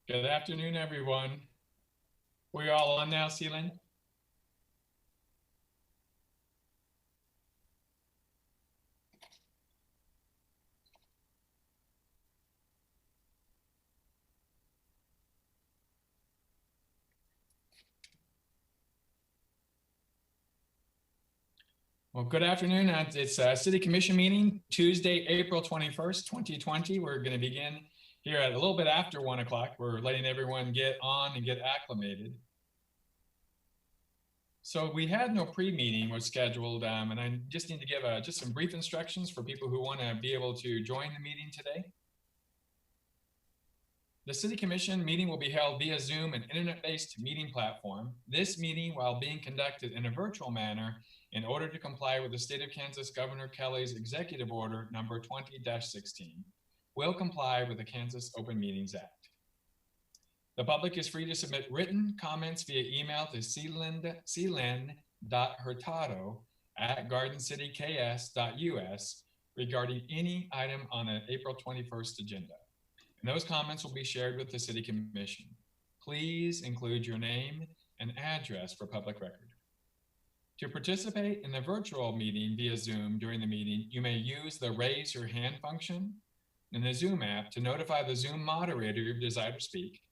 Good afternoon, everyone. We're all on now, Celine? Well, good afternoon. It's a City Commission meeting, Tuesday, April 21st, 2020. We're going to begin here at a little bit after 1 o'clock. We're letting everyone get on and get acclimated. So we had no pre-meeting was scheduled, and I just need to give just some brief instructions for people who want to be able to join the meeting today. The City Commission meeting will be held via Zoom, an internet-based meeting platform. This meeting, while being conducted in a virtual manner, in order to comply with the State of Kansas Governor Kelly's Executive Order number 20-16, will comply with the Kansas Open Meetings Act. The public is free to submit written comments via email to clen.hurtado@gardencityks.us regarding any item on the April 21st agenda. And those comments will be shared with the City Commission. Please include your name and address for public record. To participate in the virtual meeting via Zoom during the meeting, you may use the raise your hand function in the Zoom app to notify the Zoom moderator you desire to speak.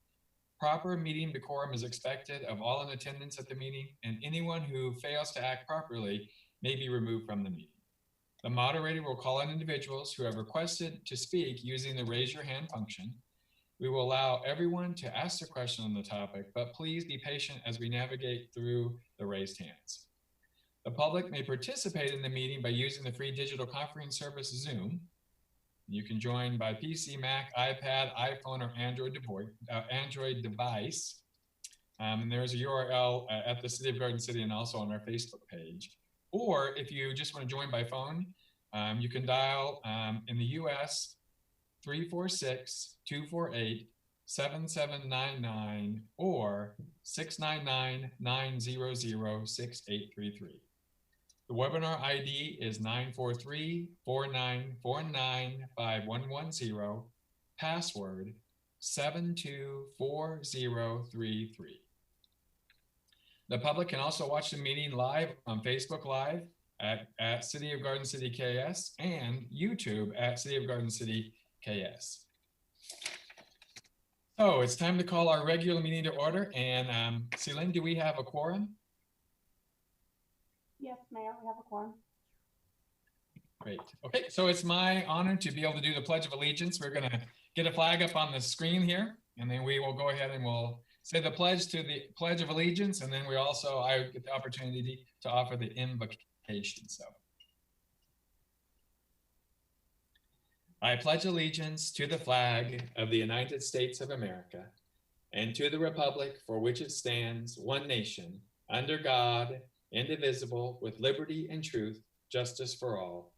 Proper meeting decorum is expected of all in attendance at the meeting, and anyone who fails to act properly may be removed from the meeting. The moderator will call on individuals who have requested to speak using the raise your hand function. We will allow everyone to ask a question on the topic, but please be patient as we navigate through the raised hands. The public may participate in the meeting by using the free digital conferencing service Zoom. You can join by PC, Mac, iPad, iPhone, or Android device. And there's a URL at the City of Garden City and also on our Facebook page. Or if you just want to join by phone, you can dial in the US 346-248-7799 or 699-900-6833. The webinar ID is 943-4949-5110, password 724033. The public can also watch the meeting live on Facebook Live at City of Garden City KS and YouTube at City of Garden City KS. So it's time to call our regular meeting to order. And Celine, do we have a quorum? Yes, Mayor, we have a quorum. Great. Okay, so it's my honor to be able to do the Pledge of Allegiance. We're going to get a flag up on the screen here, and then we will go ahead and we'll say the pledge to the Pledge of Allegiance, and then I get the opportunity to offer the invocation. So, I pledge allegiance to the flag of the United States of America and to the republic for which it stands, one nation, under God, indivisible, with liberty and truth, justice for all.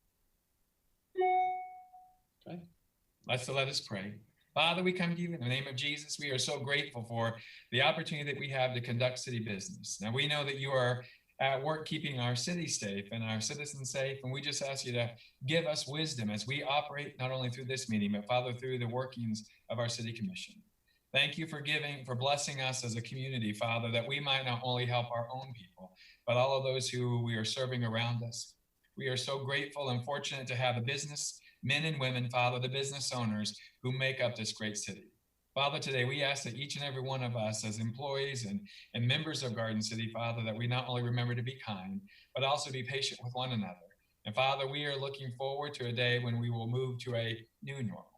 Okay, let us pray. Father, we come to you in the name of Jesus. We are so grateful for the opportunity that we have to conduct city business. Now, we know that you are at work keeping our city safe and our citizens safe, and we just ask you to give us wisdom as we operate not only through this meeting, but Father, through the workings of our city commission. Thank you for blessing us as a community, Father, that we might not only help our own people, but all of those who we are serving around us. We are so grateful and fortunate to have the business men and women, Father, the business owners who make up this great city. Father, today we ask that each and every one of us as employees and members of Garden City, Father, that we not only remember to be kind, but also be patient with one another. And Father, we are looking forward to a day when we will move to a new normal.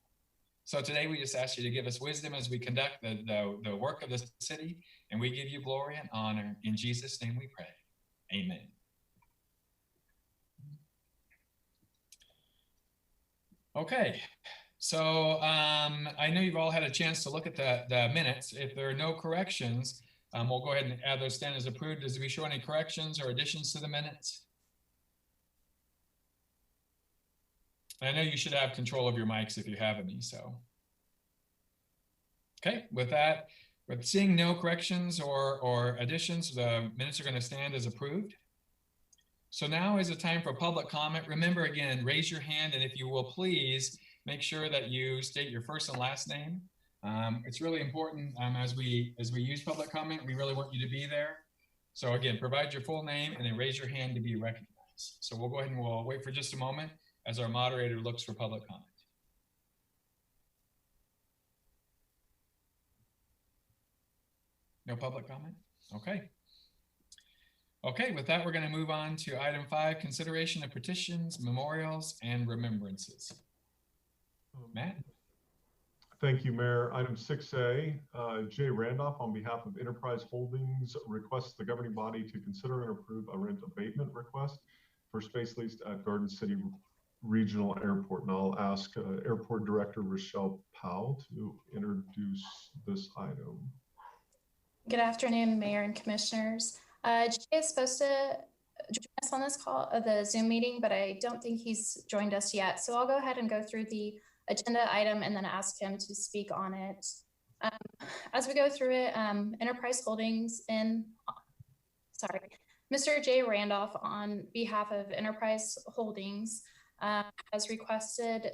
So today we just ask you to give us wisdom as we conduct the work of the city, and we give you glory and honor. In Jesus' name we pray. Amen. Okay, so I know you've all had a chance to look at the minutes. If there are no corrections, we'll go ahead and add those stand as approved. Does we show any corrections or additions to the minutes? I know you should have control of your mics if you have any, so. Okay, with that, with seeing no corrections or additions, the minutes are going to stand as approved. So now is the time for public comment. Remember, again, raise your hand, and if you will please make sure that you state your first and last name. It's really important as we use public comment, we really want you to be there. So again, provide your full name and then raise your hand to be recognized. So we'll go ahead and we'll wait for just a moment as our moderator looks for public comment. No public comment? Okay. Okay, with that, we're going to move on to item 5, consideration of petitions, memorials, and remembrances. Matt? Thank you, Mayor. Item 6A, Jay Randolph on behalf of Enterprise Holdings requests the governing body to consider and approve a rent abatement request for space leased at Garden City Regional Airport. And I'll ask Airport Director Rochelle Powell to introduce this item. Good afternoon, Mayor and Commissioners. Jay is supposed to join us on this call, the Zoom meeting, but I don't think he's joined us yet. So I'll go ahead and go through the agenda item and then ask him to speak on it. As we go through it, Enterprise Holdings Mr. Jay Randolph on behalf of Enterprise Holdings has requested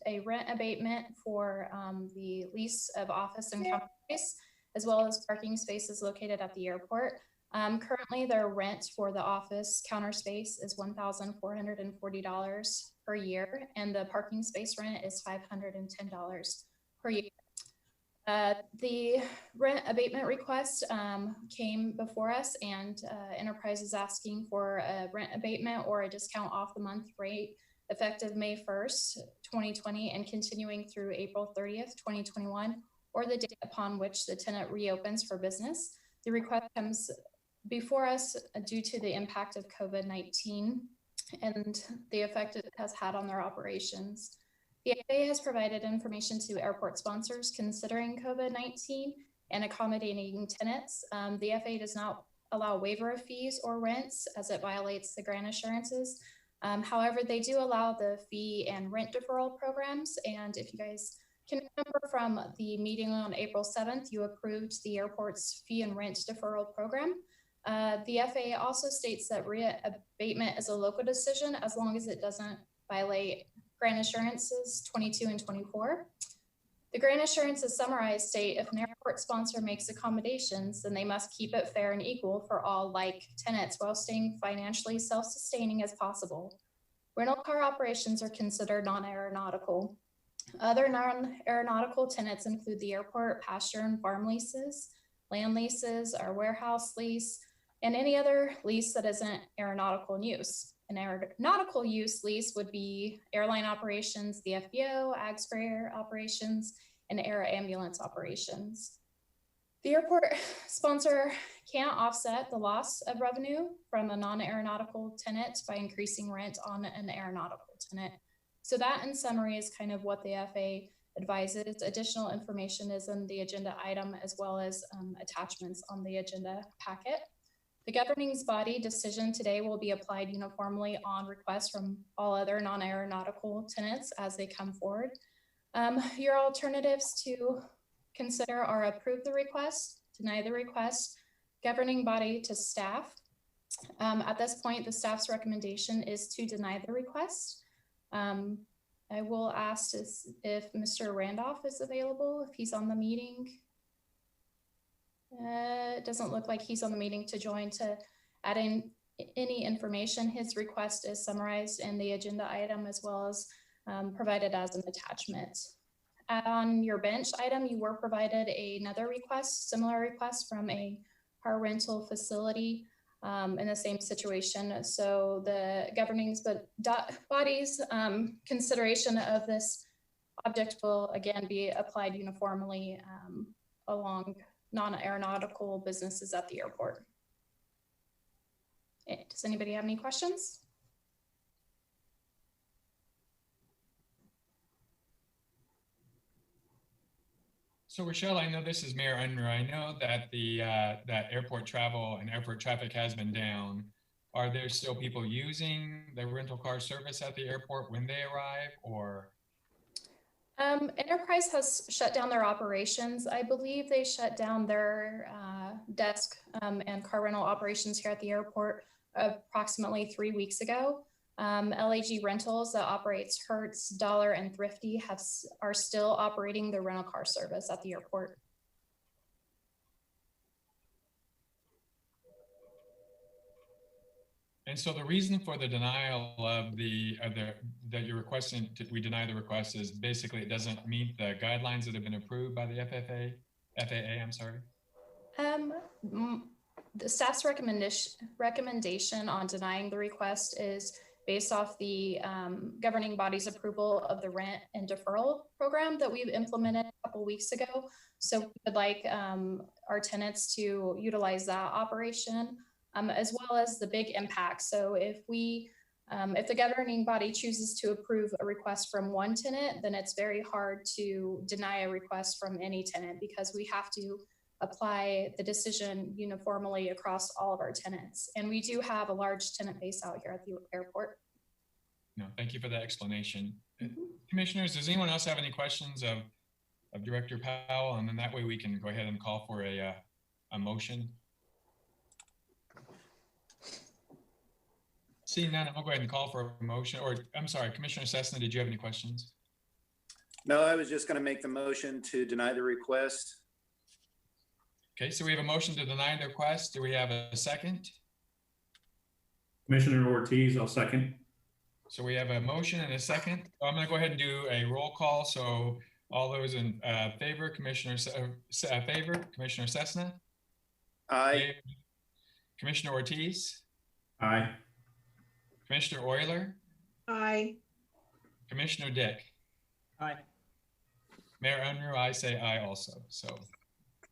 a rent abatement for the lease of office and counter space, as well as parking spaces located at the airport. Currently, their rent for the office counter space is $1,440 per year, and the parking space rent is $510 per year. The rent abatement request came before us, and Enterprise is asking for a rent abatement or a discount off the month rate effective May 1st, 2020, and continuing through April 30th, 2021, or the date upon which the tenant reopens for business. The request comes before us due to the impact of COVID-19 and the effect it has had on their operations. The FAA has provided information to airport sponsors considering COVID-19 and accommodating tenants. The FAA does not allow waiver of fees or rents as it violates the grant assurances. However, they do allow the fee and rent deferral programs. And if you guys can remember from the meeting on April 7th, you approved the airport's fee and rent deferral program. The FAA also states that rent abatement is a local decision as long as it doesn't violate grant assurances 22 and 24. The grant assurances summarized state if an airport sponsor makes accommodations, then they must keep it fair and equal for all like tenants while staying financially self-sustaining as possible. Rental car operations are considered non-aeronautical. Other non-aeronautical tenants include the airport, pasture and farm leases, land leases, our warehouse lease, and any other lease that isn't aeronautical in use. An aeronautical use lease would be airline operations, the FBO, ag sprayer operations, and air ambulance operations. The airport sponsor can't offset the loss of revenue from a non-aeronautical tenant by increasing rent on an aeronautical tenant. So that in summary is kind of what the FAA advises. Additional information is in the agenda item as well as attachments on the agenda packet. The governing body decision today will be applied uniformly on request from all other non-aeronautical tenants as they come forward. Your alternatives to consider are approve the request, deny the request, governing body to staff. At this point, the staff's recommendation is to deny the request. I will ask if Mr. Randolph is available, if he's on the meeting. It doesn't look like he's on the meeting to join to add in any information. His request is summarized in the agenda item as well as provided as an attachment. On your bench item, you were provided another request, similar request from a car rental facility in the same situation. So the governing body's consideration of this object will again be applied uniformly along non-aeronautical businesses at the airport. Does anybody have any questions? So Rochelle, I know this is Mayor Unruh. I know that the that airport travel and airport traffic has been down. Are there still people using the rental car service at the airport when they arrive, or? Enterprise has shut down their operations. I believe they shut down their desk and car rental operations here at the airport approximately 3 weeks ago. LAG Rentals that operates Hertz, Dollar, and Thrifty are still operating the rental car service at the airport. And so the reason for the denial of that you're requesting we deny the request is basically it doesn't meet the guidelines that have been approved by the FAA, I'm sorry. The staff's recommendation on denying the request is based off the governing body's approval of the rent and deferral program that we've implemented a couple weeks ago. So we would like our tenants to utilize that operation, as well as the big impact. So if the governing body chooses to approve a request from one tenant, then it's very hard to deny a request from any tenant because we have to apply the decision uniformly across all of our tenants. And we do have a large tenant base out here at the airport. No, thank you for that explanation. Commissioners, does anyone else have any questions of Director Powell? And then that way we can go ahead and call for a motion. Seeing none, I'll go ahead and call for a motion. Or I'm sorry, Commissioner Cessna, did you have any questions? No, I was just going to make the motion to deny the request. Okay, so we have a motion to deny the request. Do we have a second? Commissioner Ortiz, I'll second. So we have a motion and a second. I'm going to go ahead and do a roll call. So all those in favor, Commissioner Cessna? Aye. Commissioner Ortiz? Aye. Commissioner Euler? Aye. Commissioner Dick? Aye. Mayor Unruh, I say aye also. So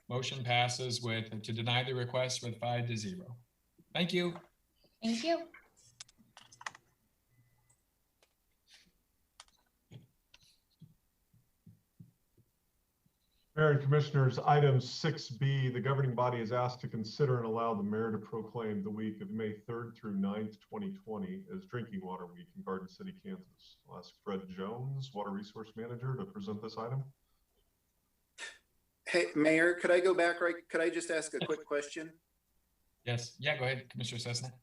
motion passes to deny the request with 5-0. Thank you. Thank you. Mayor and Commissioners, item 6B, the governing body is asked to consider and allow the mayor to proclaim the week of May 3rd through 9th, 2020 as Drinking Water Week in Garden City, Kansas. I'll ask Fred Jones, Water Resource Manager, to present this item. Hey, Mayor, could I go back right? Could I just ask a quick question? Yes. Yeah, go ahead, Commissioner Cessna.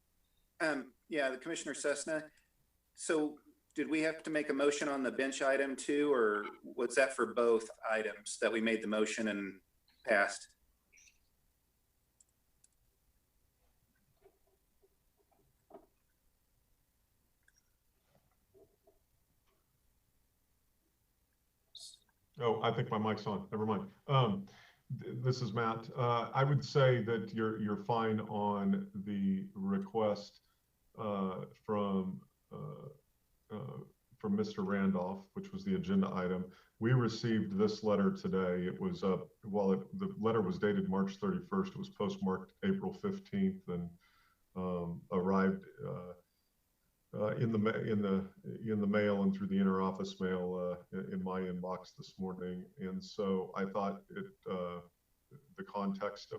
Yeah, the Commissioner Cessna. So did we have to make a motion on the bench item too, or was that for both items that we made the motion and passed? Oh, I think my mic's on. Never mind. This is Matt. I would say that you're fine on the request from Mr. Randolph, which was the agenda item. We received this letter today. It was while the letter was dated March 31st, it was postmarked April 15th and arrived in the mail and through the interoffice mail in my inbox this morning. And so I thought the context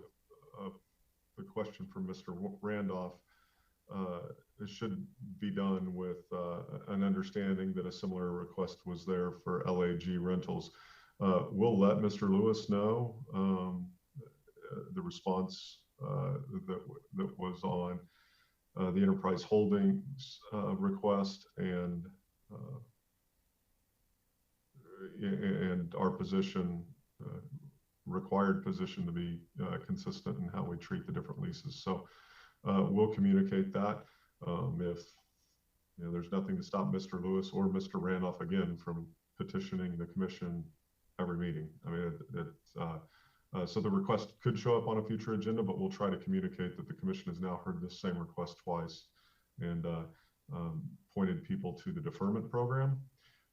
of the question from Mr. Randolph should be done with an understanding that a similar request was there for LAG Rentals. We'll let Mr. Lewis know the response that was on the Enterprise Holdings request and our position, required position to be consistent in how we treat the different leases. So we'll communicate that. If there's nothing to stop Mr. Lewis or Mr. Randolph again from petitioning the commission every meeting. I mean, so the request could show up on a future agenda, but we'll try to communicate that the commission has now heard this same request twice and pointed people to the deferment program.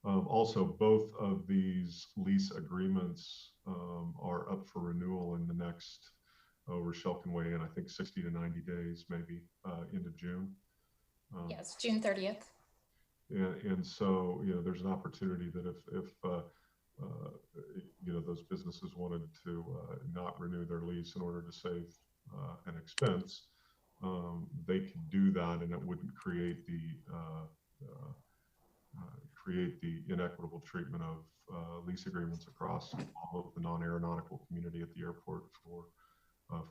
Also, both of these lease agreements are up for renewal in the next, Rochelle can weigh in, I think 60 to 90 days, maybe into June. Yes, June 30th. And so, there's an opportunity that if those businesses wanted to not renew their lease in order to save an expense, they could do that, and it wouldn't create the inequitable treatment of lease agreements across all of the non-aeronautical community at the airport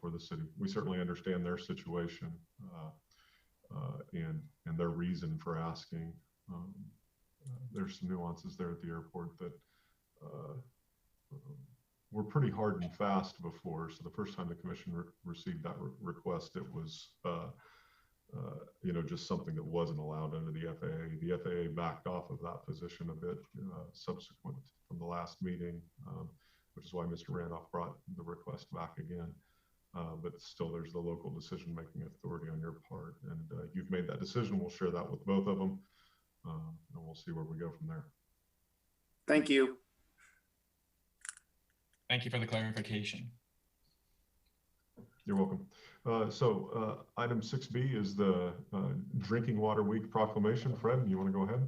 for the city. We certainly understand their situation, and their reason for asking. There's some nuances there at the airport that were pretty hard and fast before. So the first time the commission received that request, it was just something that wasn't allowed under the FAA. The FAA backed off of that position a bit subsequent from the last meeting, which is why Mr. Randolph brought the request back again. But still, there's the local decision-making authority on your part, and you've made that decision. We'll share that with both of them, and we'll see where we go from there. Thank you. Thank you for the clarification. You're welcome. Item 6B is the Drinking Water Week proclamation. Fred, you want to go ahead?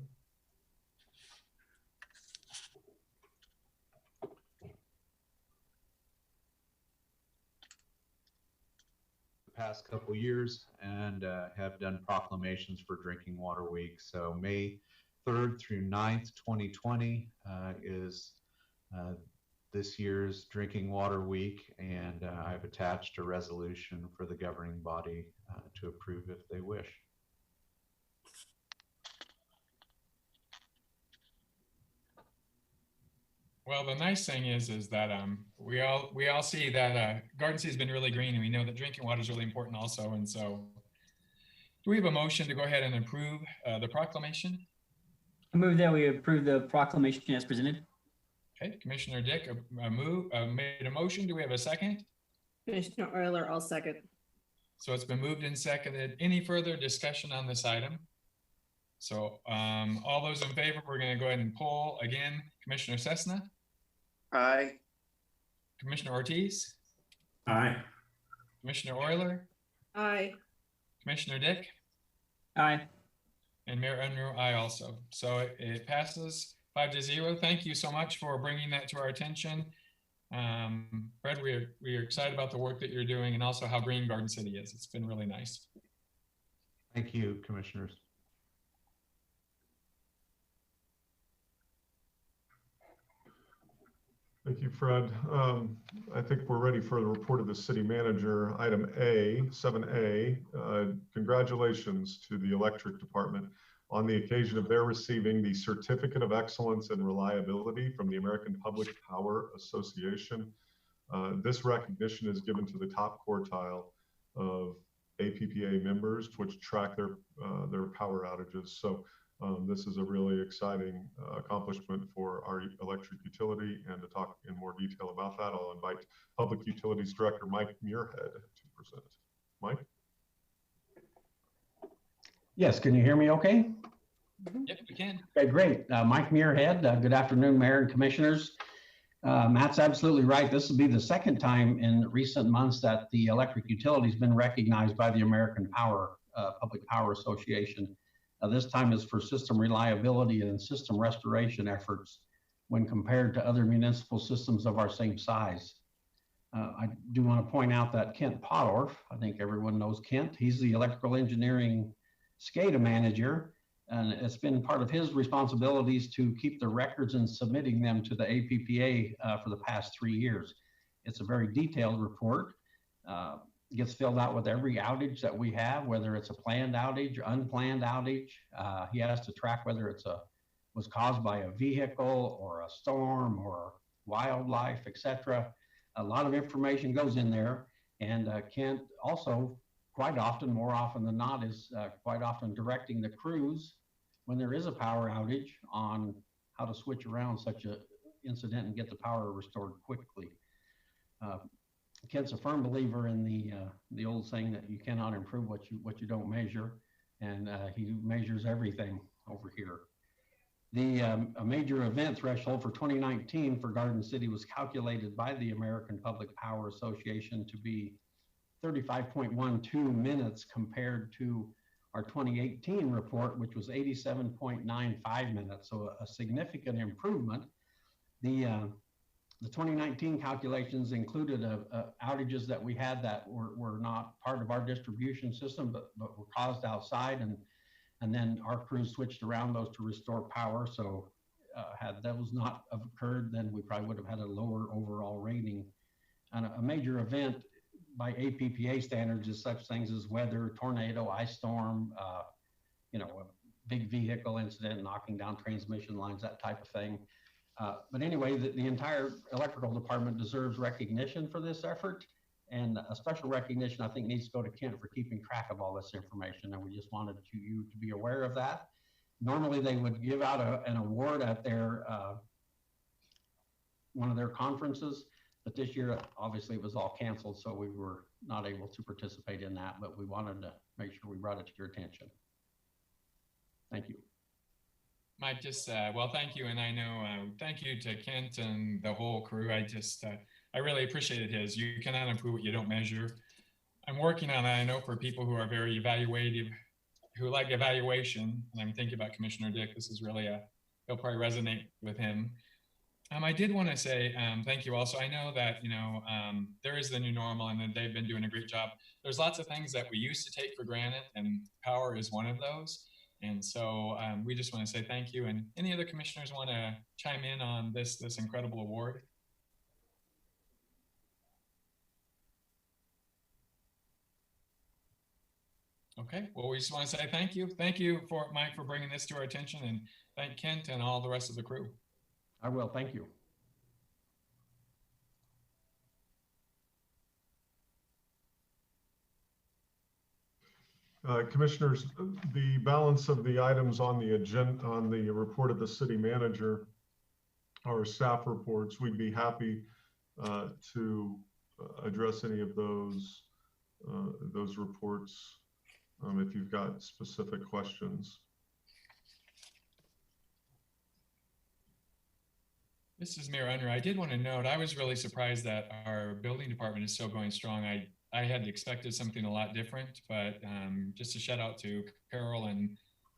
Past couple years and have done proclamations for Drinking Water Week. So May 3rd through 9th, 2020 is this year's Drinking Water Week, and I've attached a resolution for the governing body to approve if they wish. Well, the nice thing is that we all see that Garden City has been really green, and we know that drinking water is really important also. And so, do we have a motion to go ahead and approve the proclamation? I move that we approve the proclamation as presented. Okay, Commissioner Dick made a motion. Do we have a second? Commissioner Euler, I'll second. So it's been moved and seconded. Any further discussion on this item? So all those in favor, we're going to go ahead and poll again. Commissioner Cessna? Aye. Commissioner Ortiz? Aye. Commissioner Euler? Aye. Commissioner Dick? Aye. And Mayor Unruh, aye also. So it passes 5-0. Thank you so much for bringing that to our attention. Fred, we are excited about the work that you're doing and also how green Garden City is. It's been really nice. Thank you, commissioners. Thank you, Fred. I think we're ready for the report of the city manager. Item A, 7A, congratulations to the electric department on the occasion of their receiving the Certificate of Excellence and Reliability from the American Public Power Association. This recognition is given to the top quartile of APPA members, which track their power outages. So this is a really exciting accomplishment for our electric utility. And to talk in more detail about that, I'll invite Public Utilities Director Mike Muirhead to present. Mike? Yes, can you hear me okay? Yep, we can. Okay, great. Mike Muirhead, good afternoon, Mayor and Commissioners. Matt's absolutely right. This will be the second time in recent months that the electric utility has been recognized by the American Public Power Association. This time is for system reliability and system restoration efforts when compared to other municipal systems of our same size. I do want to point out that Kent Pottorf, I think everyone knows Kent, he's the electrical engineering SCADA manager, and it's been part of his responsibilities to keep the records and submitting them to the APPA for the past 3 years. It's a very detailed report. It gets filled out with every outage that we have, whether it's a planned outage or unplanned outage. He has to track whether it's was caused by a vehicle or a storm or wildlife, etc. A lot of information goes in there, and Kent also quite often, more often than not, is quite often directing the crews when there is a power outage on how to switch around such an incident and get the power restored quickly. Kent's a firm believer in the old saying that you cannot improve what you don't measure, and he measures everything over here. A major event threshold for 2019 for Garden City was calculated by the American Public Power Association to be 35.12 minutes compared to our 2018 report, which was 87.95 minutes. So a significant improvement. The 2019 calculations included outages that we had that were not part of our distribution system, but were caused outside, and then our crews switched around those to restore power. So had those not occurred, then we probably would have had a lower overall rating. And a major event by APPA standards is such things as weather, tornado, ice storm, you know, a big vehicle incident, knocking down transmission lines, that type of thing. But anyway, the entire electrical department deserves recognition for this effort. And a special recognition, I think, needs to go to Kent for keeping track of all this information. And we just wanted you to be aware of that. Normally, they would give out an award at their one of their conferences, but this year, obviously, it was all canceled, so we were not able to participate in that. But we wanted to make sure we brought it to your attention. Thank you. Mike, just, well, thank you. And I know, thank you to Kent and the whole crew. I really appreciated his. You cannot improve what you don't measure. I'm working on it. I know for people who are very evaluative, who like evaluation, and I'm thinking about Commissioner Dick, this is really he'll probably resonate with him. I did want to say thank you also. I know that, you know, there is the new normal and that they've been doing a great job. There's lots of things that we used to take for granted, and power is one of those. And so we just want to say thank you. And any other commissioners want to chime in on this incredible award? Okay, well, we just want to say thank you. Thank you, for Mike, for bringing this to our attention, and thank Kent and all the rest of the crew. I will. Thank you. Commissioners, the balance of the items on the agenda, on the report of the city manager, our staff reports, we'd be happy to address any of those reports if you've got specific questions. This is Mayor Unruh. I did want to note, I was really surprised that our building department is still going strong. I had expected something a lot different, but just a shout out to Carol and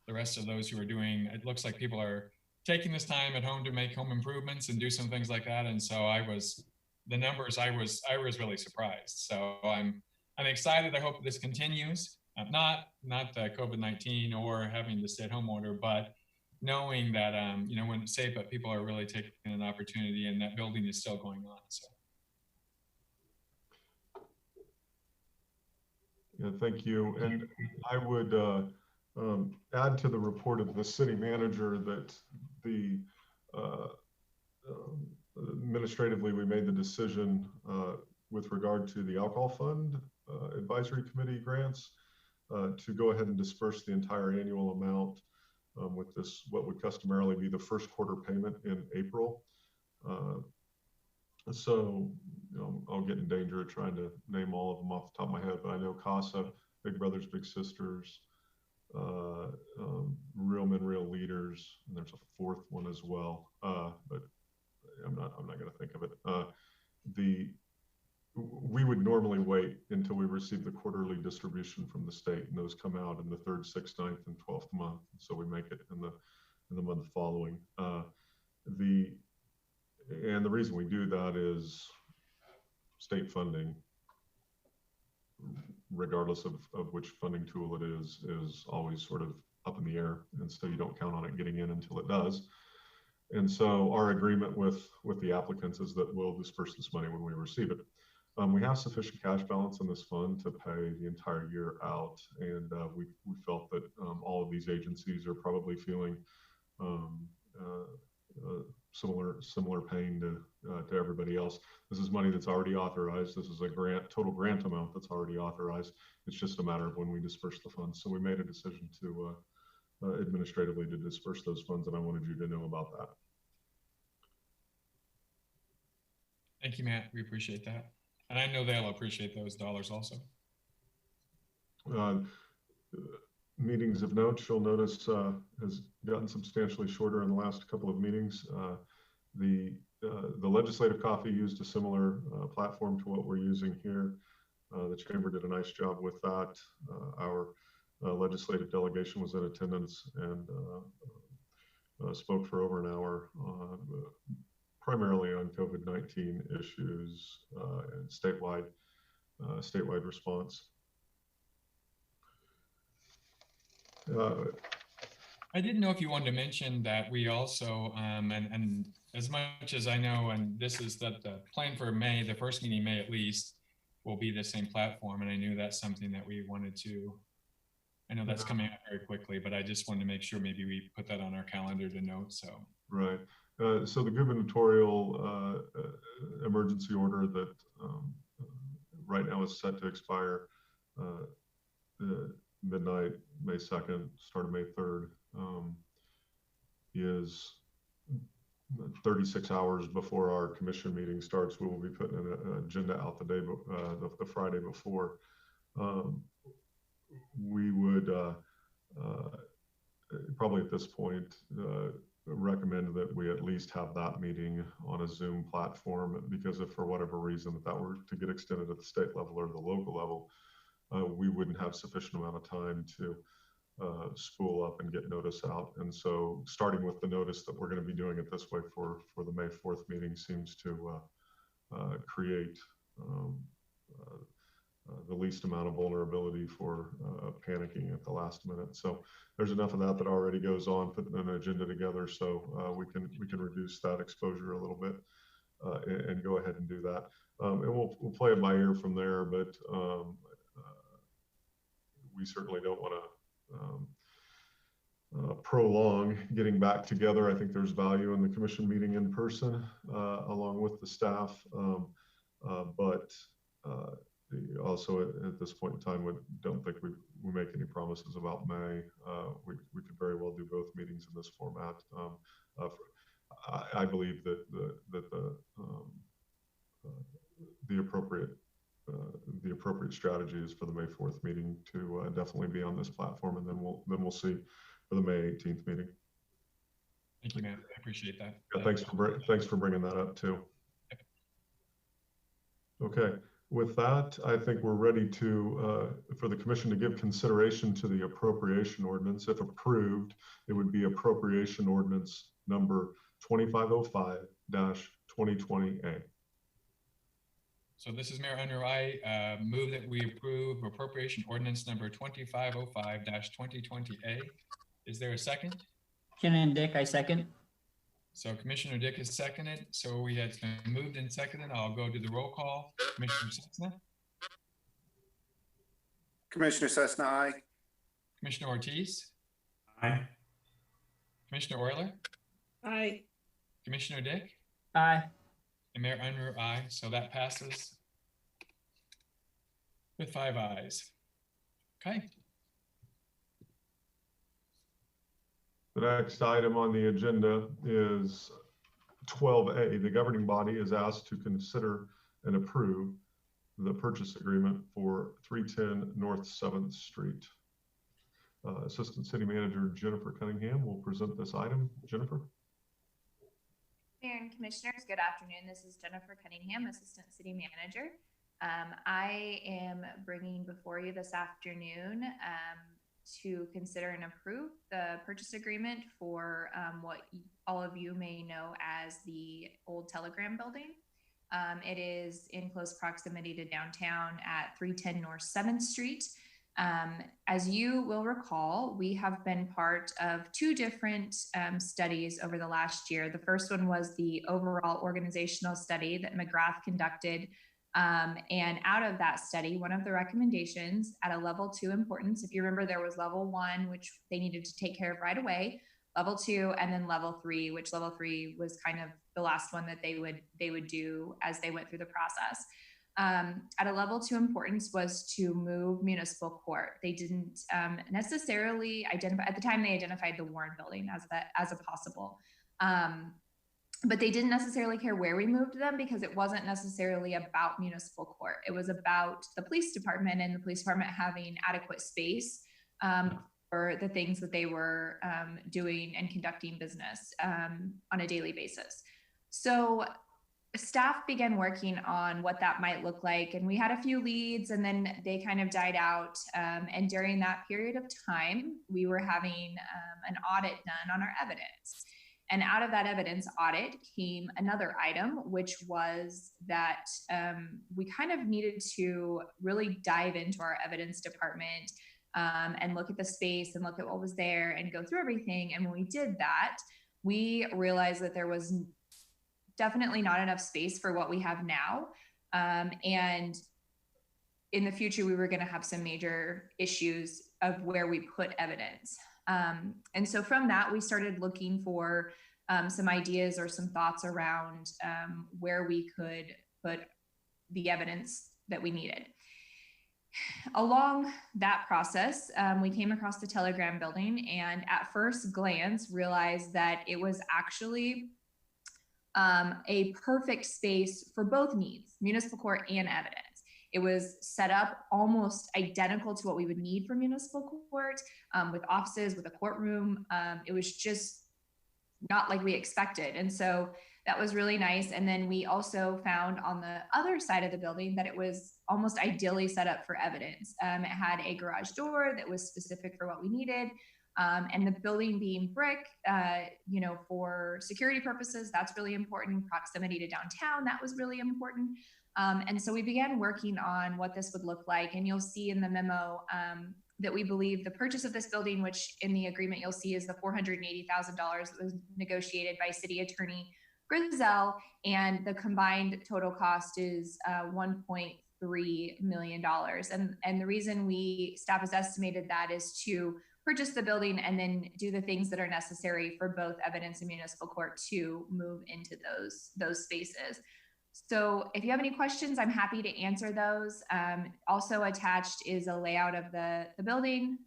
the rest of those who are doing, it looks like people are taking this time at home to make home improvements and do some things like that. And so I was really surprised. So I'm excited. I hope this continues. Not COVID-19 or having the stay-at-home order, but knowing that you know, when it's safe, but people are really taking an opportunity, and that building is still going on. So. Yeah, thank you. And I would add to the report of the city manager that the administratively, we made the decision with regard to the alcohol fund advisory committee grants to go ahead and disperse the entire annual amount with this, what would customarily be the first quarter payment in April. So, you know, I'll get in danger of trying to name all of them off the top of my head, but I know CASA, Big Brothers Big Sisters, Real Men Real Leaders, and there's a fourth one as well, but I'm not going to think of it. We would normally wait until we receive the quarterly distribution from the state, and those come out in the 3rd, 6th, 9th, and 12th month. So we make it in the month following. And the reason we do that is state funding, regardless of which funding tool it is always sort of up in the air. And so you don't count on it getting in until it does. And so our agreement with the applicants is that we'll disperse this money when we receive it. We have sufficient cash balance in this fund to pay the entire year out. And we felt that all of these agencies are probably feeling similar pain to everybody else. This is money that's already authorized. This is a total grant amount that's already authorized. It's just a matter of when we disperse the funds. So we made a decision to administratively to disperse those funds, and I wanted you to know about that. Thank you, Matt. We appreciate that. And I know they'll appreciate those dollars also. Meetings of note, you'll notice, has gotten substantially shorter in the last couple of meetings. The legislative coffee used a similar platform to what we're using here. The chamber did a nice job with that. Our legislative delegation was in attendance and spoke for over an hour, primarily on COVID-19 issues and statewide response. I didn't know if you wanted to mention that we also, and as much as I know, and this is the plan for May, the first meeting in May at least, will be the same platform. And I knew that's something that we wanted to, I know that's coming up very quickly, but I just wanted to make sure maybe we put that on our calendar to note, so. Right. So the gubernatorial emergency order that right now is set to expire midnight, May 2nd, start of May 3rd, is 36 hours before our commission meeting starts. We will be putting an agenda out the Friday before. We would probably at this point recommend that we at least have that meeting on a Zoom platform, because if for whatever reason that were to get extended at the state level or the local level, we wouldn't have sufficient amount of time to spool up and get notice out. And so starting with the notice that we're going to be doing it this way for the May 4th meeting seems to create the least amount of vulnerability for panicking at the last minute. So there's enough of that already goes on, putting an agenda together, so we can reduce that exposure a little bit and go ahead and do that. And we'll play it by ear from there, but we certainly don't want to prolong getting back together. I think there's value in the commission meeting in person along with the staff, but also at this point in time, we don't think we make any promises about May. We could very well do both meetings in this format. I believe that the appropriate strategy is for the May 4th meeting to definitely be on this platform, and then we'll see for the May 18th meeting. Thank you, man. I appreciate that. Yeah, thanks for bringing that up too. Okay. With that, I think we're ready to for the commission to give consideration to the appropriation ordinance. If approved, it would be appropriation ordinance number 2505-2020A. So this is Mayor Unruh. I move that we approve appropriation ordinance number 2505-2020A. Is there a second? Shannon Dick, I second. So Commissioner Dick is seconded. So we have been moved and seconded. I'll go to the roll call. Commissioner Cessna? Commissioner Cessna, aye. Commissioner Ortiz? Aye. Commissioner Euler? Aye. Commissioner Dick? Aye. And Mayor Unruh, aye. So that passes with 5 ayes. Okay. The next item on the agenda is 12A. The governing body is asked to consider and approve the purchase agreement for 310 North 7th Street. Assistant City Manager Jennifer Cunningham will present this item. Jennifer? Mayor and Commissioners, good afternoon. This is Jennifer Cunningham, Assistant City Manager. I am bringing before you this afternoon to consider and approve the purchase agreement for what all of you may know as the old Telegram building. It is in close proximity to downtown at 310 North 7th Street. As you will recall, we have been part of 2 different studies over the last year. The first one was the overall organizational study that McGrath conducted. And out of that study, one of the recommendations at a level 2 importance, if you remember, there was level 1, which they needed to take care of right away, level 2, and then level 3, which level 3 was kind of the last one that they would do as they went through the process. At a level 2 importance was to move municipal court. They didn't necessarily identify, at the time they identified the Warren building as a possible. But they didn't necessarily care where we moved them because it wasn't necessarily about municipal court. It was about the police department and the police department having adequate space for the things that they were doing and conducting business on a daily basis. So staff began working on what that might look like. And we had a few leads and then they kind of died out. And during that period of time, we were having an audit done on our evidence. And out of that evidence audit came another item, which was that we kind of needed to really dive into our evidence department and look at the space and look at what was there and go through everything. And when we did that, we realized that there was definitely not enough space for what we have now. And in the future, we were going to have some major issues of where we put evidence. And so from that, we started looking for some ideas or some thoughts around where we could put the evidence that we needed. Along that process, we came across the Telegram building, and at first glance realized that it was actually a perfect space for both needs, municipal court and evidence. It was set up almost identical to what we would need for municipal court, with offices, with a courtroom. It was just not like we expected. And so that was really nice. And then we also found on the other side of the building that it was almost ideally set up for evidence. It had a garage door that was specific for what we needed. And the building being brick, you know, for security purposes, that's really important. Proximity to downtown, that was really important. And so we began working on what this would look like. And you'll see in the memo that we believe the purchase of this building, which in the agreement you'll see is the $480,000 that was negotiated by City Attorney Carousel, and the combined total cost is $1.3 million. And the reason staff has estimated that is to purchase the building and then do the things that are necessary for both evidence and municipal court to move into those spaces. So if you have any questions, I'm happy to answer those. Also attached is a layout of the building.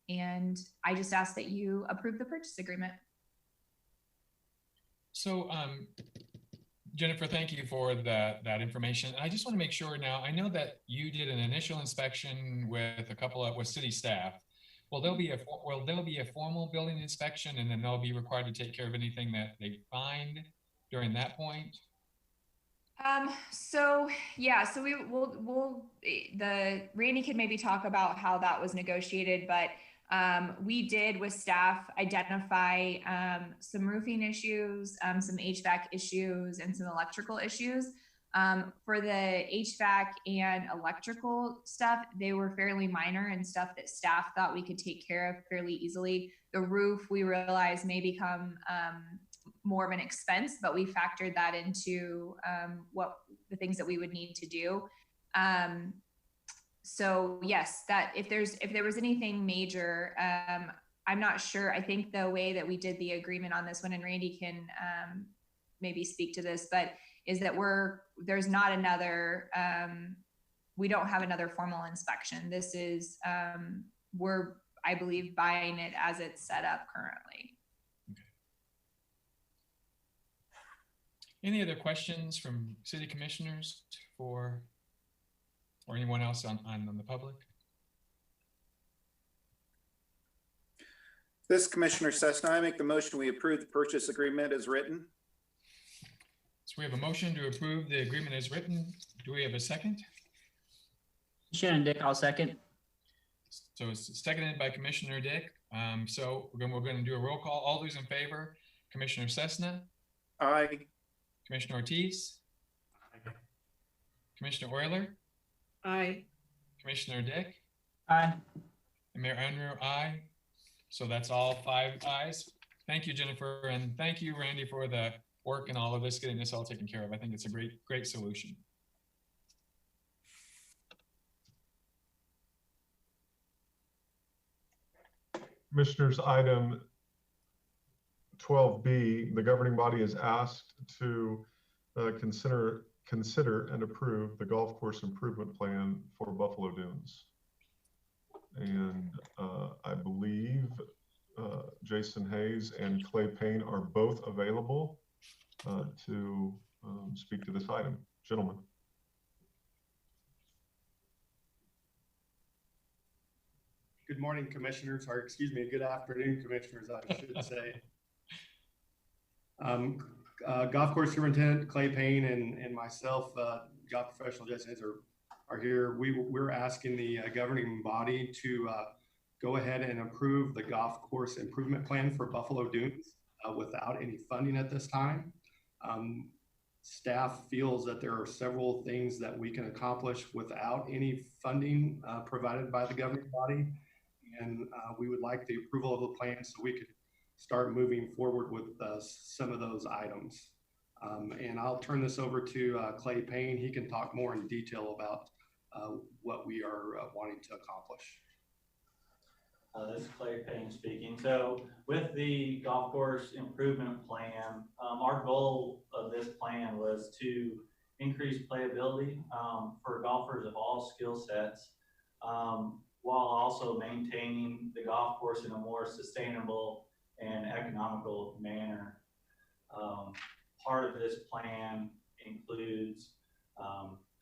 And I just ask that you approve the purchase agreement. So, Jennifer, thank you for that information. I just want to make sure now, I know that you did an initial inspection with with city staff. Will there be a formal building inspection, and then they'll be required to take care of anything that they find during that point? So Randy can maybe talk about how that was negotiated, but we did with staff identify some roofing issues, some HVAC issues, and some electrical issues. For the HVAC and electrical stuff, they were fairly minor and stuff that staff thought we could take care of fairly easily. The roof, we realized, may become more of an expense, but we factored that into what the things that we would need to do. So yes, that if there was anything major, I'm not sure. I think the way that we did the agreement on this one, and Randy can maybe speak to this, but is that there's not another, we don't have another formal inspection. This is, we're, I believe, buying it as it's set up currently. Okay. Any other questions from city commissioners or anyone else on the public? This is Commissioner Cessna. I make the motion we approve the purchase agreement as written. So we have a motion to approve the agreement as written. Do we have a second? Shannon Dick, I'll second. So it's seconded by Commissioner Dick. So we're going to do a roll call. All those in favor: Commissioner Cessna, Aye. Commissioner Ortiz, Commissioner Euler, Aye. Commissioner Dick, Aye. and Mayor Unruh, aye. So that's all 5 ayes. Thank you, Jennifer, and thank you, Randy, for the work and all of this, getting this all taken care of. I think it's a great solution. Commissioners, item 12B, the governing body is asked to consider and approve the golf course improvement plan for Buffalo Dunes. And I believe Jason Hayes and Clay Payne are both available to speak to this item. Gentlemen. Good morning, commissioners, or excuse me, good afternoon, commissioners, I should say. Golf course superintendent Clay Payne and myself, job professional Jason Hayes are here. We're asking the governing body to go ahead and approve the golf course improvement plan for Buffalo Dunes without any funding at this time. Staff feels that there are several things that we can accomplish without any funding provided by the governing body. And we would like the approval of the plan so we could start moving forward with some of those items. And I'll turn this over to Clay Payne. He can talk more in detail about what we are wanting to accomplish. This is Clay Payne speaking. So with the golf course improvement plan, our goal of this plan was to increase playability for golfers of all skill sets, while also maintaining the golf course in a more sustainable and economical manner. Part of this plan includes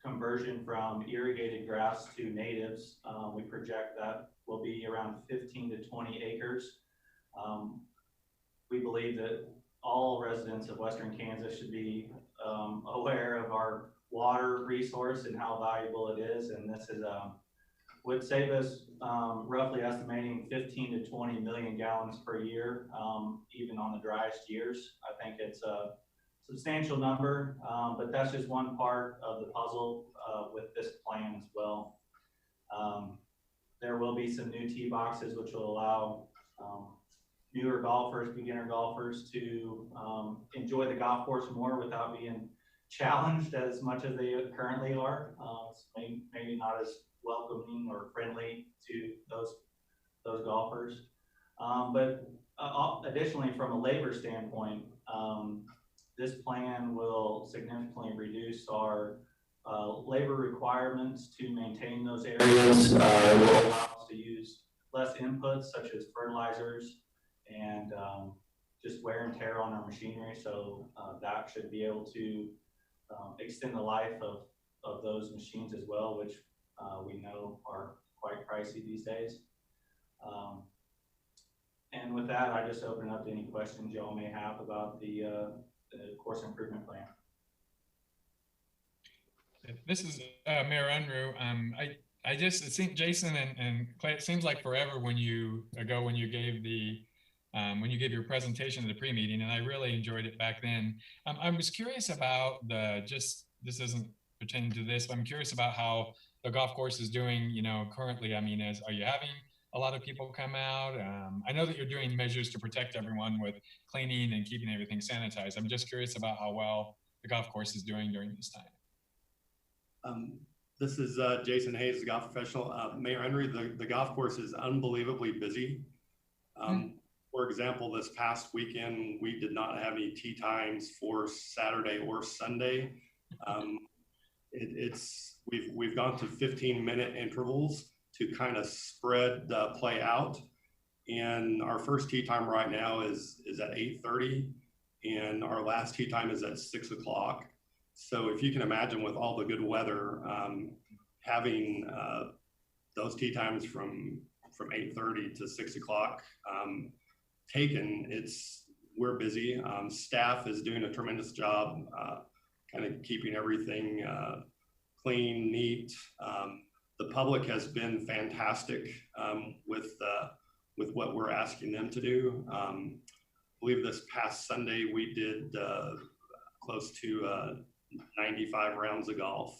conversion from irrigated grass to natives. We project that will be around 15 to 20 acres. We believe that all residents of Western Kansas should be aware of our water resource and how valuable it is. And this is would save us roughly estimating 15 to 20 million gallons per year, even on the driest years. I think it's a substantial number, but that's just one part of the puzzle with this plan as well. There will be some new tee boxes, which will allow newer golfers, beginner golfers, to enjoy the golf course more without being challenged as much as they currently are. It's maybe not as welcoming or friendly to those golfers. But additionally, from a labor standpoint, this plan will significantly reduce our labor requirements to maintain those areas. It will allow us to use less inputs such as fertilizers and just wear and tear on our machinery. So that should be able to extend the life of those machines as well, which we know are quite pricey these days. And with that, I just open up to any questions y'all may have about the course improvement plan. This is Mayor Unruh. It seemed Jason and Clay, it seems like forever when you gave your presentation at the pre-meeting, and I really enjoyed it back then. I was curious about this doesn't pertain to this, but I'm curious about how the golf course is doing, currently. I mean, are you having a lot of people come out? I know that you're doing measures to protect everyone with cleaning and keeping everything sanitized. I'm just curious about how well the golf course is doing during this time. This is Jason Hayes, the golf professional. Mayor Henry, the golf course is unbelievably busy. For example, this past weekend, we did not have any tee times for Saturday or Sunday. We've gone to 15-minute intervals to kind of spread the play out. And our first tee time right now is at 8:30, and our last tee time is at 6 o'clock. So if you can imagine, with all the good weather, having those tee times from 8:30 to 6 o'clock taken, we're busy. Staff is doing a tremendous job kind of keeping everything clean, neat. The public has been fantastic with what we're asking them to do. I believe this past Sunday we did close to 95 rounds of golf.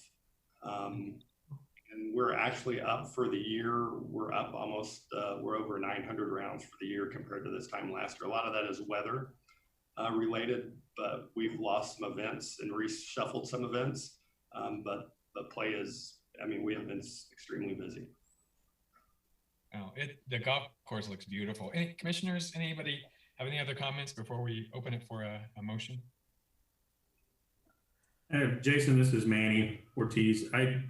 And we're actually up for the year. We're up almost, we're over 900 rounds for the year compared to this time last year. A lot of that is weather related, but we've lost some events and reshuffled some events. But the play is, we have been extremely busy. Oh, the golf course looks beautiful. Any commissioners, anybody have any other comments before we open it for a motion? Jason, this is Manny Ortiz. I've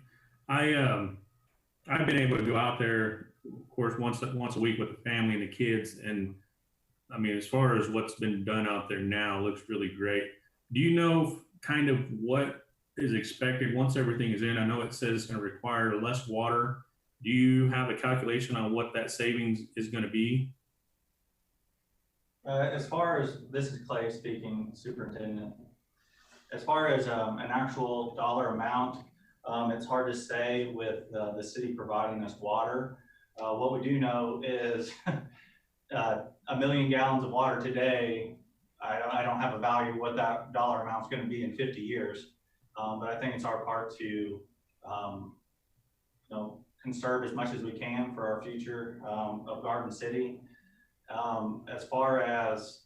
been able to go out there, of course, once a week with the family and the kids. And as far as what's been done out there now, looks really great. Do you know kind of what is expected once everything is in? I know it says it's going to require less water. Do you have a calculation on what that savings is going to be? As far as, this is Clay speaking, Superintendent. As far as an actual dollar amount, it's hard to say with the city providing us water. What we do know is 1 million gallons of water today, I don't have a value of what that dollar amount is going to be in 50 years. But I think it's our part to conserve as much as we can for our future of Garden City. As far as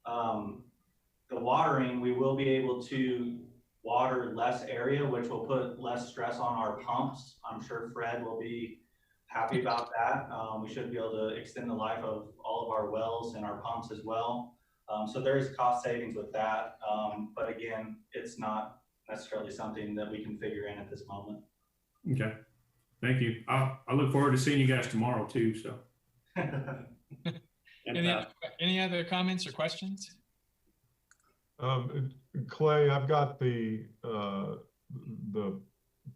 the watering, we will be able to water less area, which will put less stress on our pumps. I'm sure Fred will be happy about that. We should be able to extend the life of all of our wells and our pumps as well. So there is cost savings with that. But again, it's not necessarily something that we can figure in at this moment. Okay, thank you. I look forward to seeing you guys tomorrow too, so. Any other comments or questions? Clay, I've got the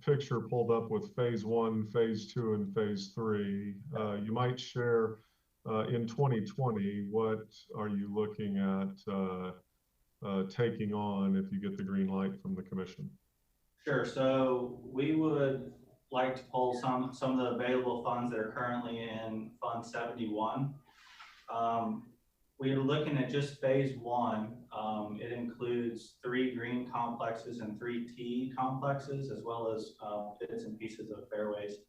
picture pulled up with phase 1, phase 2, and phase 3. You might share in 2020, what are you looking at taking on if you get the green light from the commission? Sure. So we would like to pull some of the available funds that are currently in Fund 71. We're looking at just phase 1. It includes 3 green complexes and 3 T complexes, as well as bits and pieces of fairways.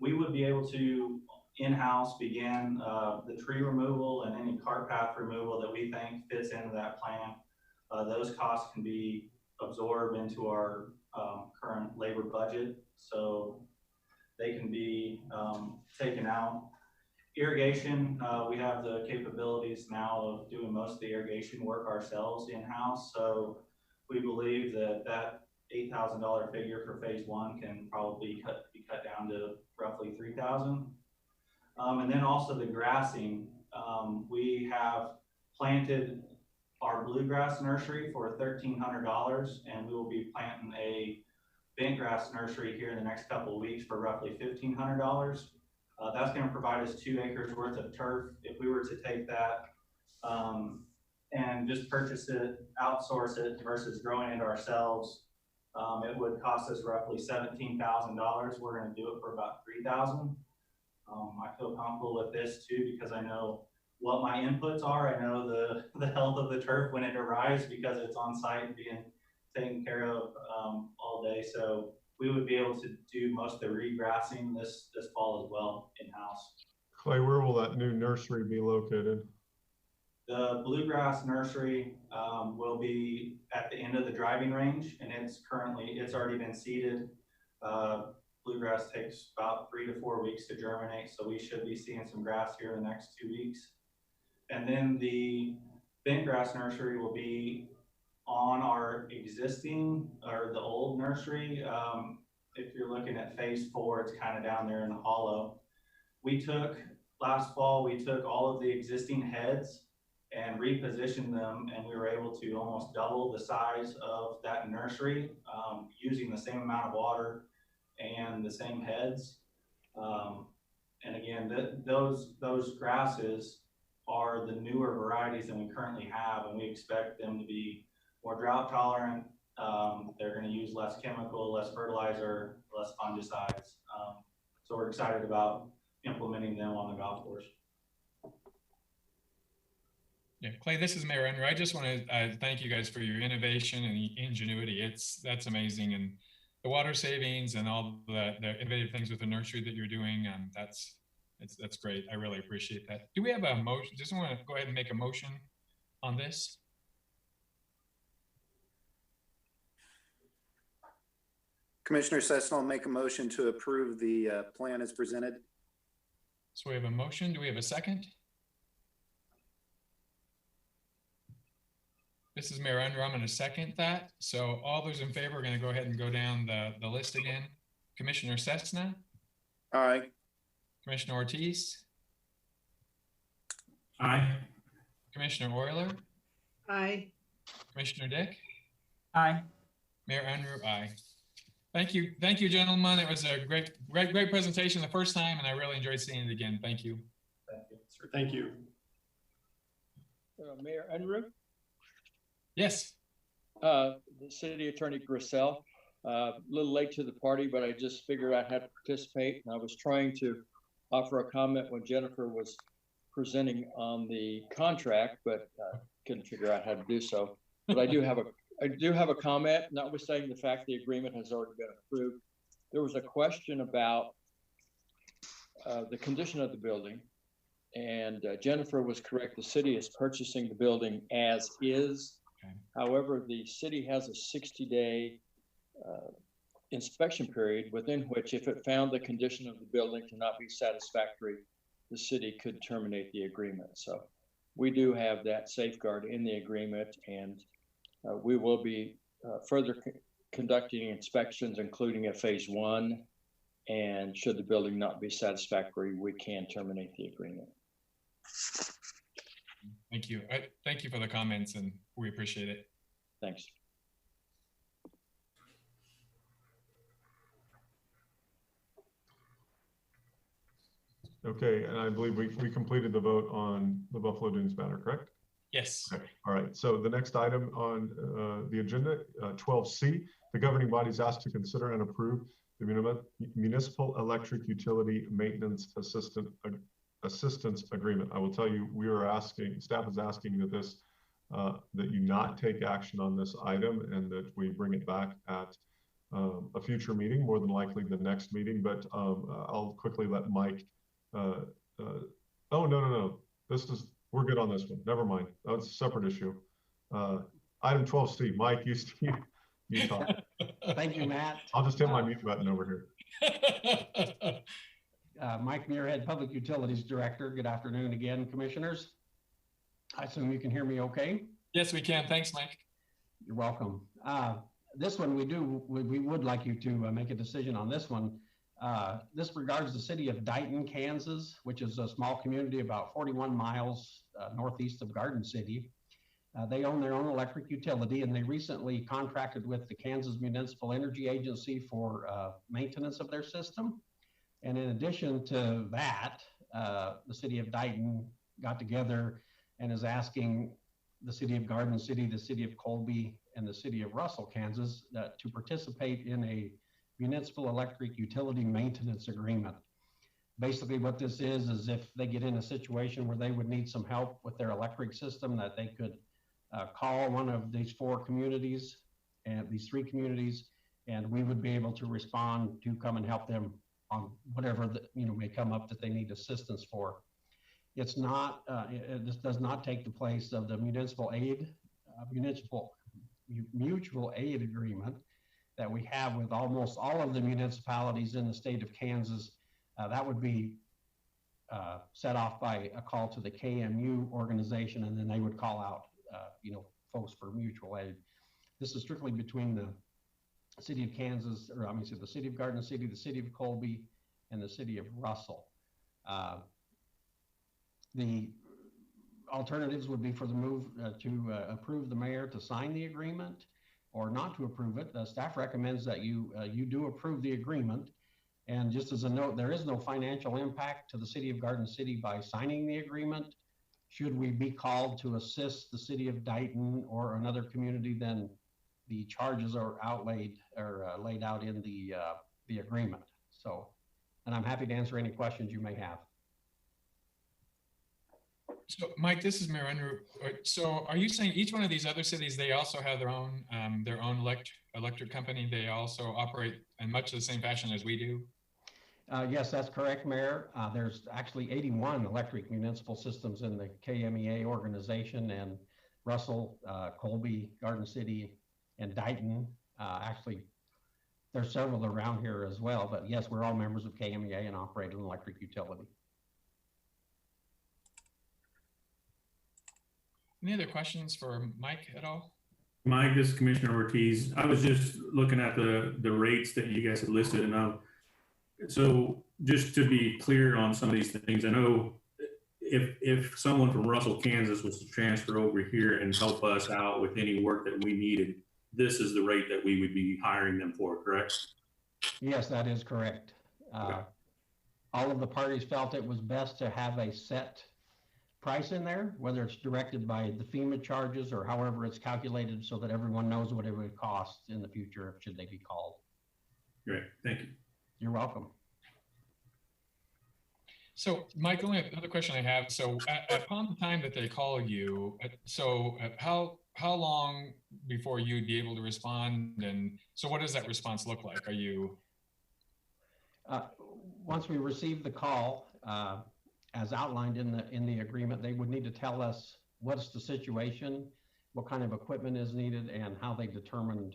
We would be able to in-house begin the tree removal and any cart path removal that we think fits into that plan. Those costs can be absorbed into our current labor budget, so they can be taken out. Irrigation, we have the capabilities now of doing most of the irrigation work ourselves in-house, so we believe that that $8,000 figure for phase 1 can probably be cut down to roughly $3,000. And then also the grassing, we have planted our bluegrass nursery for $1,300, and we will be planting a bentgrass nursery here in the next couple of weeks for roughly $1,500. That's going to provide us 2 acres worth of turf. If we were to take that and just purchase it, outsource it versus growing it ourselves, it would cost us roughly $17,000. We're going to do it for about $3,000. I feel comfortable with this too because I know what my inputs are. I know the health of the turf when it arrives because it's on site and being taken care of all day. So we would be able to do most of the regrassing this fall as well in-house. Clay, where will that new nursery be located? The bluegrass nursery will be at the end of the driving range, and it's already been seeded. Bluegrass takes about 3 to 4 weeks to germinate, so we should be seeing some grass here in the next 2 weeks. And then the bentgrass nursery will be on our existing, or the old nursery. If you're looking at phase 4, it's kind of down there in the hollow. Last fall, we took all of the existing heads and repositioned them, and we were able to almost double the size of that nursery using the same amount of water and the same heads. And again, those grasses are the newer varieties than we currently have, and we expect them to be more drought tolerant. They're going to use less chemical, less fertilizer, less fungicides. So we're excited about implementing them on the golf course. Yeah, Clay, this is Mayor Unruh. I just want to thank you guys for your innovation and ingenuity. That's amazing. And the water savings and all the innovative things with the nursery that you're doing, that's great. I really appreciate that. Do we have a motion? Just want to go ahead and make a motion on this. Commissioner Cessna will make a motion to approve the plan as presented. So we have a motion. Do we have a second? This is Mayor Unruh. I'm going to second that. So all those in favor are going to go ahead and go down the list again. Commissioner Cessna? Aye. Commissioner Ortiz? Aye. Commissioner Euler? Aye. Commissioner Dick? Aye. Mayor Unruh, aye. Thank you, gentlemen. It was a great presentation the first time, and I really enjoyed seeing it again. Thank you. Thank you. Sir, thank you. Mayor Unruh? Yes. The City Attorney Carousel. A little late to the party, but I just figured I had to participate, and I was trying to offer a comment when Jennifer was presenting on the contract, but couldn't figure out how to do so. But I do have a comment, notwithstanding the fact the agreement has already been approved. There was a question about the condition of the building, and Jennifer was correct. The city is purchasing the building as is. Okay. However, the city has a 60-day inspection period within which, if it found the condition of the building to not be satisfactory, the city could terminate the agreement. So we do have that safeguard in the agreement, and we will be further conducting inspections, including at phase 1. And should the building not be satisfactory, we can terminate the agreement. Thank you. Thank you for the comments, and we appreciate it. Thanks. Okay, and I believe we completed the vote on the Buffalo Dunes matter, correct? Yes. Okay. All right. So the next item on the agenda, 12C, the governing body is asked to consider and approve the municipal electric utility maintenance assistance agreement. I will tell you, we are asking, staff is asking that this that you not take action on this item and that we bring it back at a future meeting, more than likely the next meeting. But I'll quickly let Mike. Oh no, we're good on this one. Never mind. That's a separate issue. Item 12C, Mike, you talk. Thank you, Matt. I'll just hit my mute button over here. Mike Muirhead, Public Utilities Director. Good afternoon again, Commissioners. I assume you can hear me okay? Yes, we can. Thanks, Mike. You're welcome. This one we would like you to make a decision on this one. This regards the city of Dighton, Kansas, which is a small community about 41 miles northeast of Garden City. They own their own electric utility, and they recently contracted with the Kansas Municipal Energy Agency for maintenance of their system. And in addition to that, the city of Dighton got together and is asking the city of Garden City, the city of Colby, and the city of Russell, Kansas, to participate in a municipal electric utility maintenance agreement. Basically what this is if they get in a situation where they would need some help with their electric system, that they could call one of these 4 communities and these 3 communities, and we would be able to respond to come and help them on whatever that may come up that they need assistance for. It's not, this does not take the place of the municipal mutual aid agreement that we have with almost all of the municipalities in the state of Kansas. That would be set off by a call to the KMU organization, and then they would call out, folks for mutual aid. This is strictly between the city of Kansas, or I mean, the city of Garden City, the city of Colby, and the city of Russell. The alternatives would be for the move to approve the mayor to sign the agreement, or not to approve it. The staff recommends that you do approve the agreement. And just as a note, there is no financial impact to the city of Garden City by signing the agreement. Should we be called to assist the city of Dighton or another community, then the charges are outlaid or laid out in the agreement. So, and I'm happy to answer any questions you may have. So, Mike, this is Mayor Unruh. So, are you saying each one of these other cities, they also have their own electric company? They also operate in much the same fashion as we do? Yes, that's correct, Mayor. There's actually 81 electric municipal systems in the KMEA organization, and Russell, Colby, Garden City, and Dighton. Actually, there's several around here as well, but yes, we're all members of KMEA and operate an electric utility. Any other questions for Mike at all? Mike, this is Commissioner Ortiz. I was just looking at the rates that you guys had listed, and so just to be clear on some of these things, I know if someone from Russell, Kansas was to transfer over here and help us out with any work that we needed, this is the rate that we would be hiring them for, correct? Yes, that is correct. Okay. All of the parties felt it was best to have a set price in there, whether it's directed by the FEMA charges or however it's calculated, so that everyone knows what it would cost in the future should they be called. Great, thank you. You're welcome. So, Mike, only another question I have. So, upon the time that they call you, how long before you'd be able to respond? And so, what does that response look like? Are you? Once we receive the call, as outlined in the agreement, they would need to tell us what's the situation, what kind of equipment is needed and how they determined,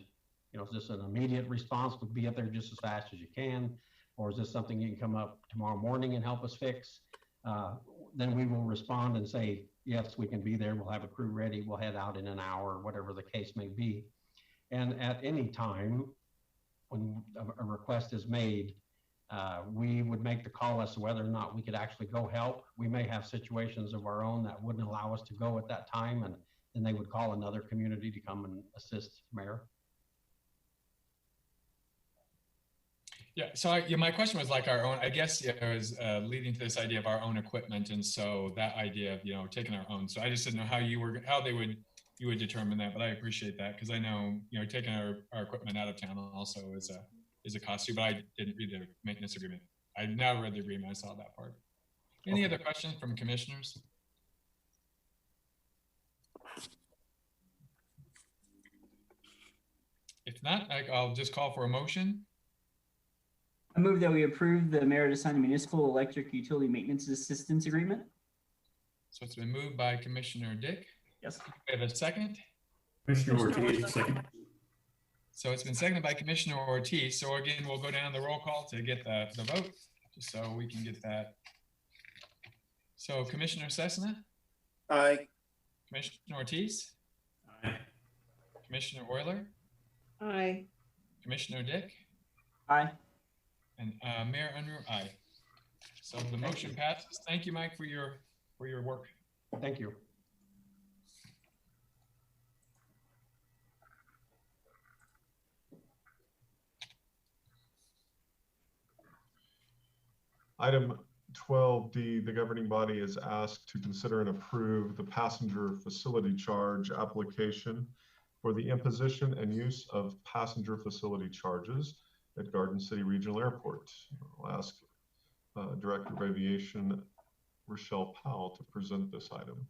you know, is this an immediate response to be up there just as fast as you can? Or is this something you can come up tomorrow morning and help us fix? Then we will respond and say, yes, we can be there. We'll have a crew ready. We'll head out in an hour, whatever the case may be. And at any time when a request is made, we would make the call as to whether or not we could actually go help. We may have situations of our own that wouldn't allow us to go at that time, and then they would call another community to come and assist, Mayor. Yeah, so my question was like our own, I guess it was leading to this idea of our own equipment. And so that idea of, you know, taking our own. So I just didn't know how you would determine that, but I appreciate that because I know, you know, taking our equipment out of town also is a cost too, but I didn't read the maintenance agreement. I now read the agreement, I saw that part. Any other questions from commissioners? If not, I'll just call for a motion. I move that we approve the mayor to sign the municipal electric utility maintenance assistance agreement. So it's been moved by Commissioner Dick. Yes. We have a second. Commissioner Ortiz, second. So it's been seconded by Commissioner Ortiz. So again, we'll go down the roll call to get the vote, just so we can get that. So Commissioner Cessna? Aye. Commissioner Ortiz? Aye. Commissioner Euler? Aye. Commissioner Dick? Aye. And Mayor Unruh, aye. So the motion passes. Thank you, Mike, for your work. Thank you. Item 12D, the governing body is asked to consider and approve the passenger facility charge application for the imposition and use of passenger facility charges at Garden City Regional Airport. I'll ask Director of Aviation, Rochelle Powell, to present this item.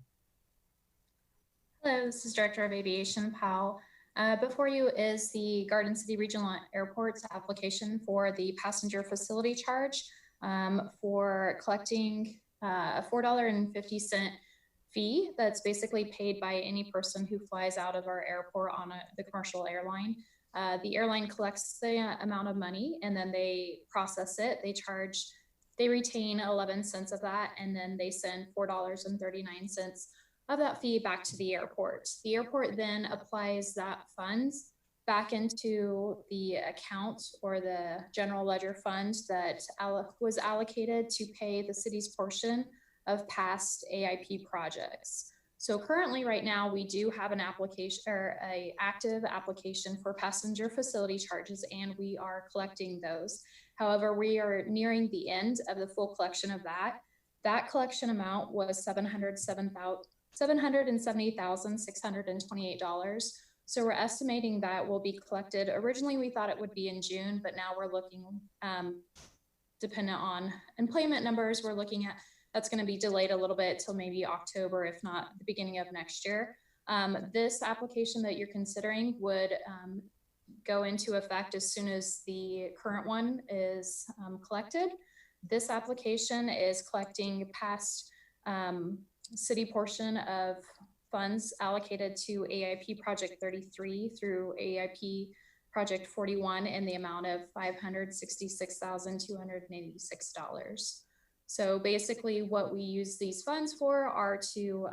Hello, this is Director of Aviation Powell. Before you is the Garden City Regional Airport's application for the passenger facility charge for collecting a $4.50 fee that's basically paid by any person who flies out of our airport on the commercial airline. The airline collects the amount of money and then they process it. They retain 11 cents of that, and then they send $4.39 of that fee back to the airport. The airport then applies that funds back into the account or the general ledger fund that was allocated to pay the city's portion of past AIP projects. So currently right now we do have an application or an active application for passenger facility charges, and we are collecting those. However, we are nearing the end of the full collection of that. That collection amount was $770,628. So we're estimating that will be collected. Originally, we thought it would be in June, but now we're looking, dependent on employment numbers, we're looking at that's going to be delayed a little bit till maybe October, if not the beginning of next year. This application that you're considering would go into effect as soon as the current one is collected. This application is collecting past city portion of funds allocated to AIP Project 33 through AIP Project 41 in the amount of $566,286. So basically what we use these funds for are to,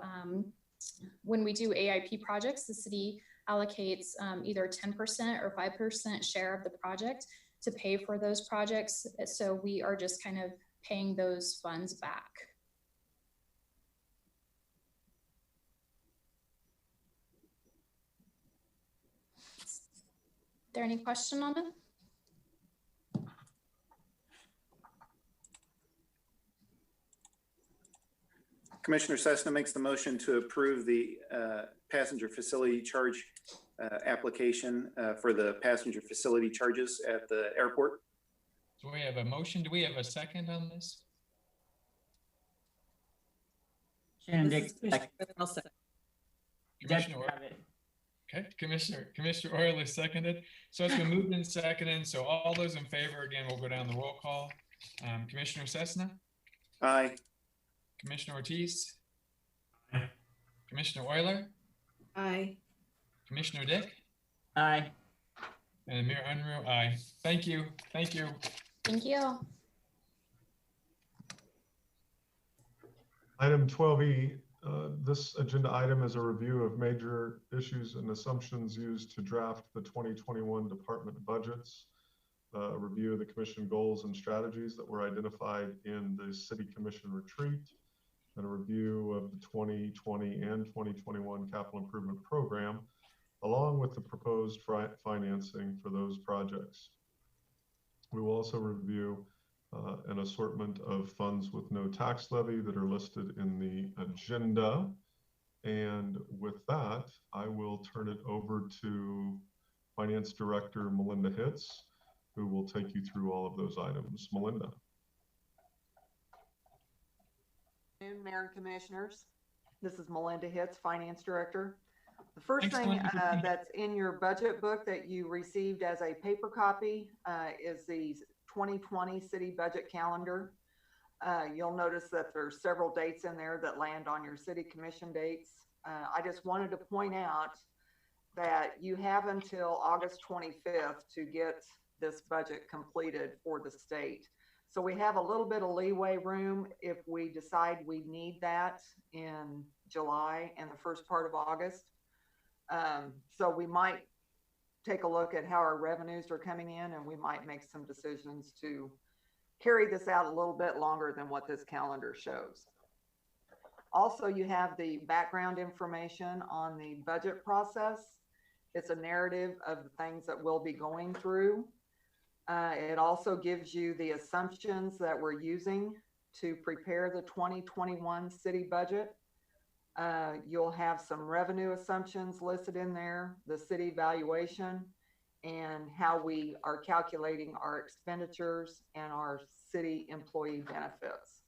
when we do AIP projects, the city allocates either 10% or 5% share of the project to pay for those projects. So we are just kind of paying those funds back. Is there any question on it? Commissioner Cessna makes the motion to approve the passenger facility charge application for the passenger facility charges at the airport. So we have a motion. Do we have a second on this? Shannon Dick. I'll second. Commissioner Okay, Commissioner Euler seconded. So it's been moved and seconded. So all those in favor, again, we'll go down the roll call. Commissioner Cessna? Aye. Commissioner Ortiz? Aye. Commissioner Euler? Aye. Commissioner Dick, Aye. and Mayor Unruh, aye. Thank you. Thank you. Thank you. Item 12E, this agenda item is a review of major issues and assumptions used to draft the 2021 department budgets, a review of the commission goals and strategies that were identified in the city commission retreat, and a review of the 2020 and 2021 capital improvement program, along with the proposed financing for those projects. We will also review an assortment of funds with no tax levy that are listed in the agenda. And with that, I will turn it over to Finance Director Melinda Hitz, who will take you through all of those items. Melinda. Good afternoon, Mayor and Commissioners. This is Melinda Hitz, Finance Director. The first thing that's in your budget book that you received as a paper copy is the 2020 city budget calendar. You'll notice that there's several dates in there that land on your city commission dates. I just wanted to point out that you have until August 25th to get this budget completed for the state. So we have a little bit of leeway room if we decide we need that in July and the first part of August. So we might take a look at how our revenues are coming in, and we might make some decisions to carry this out a little bit longer than what this calendar shows. Also, you have the background information on the budget process. It's a narrative of the things that we'll be going through. It also gives you the assumptions that we're using to prepare the 2021 city budget. You'll have some revenue assumptions listed in there, the city valuation, and how we are calculating our expenditures and our city employee benefits.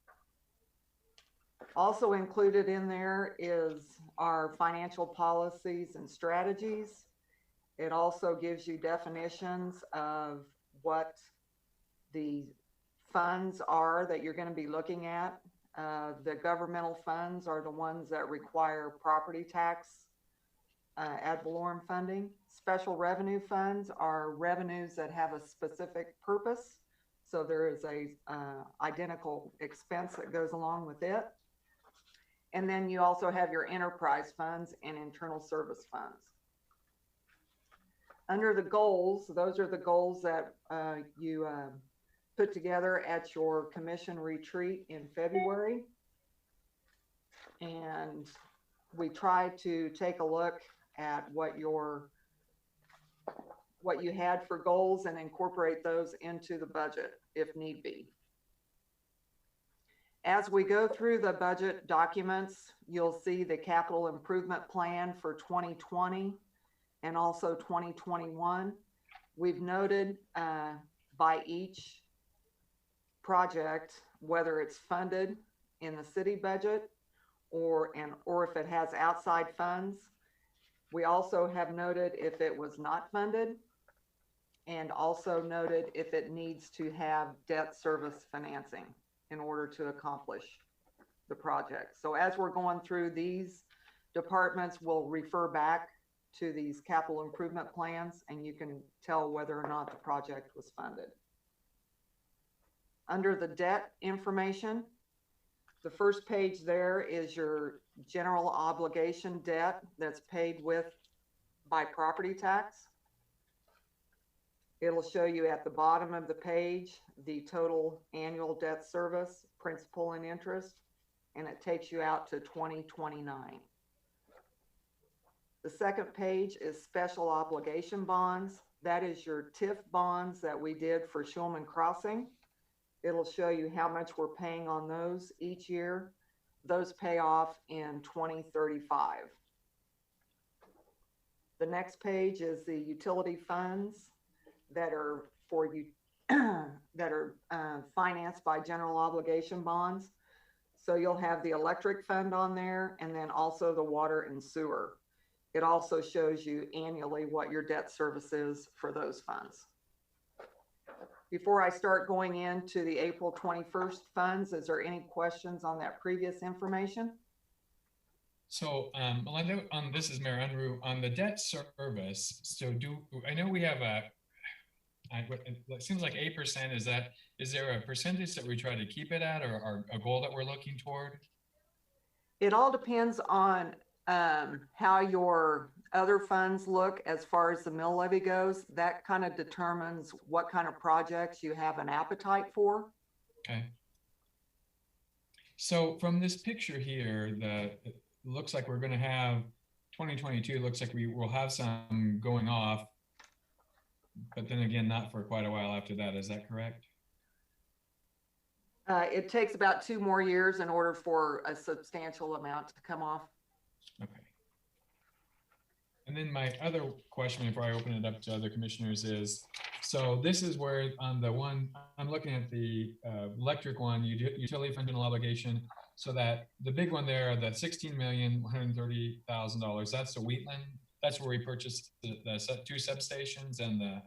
Also included in there is our financial policies and strategies. It also gives you definitions of what the funds are that you're going to be looking at. The governmental funds are the ones that require property tax ad valorem funding. Special revenue funds are revenues that have a specific purpose. So there is a identical expense that goes along with it. And then you also have your enterprise funds and internal service funds. Under the goals, those are the goals that you put together at your commission retreat in February. And we tried to take a look at what you had for goals and incorporate those into the budget if need be. As we go through the budget documents, you'll see the capital improvement plan for 2020 and also 2021. We've noted by each project, whether it's funded in the city budget or if it has outside funds. We also have noted if it was not funded, and also noted if it needs to have debt service financing in order to accomplish the project. So as we're going through these departments, we'll refer back to these capital improvement plans, and you can tell whether or not the project was funded. Under the debt information, the first page there is your general obligation debt that's paid by property tax. It'll show you at the bottom of the page the total annual debt service, principal and interest, and it takes you out to 2029. The second page is special obligation bonds. That is your TIF bonds that we did for Schulman Crossing. It'll show you how much we're paying on those each year. Those pay off in 2035. The next page is the utility funds that are for you that are financed by general obligation bonds. So you'll have the electric fund on there, and then also the water and sewer. It also shows you annually what your debt service is for those funds. Before I start going into the April 21st funds, is there any questions on that previous information? So, Melinda, this is Mayor Unruh, on the debt service. So I know we have it seems like 8%. Is there a percentage that we try to keep it at, or a goal that we're looking toward? It all depends on how your other funds look as far as the mill levy goes. That kind of determines what kind of projects you have an appetite for. Okay. So from this picture here, it looks like we're going to have 2022. Looks like we will have some going off, but then again, not for quite a while after that. Is that correct? It takes about 2 more years in order for a substantial amount to come off. Okay. And then my other question before I open it up to other commissioners is, so this is where on the one, I'm looking at the electric one, utility fund general obligation. So that the big one there, the $16,130,000, that's the Wheatland. That's where we purchased the 2 substations and the.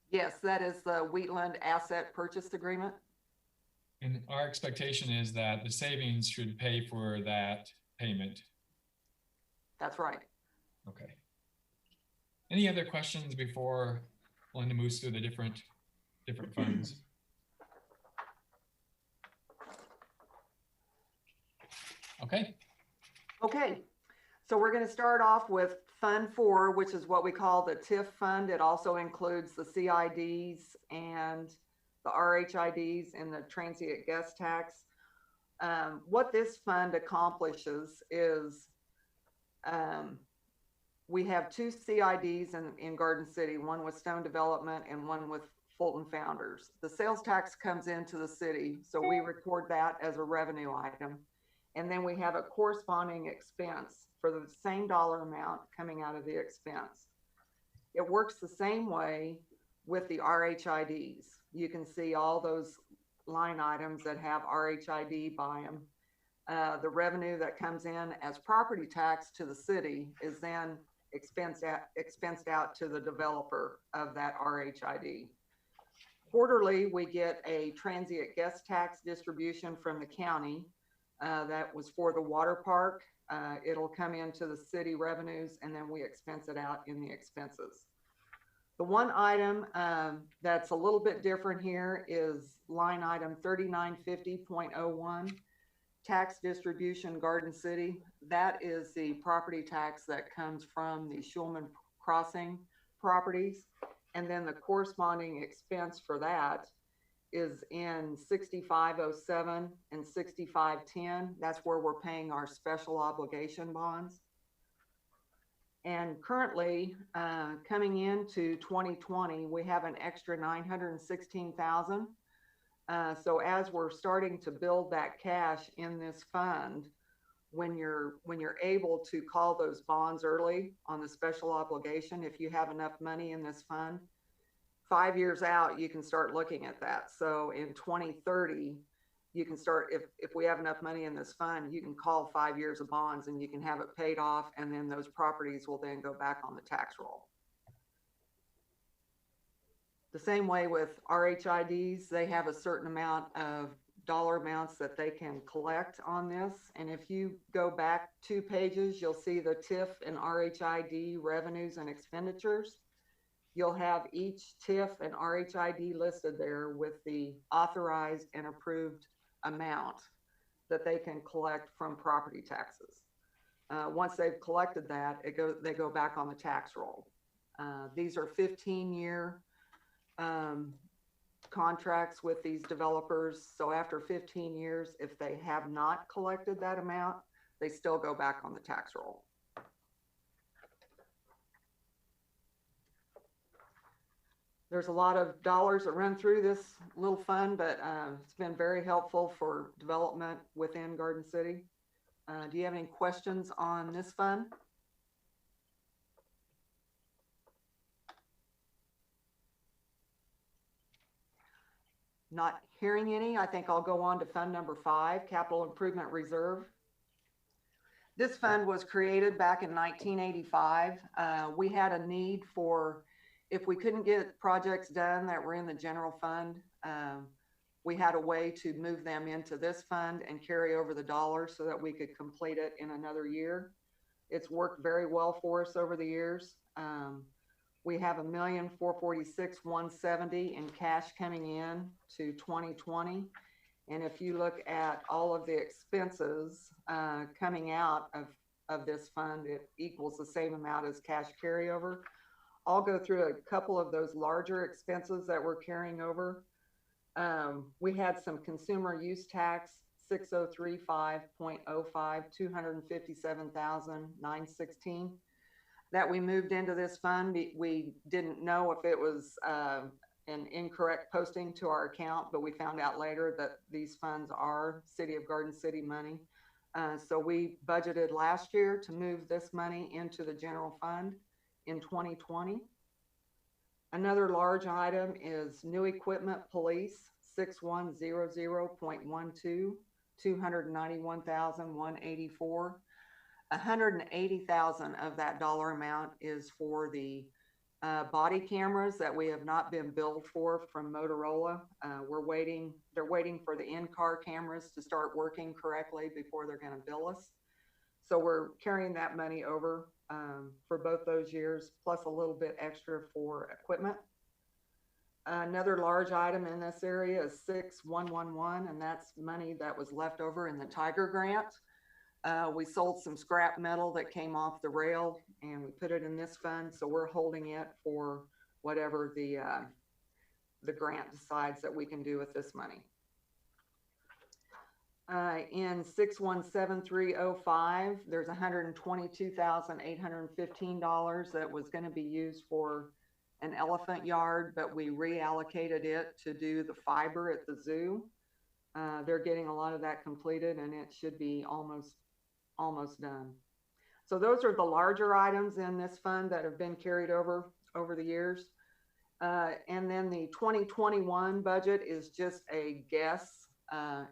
Yes, that is the Wheatland Asset Purchase Agreement. And our expectation is that the savings should pay for that payment. That's right. Okay. Any other questions before Linda moves through the different funds? Okay. Okay. So we're going to start off with Fund 4, which is what we call the TIF fund. It also includes the CIDs and the RHIDs and the transient guest tax. What this fund accomplishes is we have 2 CIDs in Garden City, one with Stone Development and one with Fulton Founders. The sales tax comes into the city, so we record that as a revenue item. And then we have a corresponding expense for the same dollar amount coming out of the expense. It works the same way with the RHIDs. You can see all those line items that have RHID by them. The revenue that comes in as property tax to the city is then expensed out to the developer of that RHID. Quarterly, we get a transient guest tax distribution from the county. That was for the water park. It'll come into the city revenues and then we expense it out in the expenses. The one item that's a little bit different here is line item 3950.01, tax distribution Garden City. That is the property tax that comes from the Schulman Crossing properties. And then the corresponding expense for that is in 6507 and 6510. That's where we're paying our special obligation bonds. And currently, coming into 2020, we have an extra 916,000. So as we're starting to build that cash in this fund, when you're able to call those bonds early on the special obligation, if you have enough money in this fund, 5 years out, you can start looking at that. So in 2030, you can start, if we have enough money in this fund, you can call 5 years of bonds and you can have it paid off, and then those properties will then go back on the tax roll. The same way with RHIDs, they have a certain amount of dollar amounts that they can collect on this. And if you go back 2 pages, you'll see the TIF and RHID revenues and expenditures. You'll have each TIF and RHID listed there with the authorized and approved amount that they can collect from property taxes. Once they've collected that, they go back on the tax roll. These are 15-year contracts with these developers. So after 15 years, if they have not collected that amount, they still go back on the tax roll. There's a lot of dollars that run through this little fund, but it's been very helpful for development within Garden City. Do you have any questions on this fund? Not hearing any, I think I'll go on to fund number 5, Capital Improvement Reserve. This fund was created back in 1985. We had a need for, if we couldn't get projects done that were in the general fund, we had a way to move them into this fund and carry over the dollars so that we could complete it in another year. It's worked very well for us over the years. We have $1,446,170 in cash coming in to 2020. And if you look at all of the expenses coming out of this fund, it equals the same amount as cash carryover. I'll go through a couple of those larger expenses that we're carrying over. We had some consumer use tax, 6035.05, 257,916 that we moved into this fund. We didn't know if it was an incorrect posting to our account, but we found out later that these funds are City of Garden City money. So we budgeted last year to move this money into the general fund in 2020. Another large item is new equipment police, 6100.12, 291,184. 180,000 of that dollar amount is for the body cameras that we have not been billed for from Motorola. They're waiting for the in-car cameras to start working correctly before they're going to bill us. So we're carrying that money over for both those years, plus a little bit extra for equipment. Another large item in this area is 6111, and that's money that was left over in the Tiger grant. We sold some scrap metal that came off the rail and we put it in this fund. So we're holding it for whatever the grant decides that we can do with this money. In 617305, there's $122,815 that was going to be used for an elephant yard, but we reallocated it to do the fiber at the zoo. They're getting a lot of that completed and it should be almost done. So those are the larger items in this fund that have been carried over the years. And then the 2021 budget is just a guess.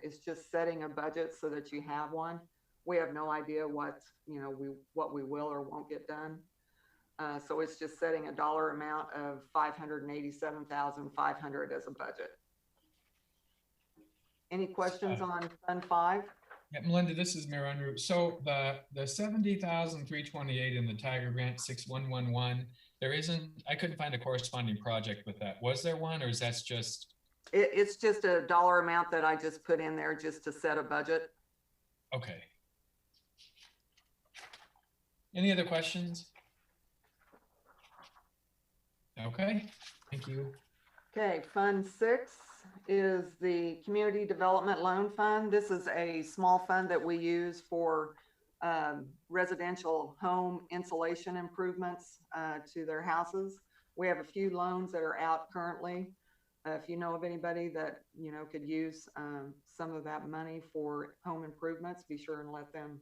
It's just setting a budget so that you have one. We have no idea what we will or won't get done. So it's just setting a dollar amount of $587,500 as a budget. Any questions on Fund 5? Yeah, Melinda, this is Mayor Unruh. So the 70,328 in the Tiger Grant 6111, I couldn't find a corresponding project with that. Was there one, or is that just? It's just a dollar amount that I just put in there just to set a budget. Okay. Any other questions? Okay, thank you. Okay, Fund 6 is the Community Development Loan Fund. This is a small fund that we use for residential home insulation improvements to their houses. We have a few loans that are out currently. If you know of anybody that could use some of that money for home improvements, be sure and let them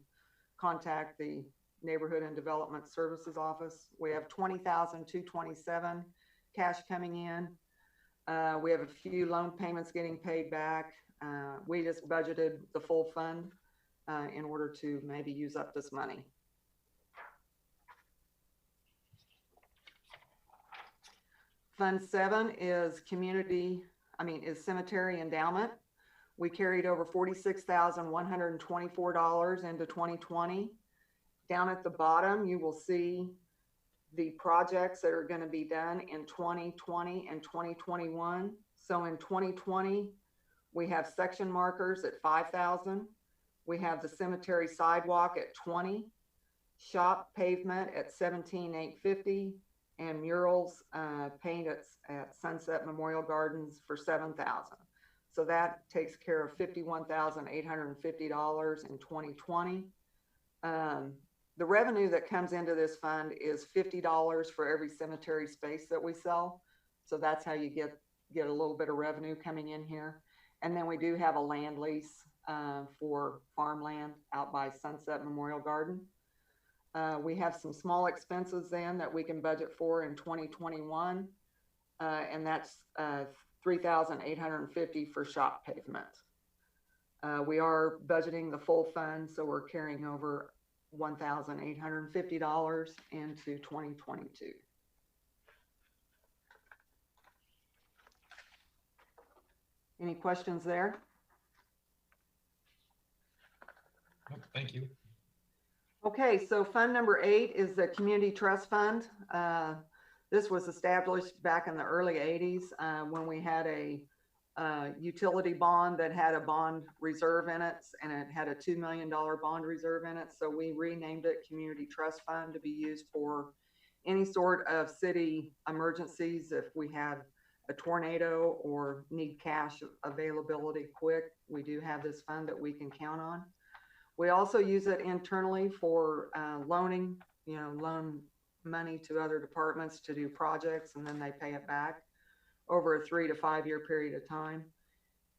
contact the Neighborhood and Development Services Office. We have $20,227 cash coming in. We have a few loan payments getting paid back. We just budgeted the full fund in order to maybe use up this money. Fund 7 is cemetery endowment. We carried over $46,124 into 2020. Down at the bottom, you will see the projects that are going to be done in 2020 and 2021. So in 2020, we have section markers at 5,000. We have the cemetery sidewalk at 20, shop pavement at 17,850, and murals paint at Sunset Memorial Gardens for 7,000. So that takes care of $51,850 in 2020. The revenue that comes into this fund is $50 for every cemetery space that we sell. So that's how you get a little bit of revenue coming in here. And then we do have a land lease for farmland out by Sunset Memorial Garden. We have some small expenses then that we can budget for in 2021. And that's $3,850 for shop pavement. We are budgeting the full fund, so we're carrying over $1,850 into 2022. Any questions there? Nope, thank you. Okay, so fund number 8 is the Community Trust Fund. This was established back in the early 80s when we had a utility bond that had a bond reserve in it, and it had a $2 million bond reserve in it. So we renamed it Community Trust Fund to be used for any sort of city emergencies. If we have a tornado or need cash availability quick, we do have this fund that we can count on. We also use it internally for loaning, loan money to other departments to do projects, and then they pay it back over a 3 to 5 year period of time.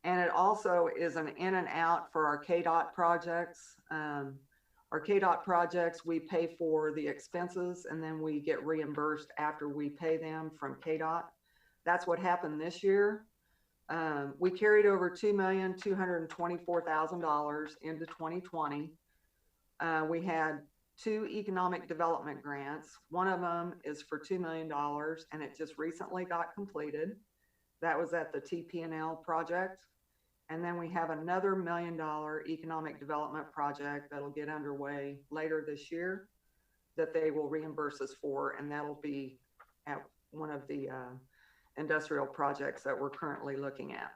And it also is an in and out for our KDOT projects. Our KDOT projects, we pay for the expenses and then we get reimbursed after we pay them from KDOT. That's what happened this year. We carried over $2,224,000 into 2020. We had 2 economic development grants. One of them is for $2 million and it just recently got completed. That was at the TP&L project. And then we have another $1 million economic development project that'll get underway later this year that they will reimburse us for, and that'll be at one of the industrial projects that we're currently looking at.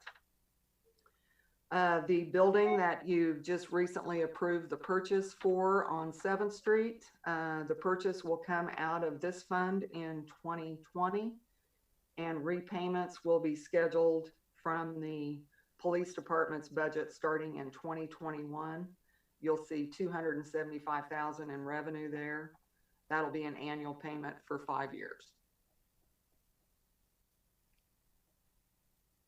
The building that you just recently approved the purchase for on 7th Street, the purchase will come out of this fund in 2020, and repayments will be scheduled from the police department's budget starting in 2021. You'll see $275,000 in revenue there. That'll be an annual payment for 5 years.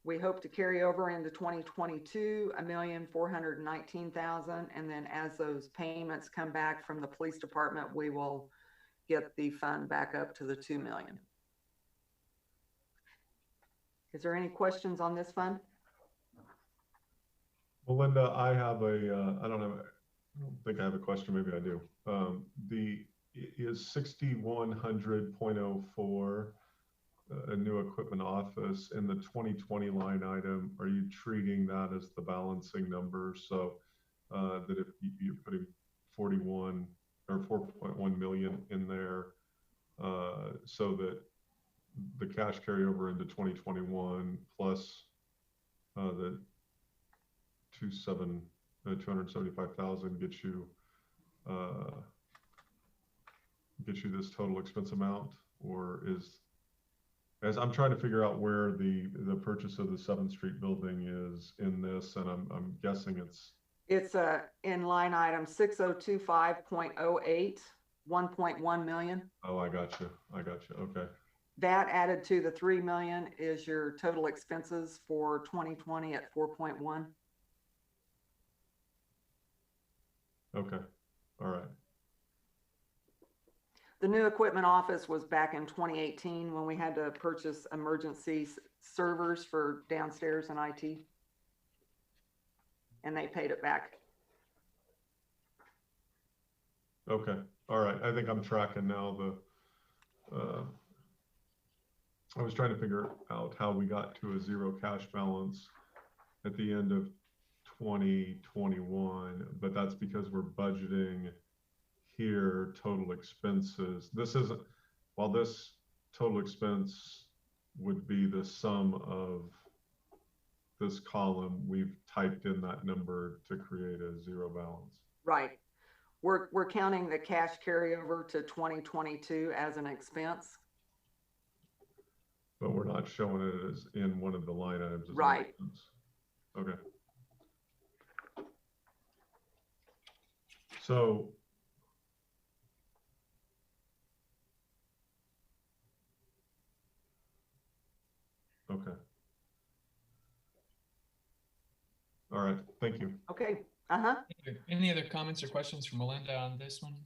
We hope to carry over into 2022, $1,419,000. And then as those payments come back from the police department, we will get the fund back up to the $2 million. Is there any questions on this fund? Well, Linda, I don't think I have a question. Maybe I do. Is 6100.04 a new equipment office in the 2020 line item? Are you treating that as the balancing number, so that if you're putting 41 or 4.1 million in there, so that the cash carryover into 2021 plus the 275,000 gets you this total expense amount? Or is, as I'm trying to figure out where the purchase of the 7th Street building is in this, and I'm guessing it's in line item 6025.08, 1.1 million. Oh, I got you. Okay. That added to the 3 million is your total expenses for 2020 at 4.1. Okay. All right. The new equipment office was back in 2018 when we had to purchase emergency servers for downstairs and IT. And they paid it back. Okay. All right. I think I'm tracking now. I was trying to figure out how we got to a zero cash balance at the end of 2021, but that's because we're budgeting here total expenses. This isn't, while this total expense would be the sum of this column, we've typed in that number to create a zero balance. Right. We're counting the cash carryover to 2022 as an expense. But we're not showing it as in one of the line items. Right. Okay. So okay. All right. Thank you. Okay. Any other comments or questions from Melinda on this one?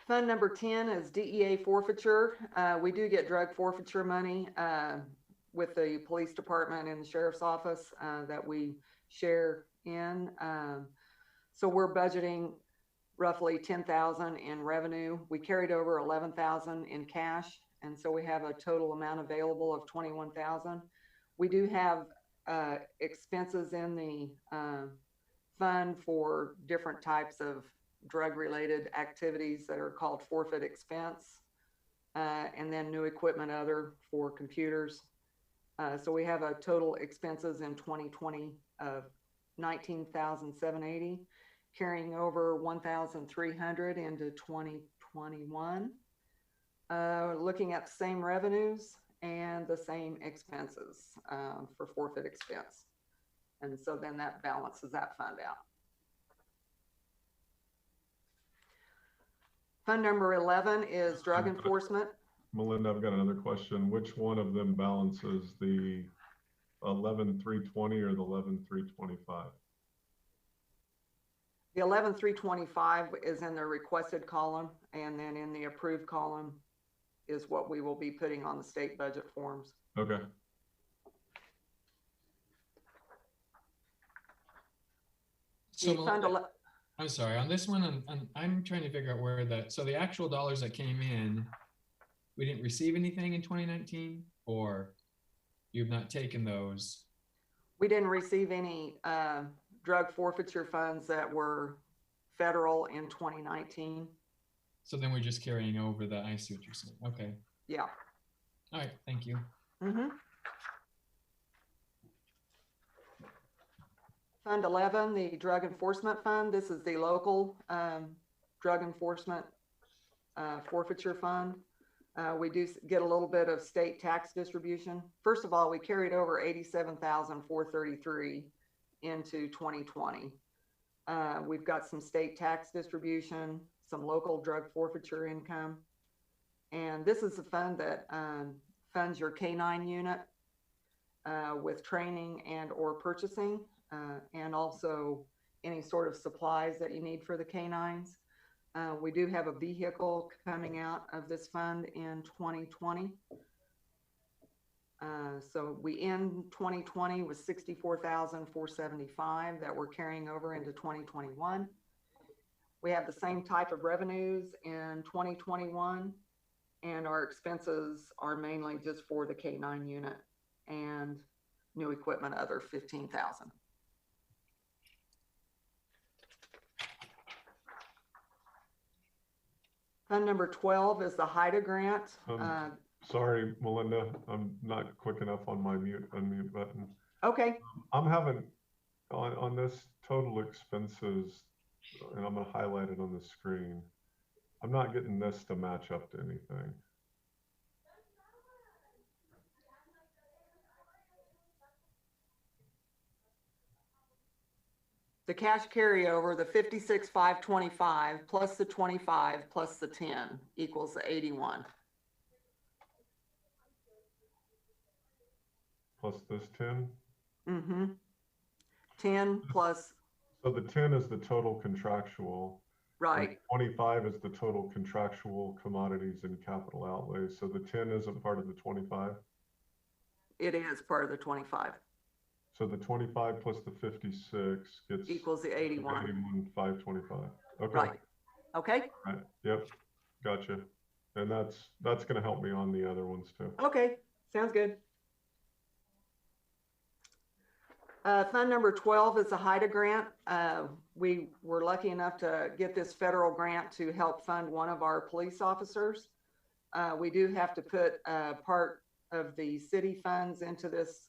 Fund number 10 is DEA forfeiture. We do get drug forfeiture money with the police department and the sheriff's office that we share in. So we're budgeting roughly 10,000 in revenue. We carried over 11,000 in cash, And so we have a total amount available of 21,000. We do have expenses in the fund for different types of drug-related activities that are called forfeit expense, and then new equipment other for computers. So we have a total expenses in 2020 of 19,780, carrying over 1,300 into 2021. Looking at the same revenues and the same expenses for forfeit expense. And so then that balances that fund out. Fund number 11 is drug enforcement. Melinda, I've got another question. Which one of them balances the 11,320 or the 11,325? The 11,325 is in the requested column, and then in the approved column is what we will be putting on the state budget forms. Okay. So I'm sorry, on this one, I'm trying to figure out where so the actual dollars that came in, we didn't receive anything in 2019, or you've not taken those? We didn't receive any drug forfeiture funds that were federal in 2019. So then we're just carrying over the, I see what you're saying. Okay. Yeah. All right, thank you. Mm-hmm. Fund 11, the Drug Enforcement Fund. This is the local drug enforcement forfeiture fund. We do get a little bit of state tax distribution. First of all, we carried over 87,433 into 2020. We've got some state tax distribution, some local drug forfeiture income. And this is a fund that funds your K-9 unit with training and or purchasing. And also any sort of supplies that you need for the K-9s. We do have a vehicle coming out of this fund in 2020. So we end 2020 with 64,475 that we're carrying over into 2021. We have the same type of revenues in 2021, and our expenses are mainly just for the K-9 unit and new equipment, other 15,000. Fund number 12 is the HIDA grant. Sorry, Melinda, I'm not quick enough on my unmute button. Okay. I'm having, on this total expenses, and I'm gonna highlight it on the screen. I'm not getting this to match up to anything. The cash carryover, the 56,525 plus the 25 plus the 10 equals the 81. Plus this 10? Mm-hmm. 10 plus. So the 10 is the total contractual. Right. 25 is the total contractual commodities and capital outlays. So the 10 isn't part of the 25? It is part of the 25. So the 25 plus the 56 gets equals the 81. 81,525. Okay. Right. Okay. Right. Yep. Gotcha. And that's going to help me on the other ones too. Okay. Sounds good. Fund number 12 is a HIDA grant. We were lucky enough to get this federal grant to help fund one of our police officers. We do have to put part of the city funds into this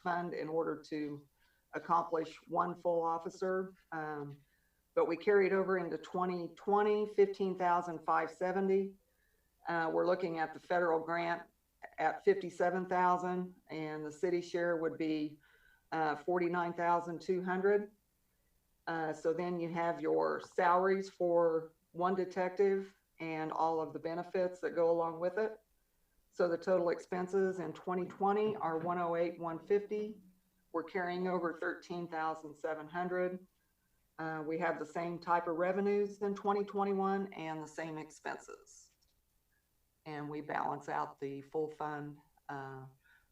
fund in order to accomplish one full officer. But we carried over into 2020, 15,570. We're looking at the federal grant at 57,000, and the city share would be 49,200. So then you have your salaries for one detective and all of the benefits that go along with it. So the total expenses in 2020 are 108,150. We're carrying over 13,700. We have the same type of revenues in 2021 and the same expenses. And we balance out the full fund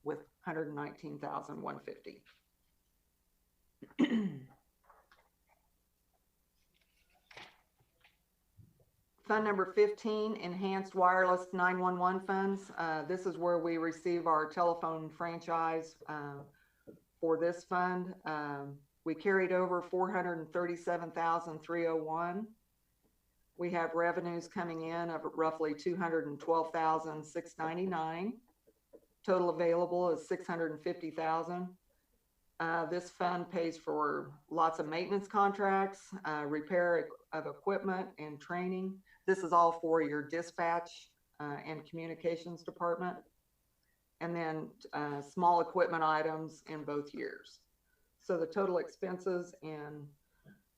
with 119,150. Fund number 15, Enhanced Wireless 911 Funds. This is where we receive our telephone franchise for this fund. We carried over $437,301. We have revenues coming in of roughly $212,699. Total available is $650,000. This fund pays for lots of maintenance contracts, repair of equipment and training. This is all for your dispatch and communications department. And then small equipment items in both years. So the total expenses in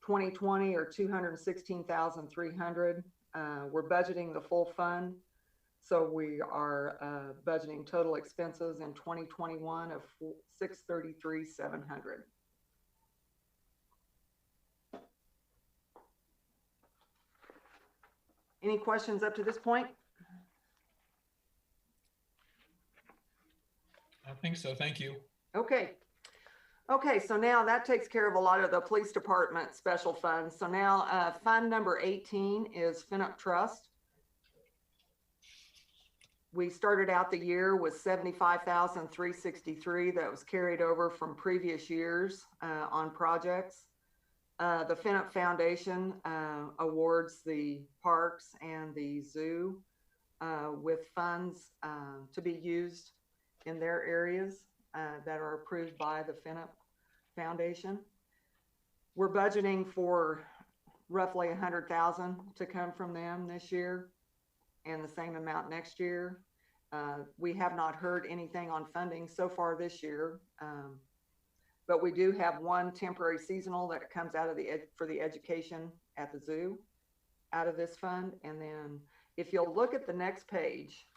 2020 are $216,300. We're budgeting the full fund. So we are budgeting total expenses in 2021 of $633,700. Any questions up to this point? I think so. Thank you. Okay. Okay, so now that takes care of a lot of the police department special funds. So now fund number 18 is Finnick Trust. We started out the year with $75,363 that was carried over from previous years on projects. The Finnick Foundation awards the parks and the zoo with funds to be used in their areas that are approved by the Finnick Foundation. We're budgeting for roughly $100,000 to come from them this year, and the same amount next year. We have not heard anything on funding so far this year, but we do have one temporary seasonal that comes out of for the education at the zoo out of this fund. And then if you'll look at the next page,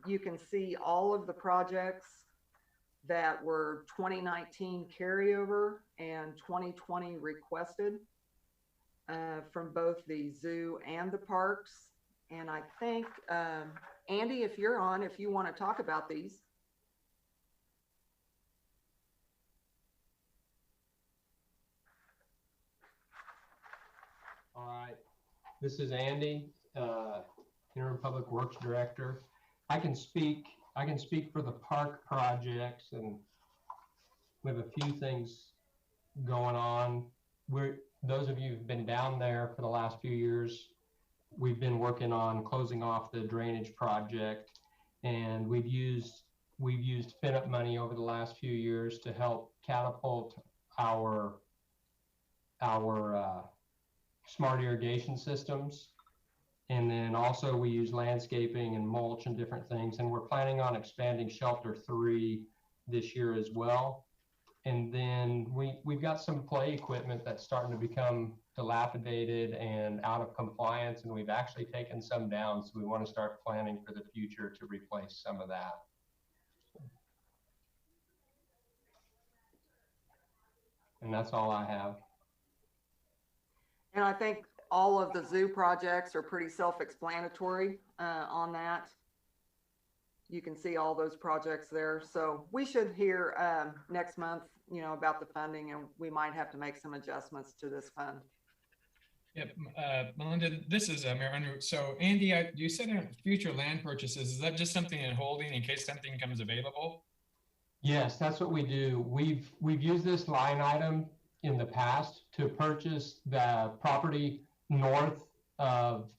you can see all of the projects that were 2019 carryover and 2020 requested from both the zoo and the parks. And I think, Andy, if you're on, if you want to talk about these. All right, this is Andy, Interim Public Works Director. I can speak for the park projects, and we have a few things going on. Those of you who've been down there for the last few years, we've been working on closing off the drainage project, and we've used Finnick money over the last few years to help catapult our smart irrigation systems. And then also we use landscaping and mulch and different things, and we're planning on expanding shelter 3 this year as well. And then we've got some play equipment that's starting to become dilapidated and out of compliance, and we've actually taken some down, so we want to start planning for the future to replace some of that. And that's all I have. And I think all of the zoo projects are pretty self-explanatory on that. You can see all those projects there. So we should hear next month, about the funding, and we might have to make some adjustments to this fund. Yep, Melinda, this is Mayor Unruh. So Andy, you said in future land purchases, is that just something in holding in case something comes available? Yes, that's what we do. We've used this line item in the past to purchase the property north of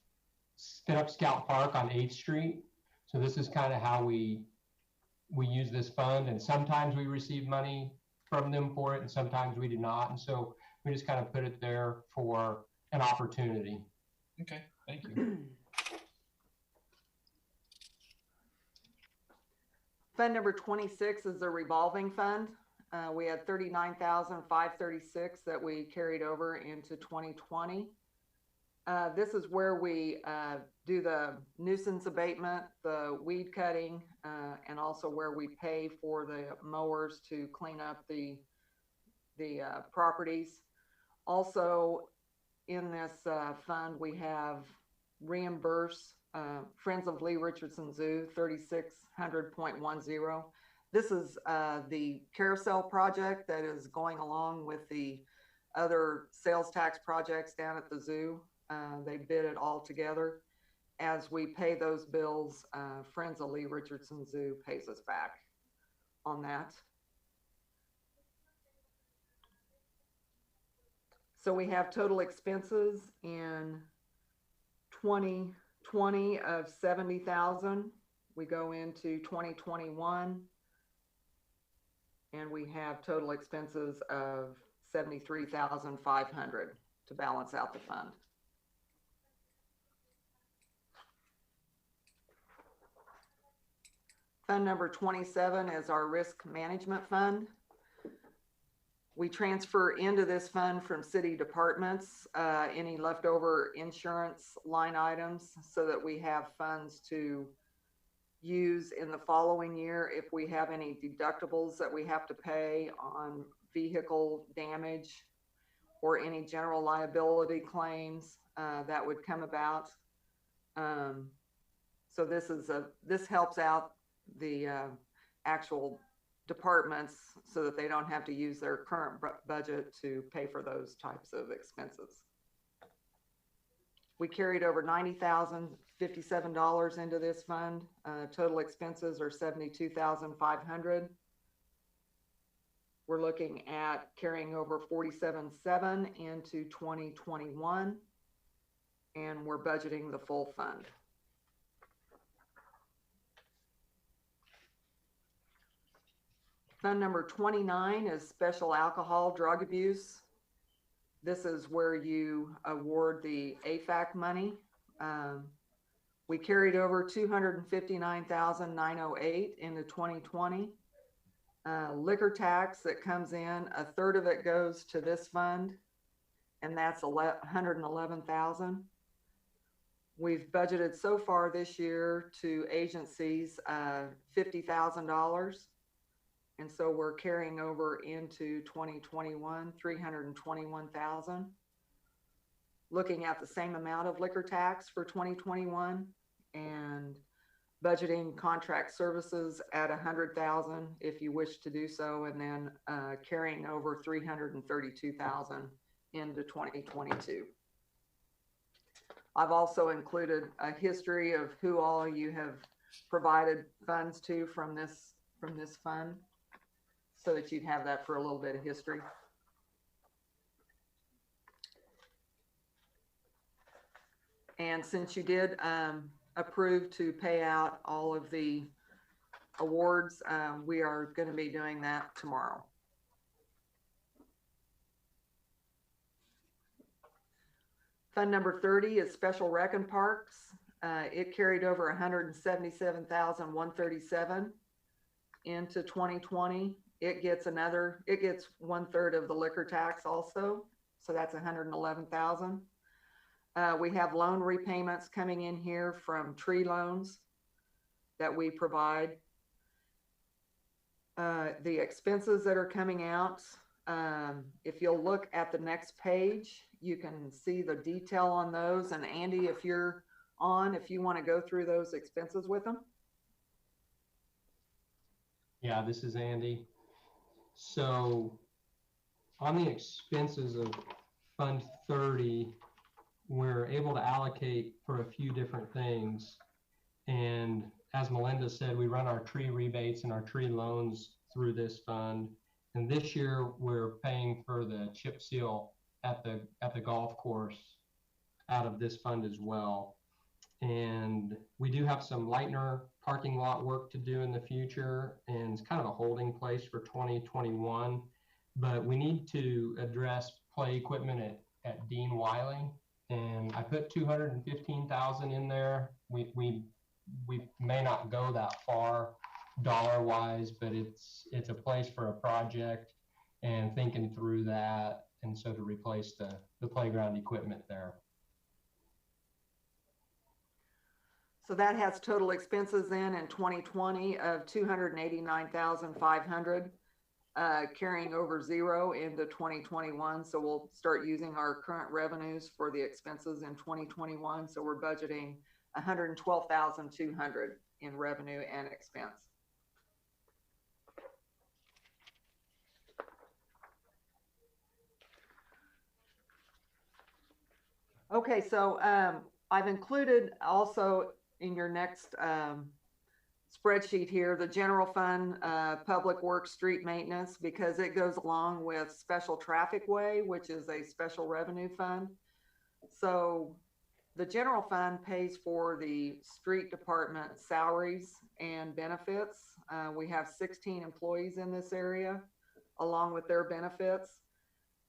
Finnick Scout Park on 8th Street. So this is kind of how we use this fund, and sometimes we receive money from them for it, and sometimes we do not. And so we just kind of put it there for an opportunity. Okay, thank you. Fund number 26 is the revolving fund. We had $39,536 that we carried over into 2020. This is where we do the nuisance abatement, the weed cutting, and also where we pay for the mowers to clean up the properties. Also in this fund, we have Reimburse, Friends of Lee Richardson Zoo, 3600.10. This is the Carousel project that is going along with the other sales tax projects down at the zoo. They bid it all together. As we pay those bills, Friends of Lee Richardson Zoo pays us back on that. So we have total expenses in 2020 of 70,000. We go into 2021 and we have total expenses of 73,500 to balance out the fund. Fund number 27 is our risk management fund. We transfer into this fund from city departments any leftover insurance line items so that we have funds to use in the following year if we have any deductibles that we have to pay on vehicle damage or any general liability claims that would come about. So this helps out the actual departments so that they don't have to use their current budget to pay for those types of expenses. We carried over $90,057 into this fund. Total expenses are $72,500. We're looking at carrying over $47,700 into 2021, and we're budgeting the full fund. Fund number 29 is special alcohol drug abuse. This is where you award the AFAC money. We carried over $259,908 into 2020. Liquor tax that comes in, a third of it goes to this fund, and that's $111,000. We've budgeted so far this year to agencies $50,000. And so we're carrying over into 2021, $321,000. Looking at the same amount of liquor tax for 2021 and budgeting contract services at $100,000 if you wish to do so, and then carrying over $332,000 into 2022. I've also included a history of who all you have provided funds to from this fund, so that you'd have that for a little bit of history. And since you did approve to pay out all of the awards, we are going to be doing that tomorrow. Fund number 30 is special rec and parks. It carried over $177,137 into 2020. It gets 1/3 of the liquor tax also, so that's $111,000. We have loan repayments coming in here from tree loans that we provide. The expenses that are coming out, if you'll look at the next page, you can see the detail on those. And Andy, if you're on, if you want to go through those expenses with them. Yeah, this is Andy. So on the expenses of Fund 30, we're able to allocate for a few different things. And as Melinda said, we run our tree rebates and our tree loans through this fund. And this year we're paying for the chip seal at the golf course out of this fund as well. And we do have some Lightner parking lot work to do in the future, and it's kind of a holding place for 2021. But we need to address play equipment at Dean Wiley, and I put $215,000 in there. We may not go that far dollar-wise, but it's a place for a project, and thinking through that, and so to replace the playground equipment there. So that has total expenses in 2020 of $289,500, carrying over zero into 2021. So we'll start using our current revenues for the expenses in 2021. So we're budgeting $112,200 in revenue and expense. Okay, so I've included also in your next spreadsheet here, the general fund, public works, street maintenance, because it goes along with special traffic way, which is a special revenue fund. So the general fund pays for the street department salaries and benefits. We have 16 employees in this area, along with their benefits.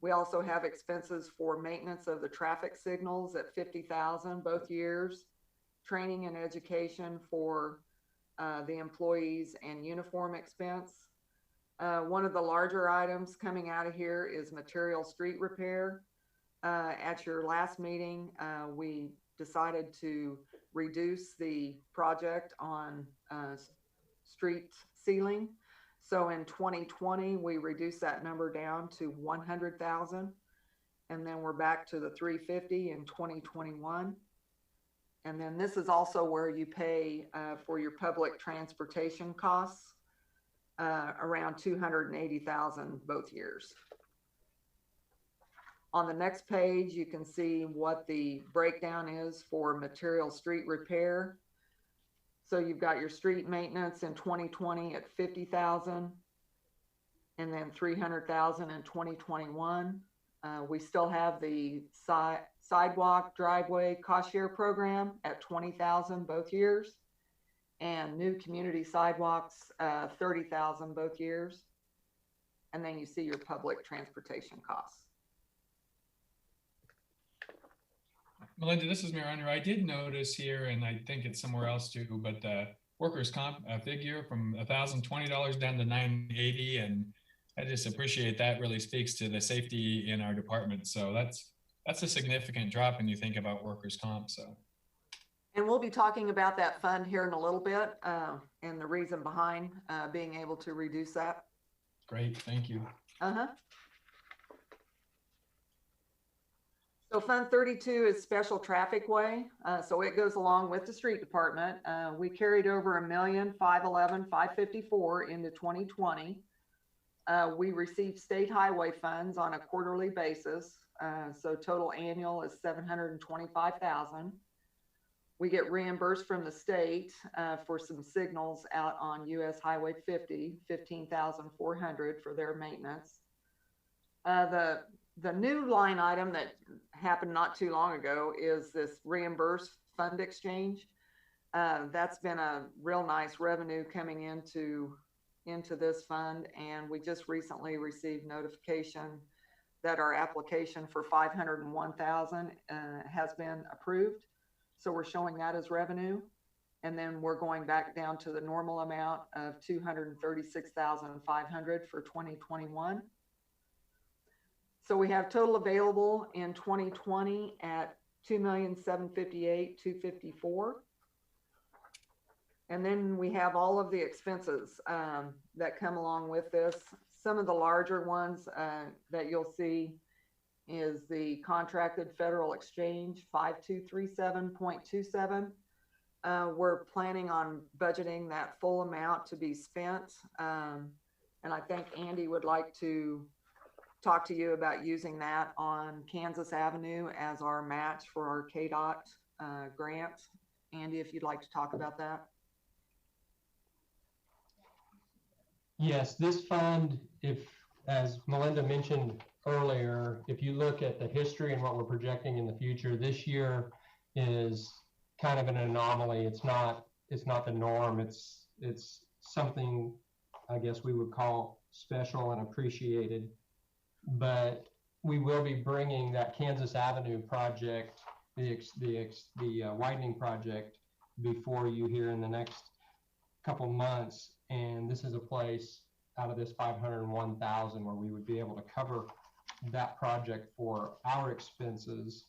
We also have expenses for maintenance of the traffic signals at $50,000 both years, training and education for the employees, and uniform expense. One of the larger items coming out of here is material street repair. At your last meeting, we decided to reduce the project on street sealing. So in 2020, we reduced that number down to 100,000. And then we're back to the 350 in 2021. And then this is also where you pay for your public transportation costs, around 280,000 both years. On the next page, you can see what the breakdown is for material street repair. So you've got your street maintenance in 2020 at 50,000, and then 300,000 in 2021. We still have the sidewalk, driveway, cost share program at 20,000 both years, and new community sidewalks, 30,000 both years. And then you see your public transportation costs. Melinda, this is Mayor Under. I did notice here, and I think it's somewhere else too, but the workers' comp figure from $1,020 down to $980, and I just appreciate that. Really speaks to the safety in our department. So that's a significant drop when you think about workers' comp. So, and we'll be talking about that fund here in a little bit, and the reason behind being able to reduce that. Great, thank you. So Fund 32 is special traffic way. So it goes along with the street department. We carried over $1,511,554 into 2020. We received state highway funds on a quarterly basis. So total annual is $725,000. We get reimbursed from the state for some signals out on US Highway 50, $15,400 for their maintenance. The new line item that happened not too long ago is this reimburse fund exchange. That's been a real nice revenue coming into this fund, and we just recently received notification that our application for $501,000 has been approved. So we're showing that as revenue, and then we're going back down to the normal amount of $236,500 for 2021. So we have total available in 2020 at $2,758,254. And then we have all of the expenses that come along with this. Some of the larger ones that you'll see is the contracted federal exchange, 5237.27. We're planning on budgeting that full amount to be spent. And I think Andy would like to talk to you about using that on Kansas Avenue as our match for our KDOT grant. Andy, if you'd like to talk about that. Yes, this fund, as Melinda mentioned earlier, if you look at the history and what we're projecting in the future, this year is kind of an anomaly. It's not the norm. It's something I guess we would call special and appreciated. But we will be bringing that Kansas Avenue project, the widening project, before you here in the next couple months. And this is a place out of this 501,000 where we would be able to cover that project for our expenses.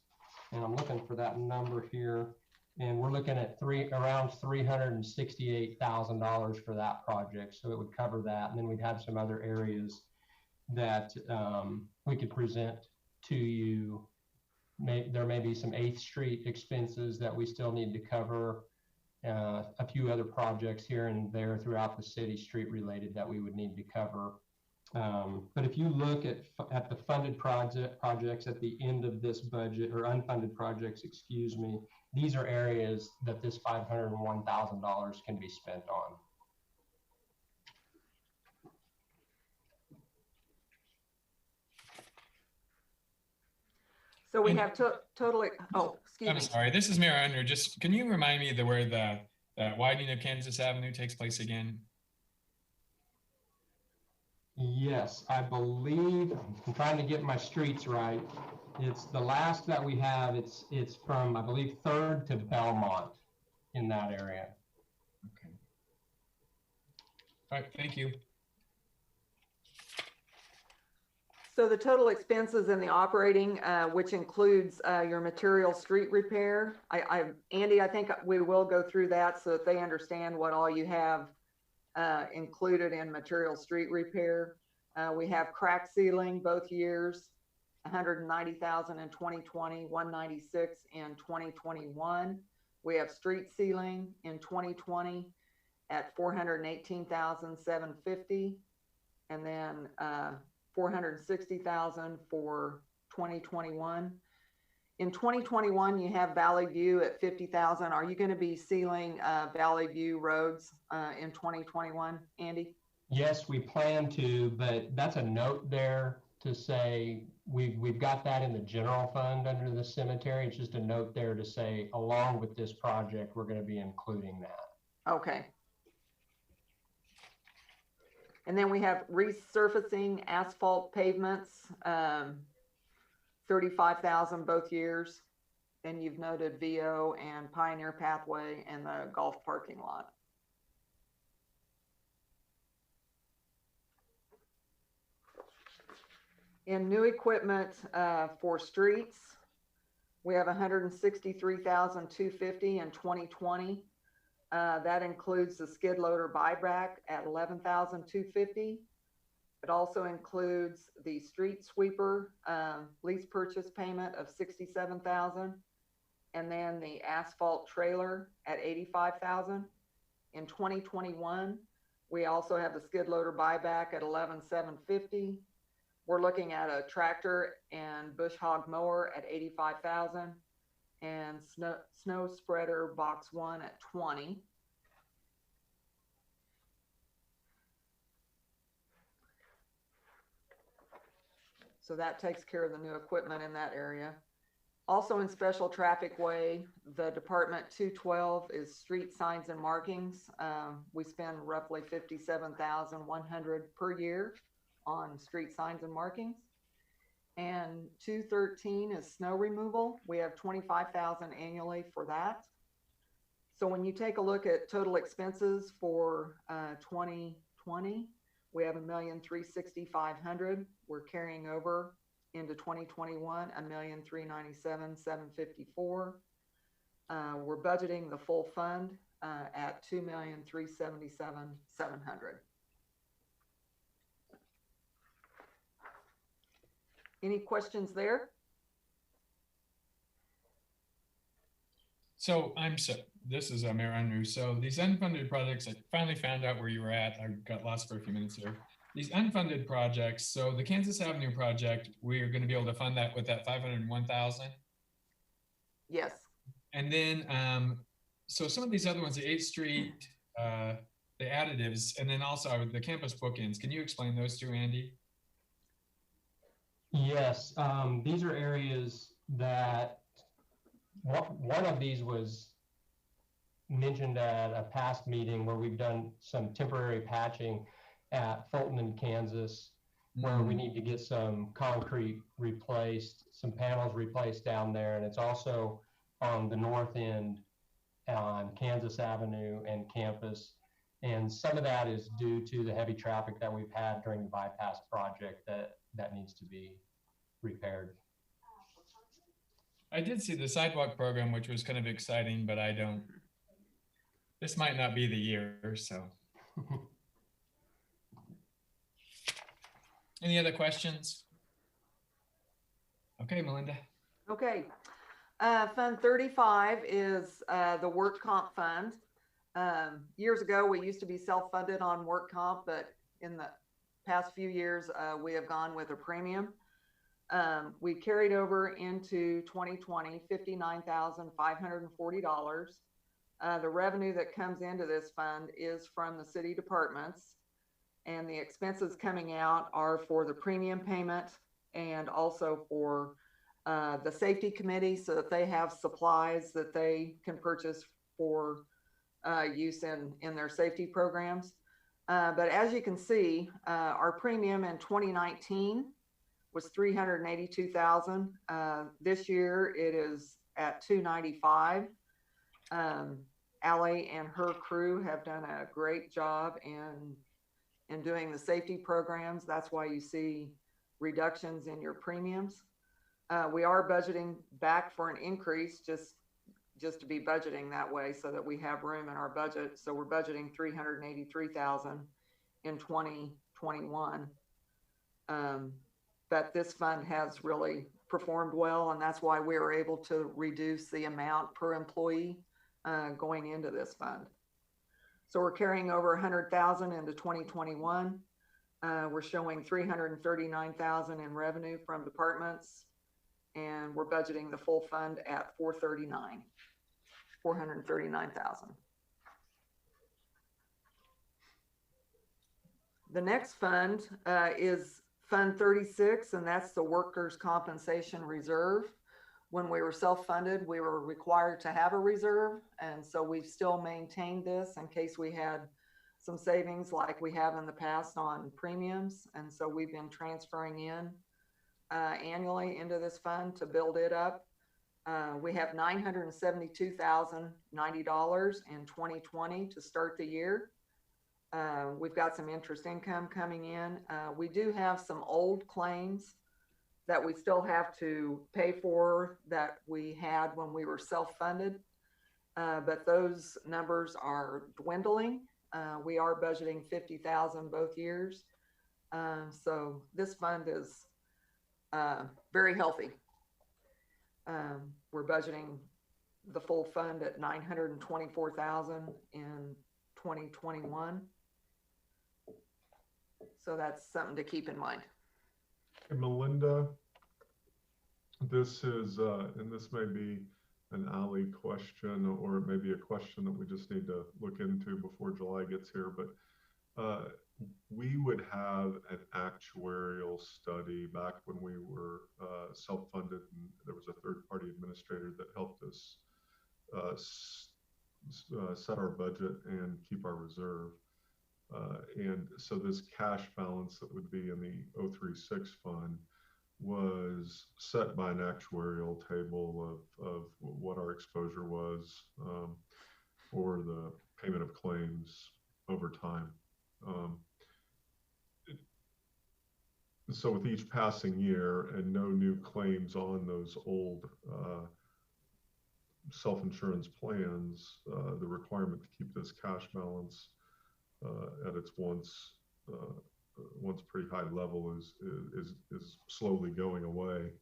And I'm looking for that number here. And we're looking at around $368,000 for that project. So it would cover that. And then we'd have some other areas that we could present to you. There may be some 8th Street expenses that we still need to cover, a few other projects here and there throughout the city street related that we would need to cover. But if you look at the funded projects at the end of this budget, or unfunded projects, excuse me, these are areas that this $501,000 can be spent on. So we have totally, oh, excuse me. I'm sorry, this is Mayor Unruh. Just, can you remind me where the widening of Kansas Avenue takes place again? Yes, I believe, I'm trying to get my streets right. It's the last that we have. It's from, I believe, 3rd to Belmont in that area. Okay. All right, thank you. So the total expenses in the operating, which includes your material street repair. Andy, I think we will go through that so that they understand what all you have included in material street repair. We have crack sealing both years, $190,000 in 2020, $196,000 in 2021. We have street sealing in 2020 at $418,750, and then $460,000 for 2021. In 2021, you have Valley View at $50,000. Are you going to be sealing Valley View roads in 2021, Andy? Yes, we plan to, but that's a note there to say we've got that in the general fund under the cemetery. It's just a note there to say, along with this project, we're going to be including that. Okay. And then we have resurfacing asphalt pavements, $35,000 both years. Then you've noted VO and Pioneer Pathway and the golf parking lot. In new equipment for streets, we have $163,250 in 2020. That includes the skid loader buyback at $11,250. It also includes the street sweeper lease purchase payment of $67,000, and then the asphalt trailer at $85,000. In 2021, we also have the skid loader buyback at $11,750. We're looking at a tractor and bush hog mower at $85,000. And snow spreader box 1 at $20,000. So that takes care of the new equipment in that area. Also in special traffic way, the Department 212 is street signs and markings. We spend roughly $57,100 per year on street signs and markings. And 213 is snow removal. We have $25,000 annually for that. So when you take a look at total expenses for 2020, we have $1,365,000. We're carrying over into 2021, $1,397,754. We're budgeting the full fund at $2,377,700. Any questions there? So this is Mayor Unruh. So these unfunded projects, I finally found out where you were at. I got lost for a few minutes here. These unfunded projects, so the Kansas Avenue project, we're going to be able to fund that with that $501,000? Yes. And then, so some of these other ones, the 8th Street, the additives, and then also the campus bookends. Can you explain those two, Andy? Yes, these are areas that one of these was mentioned at a past meeting where we've done some temporary patching at Fulton in Kansas, where we need to get some concrete replaced, some panels replaced down there. And it's also on the north end on Kansas Avenue and campus. And some of that is due to the heavy traffic that we've had during the bypass project that needs to be repaired. I did see the sidewalk program, which was kind of exciting, but this might not be the year, so. Any other questions? Okay, Melinda. Okay. Fund 35 is the work comp fund. Years ago, we used to be self-funded on work comp, but in the past few years, we have gone with a premium. We carried over into 2020, $59,540. The revenue that comes into this fund is from the city departments, and the expenses coming out are for the premium payment and also for the safety committee, so that they have supplies that they can purchase for use in their safety programs. But as you can see, our premium in 2019 was $382,000. This year it is at $295,000. Allie and her crew have done a great job in doing the safety programs. That's why you see reductions in your premiums. We are budgeting back for an increase just to be budgeting that way so that we have room in our budget. So we're budgeting $383,000 in 2021. But this fund has really performed well, and that's why we were able to reduce the amount per employee going into this fund. So we're carrying over $100,000 into 2021. We're showing $339,000 in revenue from departments, and we're budgeting the full fund at $439,000. The next fund is Fund 36, and that's the Workers' Compensation Reserve. When we were self-funded, we were required to have a reserve, and so we've still maintained this in case we had some savings like we have in the past on premiums. And so we've been transferring in annually into this fund to build it up. We have $972,090 in 2020 to start the year. We've got some interest income coming in. We do have some old claims that we still have to pay for that we had when we were self-funded, but those numbers are dwindling. We are budgeting $50,000 both years. So this fund is very healthy. We're budgeting the full fund at $924,000 in 2021. So that's something to keep in mind. Hey, Melinda, this is, and this may be an Ally question, or it may be a question that we just need to look into before July gets here, but we would have an actuarial study back when we were self-funded, and there was a third-party administrator that helped us set our budget and keep our reserve. And so this cash balance that would be in the 036 fund was set by an actuarial table of what our exposure was for the payment of claims over time. So with each passing year and no new claims on those old self-insurance plans, the requirement to keep this cash balance at its once pretty high level is slowly going away.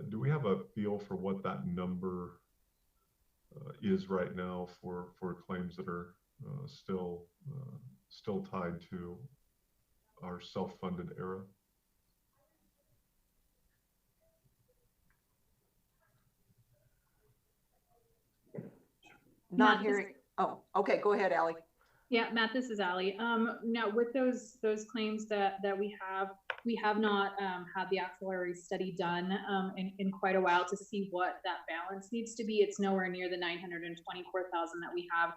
Do we have a feel for what that number is right now for claims that are still tied to our self-funded era? Not hearing. Oh, okay. Go ahead, Allie. Yeah, Matt, this is Allie. Now with those claims that we have not had the actuary study done in quite a while to see what that balance needs to be. It's nowhere near the $924,000 that we have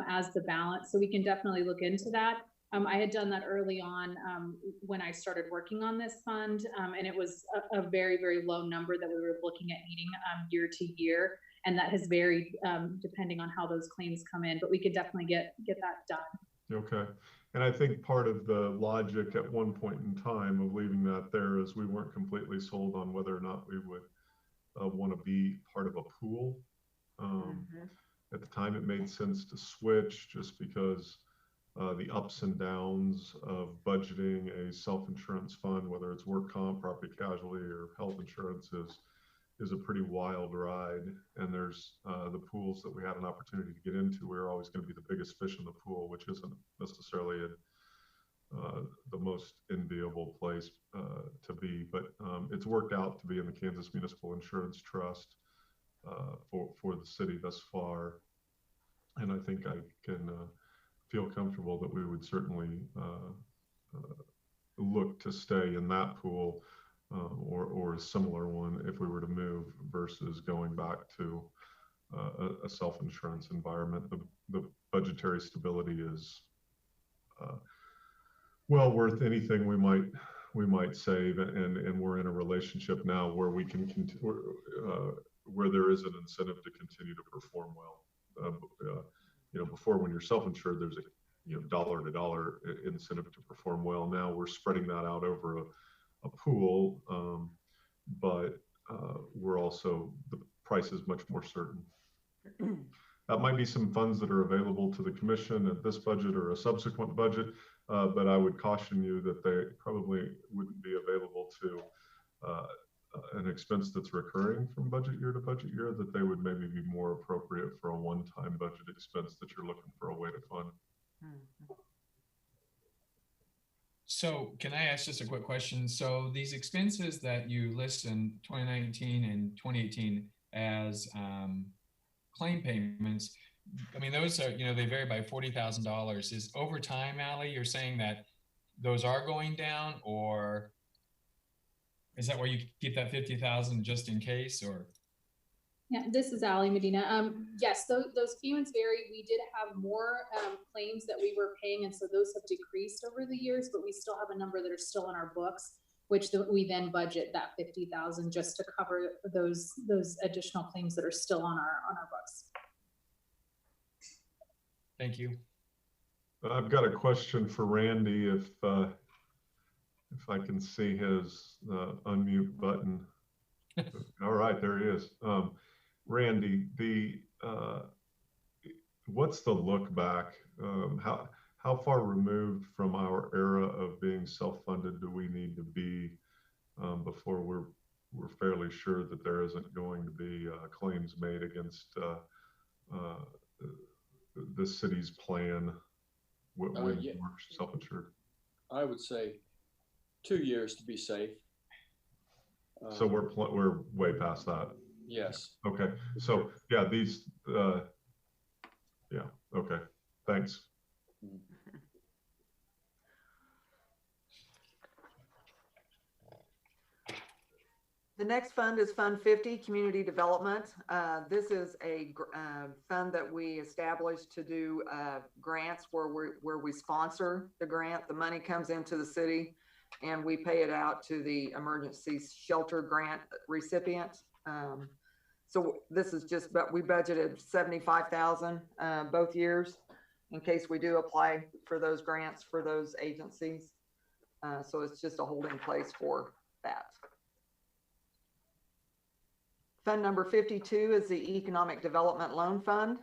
as the balance. So we can definitely look into that. I had done that early on when I started working on this fund, and it was a very, very low number that we were looking at needing year to year. And that has varied depending on how those claims come in, but we could definitely get that done. Okay. And I think part of the logic at one point in time of leaving that there is we weren't completely sold on whether or not we would want to be part of a pool. At the time, it made sense to switch just because the ups and downs of budgeting a self-insurance fund, whether it's work comp, property casualty, or health insurance, is a pretty wild ride. And there's the pools that we had an opportunity to get into. We were always going to be the biggest fish in the pool, which isn't necessarily the most enviable place to be, but it's worked out to be in the Kansas Municipal Insurance Trust for the city thus far, and I think I can feel comfortable that we would certainly look to stay in that pool or a similar one if we were to move versus going back to a self-insurance environment. The budgetary stability is well worth anything we might save, and we're in a relationship now where we can where there is an incentive to continue to perform well. Before, when you're self-insured, there's a dollar to dollar incentive to perform well. Now we're spreading that out over a pool, but we're also, the price is much more certain. That might be some funds that are available to the commission at this budget or a subsequent budget, but I would caution you that they probably wouldn't be available to an expense that's recurring from budget year to budget year, that they would maybe be more appropriate for a one-time budget expense that you're looking for a way to fund. So can I ask just a quick question? So these expenses that you list in 2019 and 2018 as claim payments, I mean, those are, they vary by $40,000. Is over time, Allie, you're saying that those are going down, or is that where you keep that 50,000 just in case, or? Yeah, this is Allie Medina. Yes, those payments vary. We did have more claims that we were paying, and so those have decreased over the years, but we still have a number that are still in our books, which we then budget that 50,000 just to cover those additional claims that are still on our books. Thank you. I've got a question for Randy, if I can see his unmute button. All right, there he is. Randy, what's the look back? How far removed from our era of being self-funded do we need to be before we're fairly sure that there isn't going to be claims made against the city's plan when Yeah. we're self-insured? I would say 2 years to be safe. So we're way past that. Yes. Okay. So yeah, these. Yeah. Okay. Thanks. The next fund is Fund 50, Community Development. This is a fund that we established to do grants where we sponsor the grant. The money comes into the city and we pay it out to the emergency shelter grant recipient. So this is just, but we budgeted $75,000 both years in case we do apply for those grants for those agencies. So it's just a holding place for that. Fund number 52 is the Economic Development Loan Fund.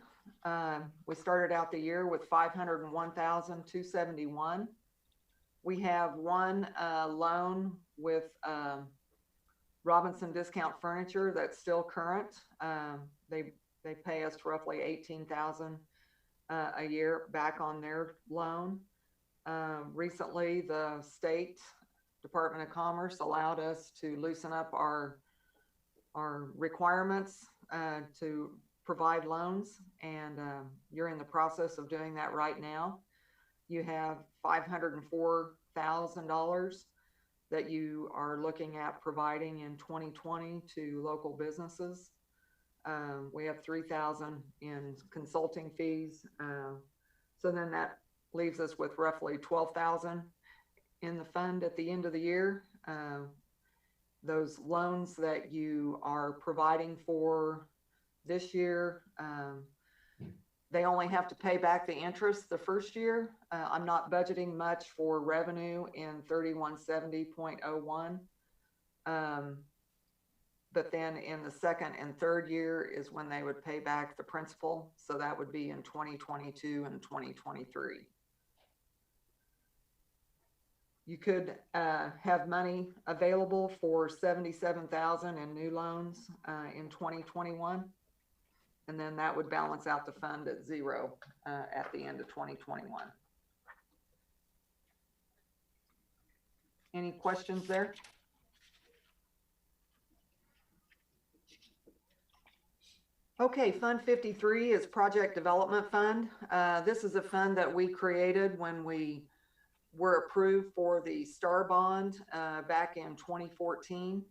We started out the year with $501,271. We have one loan with Robinson Discount Furniture that's still current. They pay us roughly $18,000 a year back on their loan. Recently, the State Department of Commerce allowed us to loosen up our requirements to provide loans, and you're in the process of doing that right now. You have $504,000 that you are looking at providing in 2020 to local businesses. We have $3,000 in consulting fees. So then that leaves us with roughly $12,000 in the fund at the end of the year. Those loans that you are providing for this year, they only have to pay back the interest the first year. I'm not budgeting much for revenue in 3170.01. But then in the second and third year is when they would pay back the principal. So that would be in 2022 and 2023. You could have money available for $77,000 in new loans in 2021. And then that would balance out the fund at zero at the end of 2021. Any questions there? Okay, Fund 53 is Project Development Fund. This is a fund that we created when we were approved for the STAR bond back in 2014.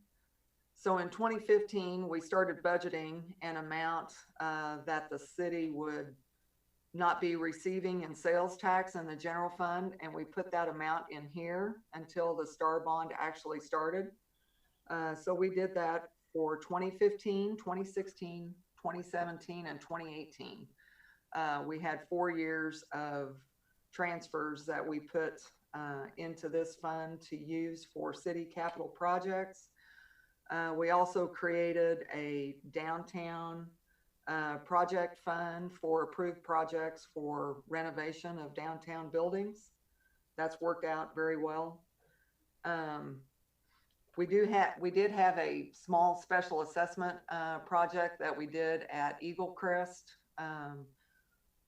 So in 2015, we started budgeting an amount that the city would not be receiving in sales tax in the general fund, and we put that amount in here until the STAR bond actually started. So we did that for 2015, 2016, 2017, and 2018. We had 4 years of transfers that we put into this fund to use for city capital projects. We also created a downtown project fund for approved projects for renovation of downtown buildings. That's worked out very well. We did have a small special assessment project that we did at Eagle Crest,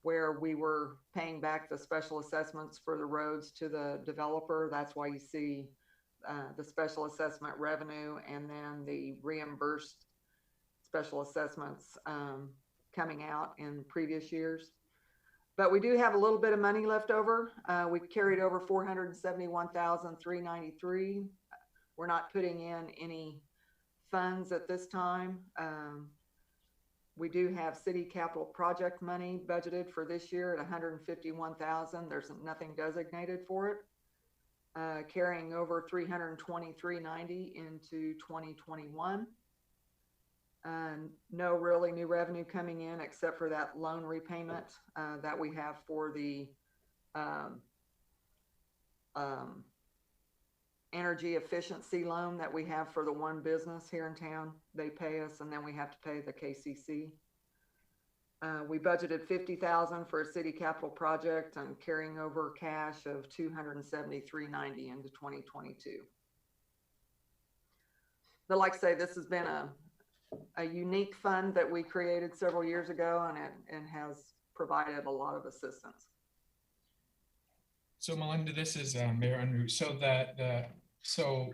where we were paying back the special assessments for the roads to the developer. That's why you see the special assessment revenue and then the reimbursed special assessments coming out in previous years. But we do have a little bit of money left over. We carried over $471,393. We're not putting in any funds at this time. We do have city capital project money budgeted for this year at $151,000. There's nothing designated for it. Carrying over $323.90 into 2021. No really new revenue coming in except for that loan repayment that we have for the energy efficiency loan that we have for the one business here in town. They pay us, and then we have to pay the KCC. We budgeted $50,000 for a city capital project and carrying over cash of $273.90 into 2022. But like I say, this has been a unique fund that we created several years ago, and it has provided a lot of assistance. So Melinda, this is Mayor Unruh. So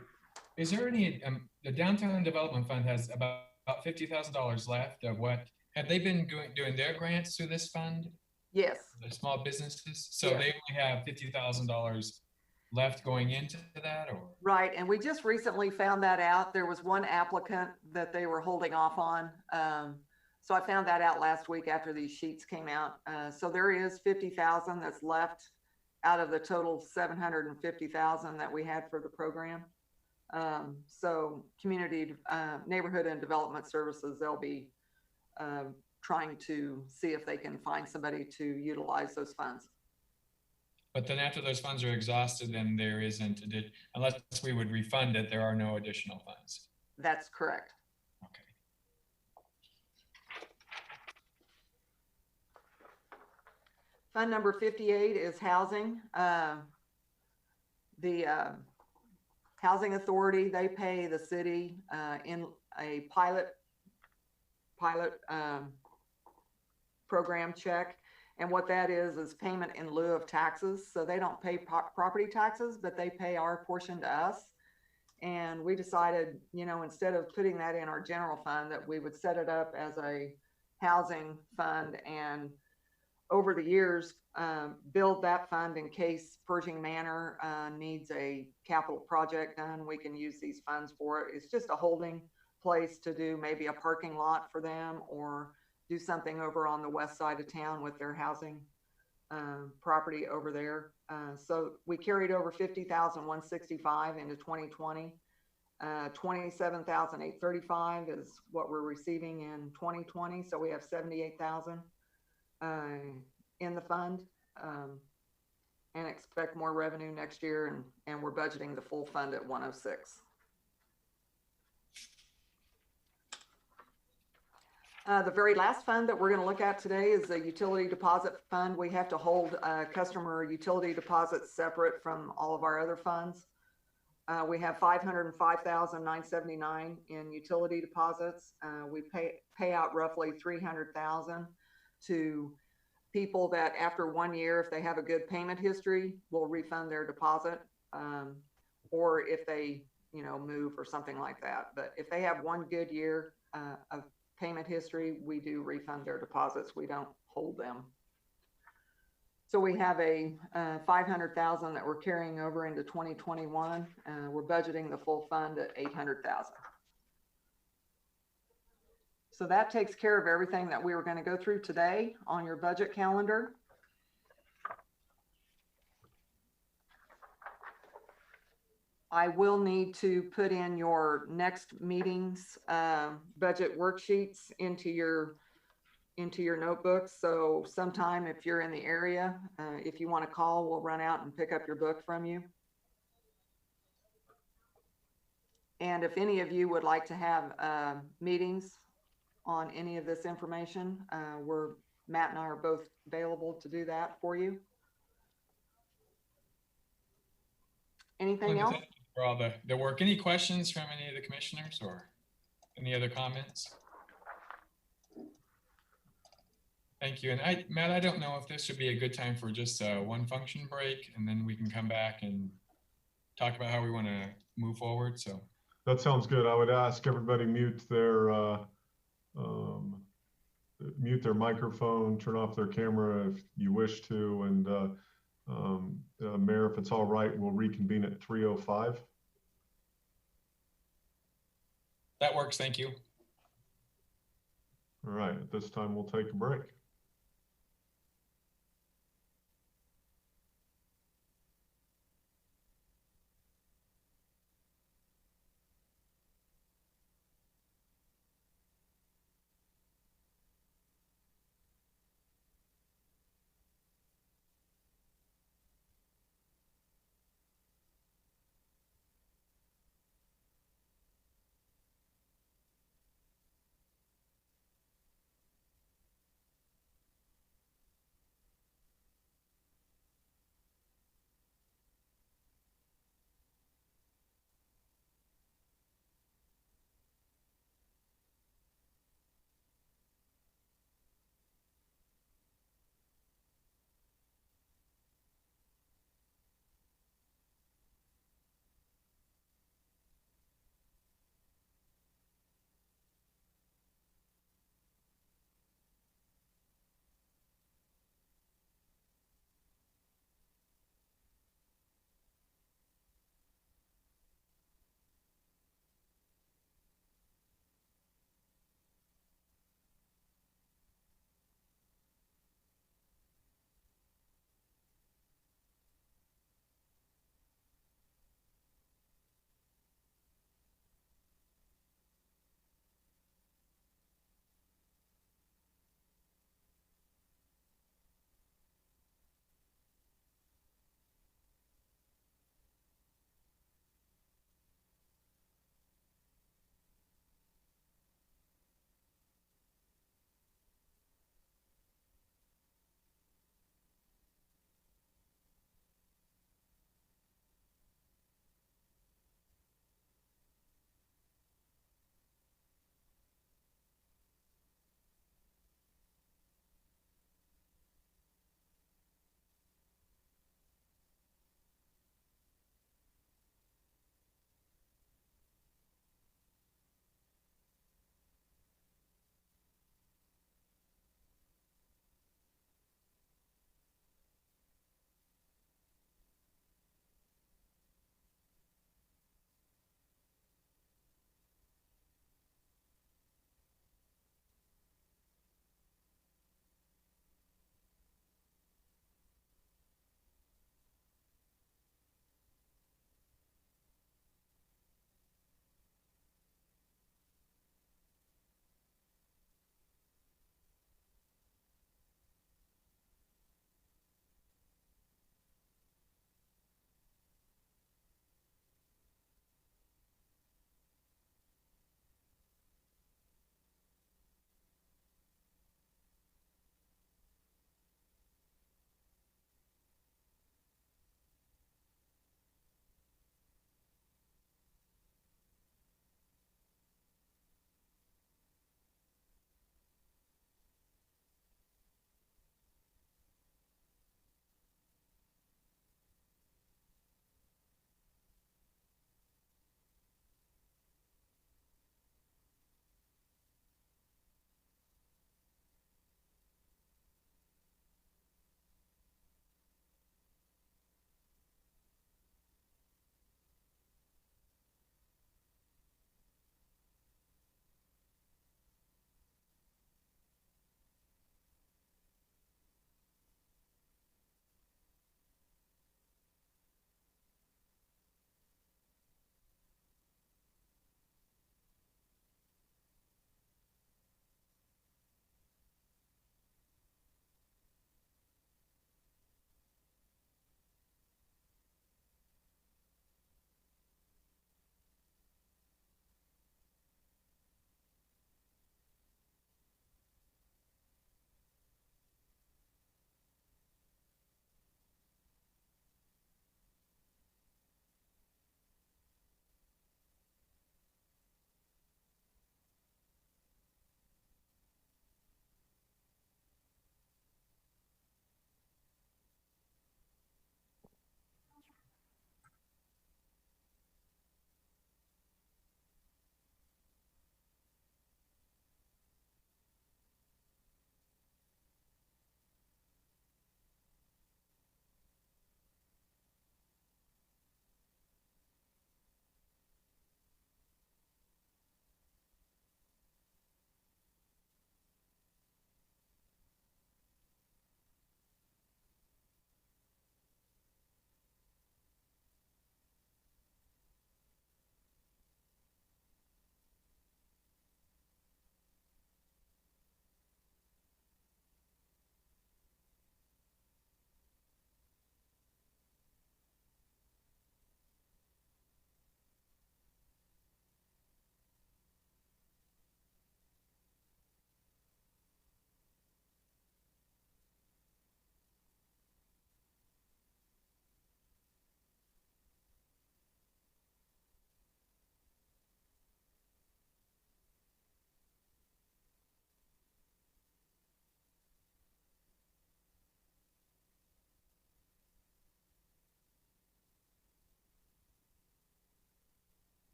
is there any, the Downtown Development Fund has about $50,000 left of what, have they been doing their grants through this fund? Yes. The small businesses? So Yes. they only have $50,000 left going into that, or? Right, and we just recently found that out. There was one applicant that they were holding off on. So I found that out last week after these sheets came out. So there is $50,000 that's left out of the total $750,000 that we had for the program. So community, neighborhood and development services, they'll be trying to see if they can find somebody to utilize those funds. But then after those funds are exhausted, then there isn't, unless we would refund it, there are no additional funds. That's correct. Okay. Fund number 58 is housing. The Housing Authority, they pay the city in a pilot program check. And what that is payment in lieu of taxes. So they don't pay property taxes, but they pay our portion to us. And we decided, you know, instead of putting that in our general fund, that we would set it up as a housing fund, and over the years, build that fund in case Pershing Manor needs a capital project done. We can use these funds for it. It's just a holding place to do maybe a parking lot for them, or do something over on the west side of town with their housing property over there. So we carried over $50,165 into 2020. $27,835 is what we're receiving in 2020. So we have $78,000 in the fund, and expect more revenue next year. And we're budgeting the full fund at 106. The very last fund that we're going to look at today is the utility deposit fund. We have to hold customer utility deposits separate from all of our other funds. We have $505,979 in utility deposits. We pay out roughly $300,000 to people that after 1 year, if they have a good payment history, will refund their deposit. or if they, you know, move or something like that. But if they have one good year of payment history, we do refund their deposits. We don't hold them. So we have a 500,000 that we're carrying over into 2021. We're budgeting the full fund at 800,000. So that takes care of everything that we were going to go through today on your budget calendar. I will need to put in your next meeting's budget worksheets into your notebooks. So sometime if you're in the area, if you want to call, we'll run out and pick up your book from you. And if any of you would like to have meetings on any of this information, Matt and I are both available to do that for you. Anything else? Thank you for all the work. Any questions from any of the commissioners or any other comments? Thank you. And Matt, I don't know if this would be a good time for just one function break, and then we can come back and talk about how we want to move forward. So that sounds good. I would ask everybody mute their microphone, turn off their camera if you wish to, and Mayor, if it's all right, we'll reconvene at 3:05. that works. Thank you. All right, at this time, we'll take a break.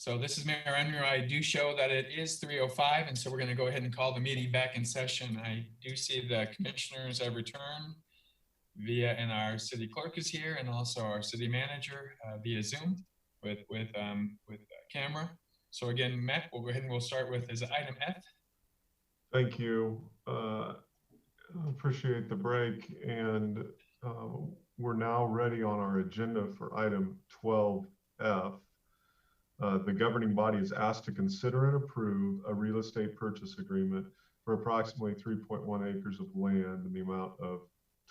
So this is Mayor Unruh. I do show that it is 3:05, and so we're going to go ahead and call the meeting back in session. I do see the commissioners have returned and our city clerk is here, and also our city manager via Zoom with camera. So again, Matt, we'll go ahead and we'll start with is item F. Thank you. Appreciate the break, and we're now ready on our agenda for item 12F. The governing body is asked to consider and approve a real estate purchase agreement for approximately 3.1 acres of land in the amount of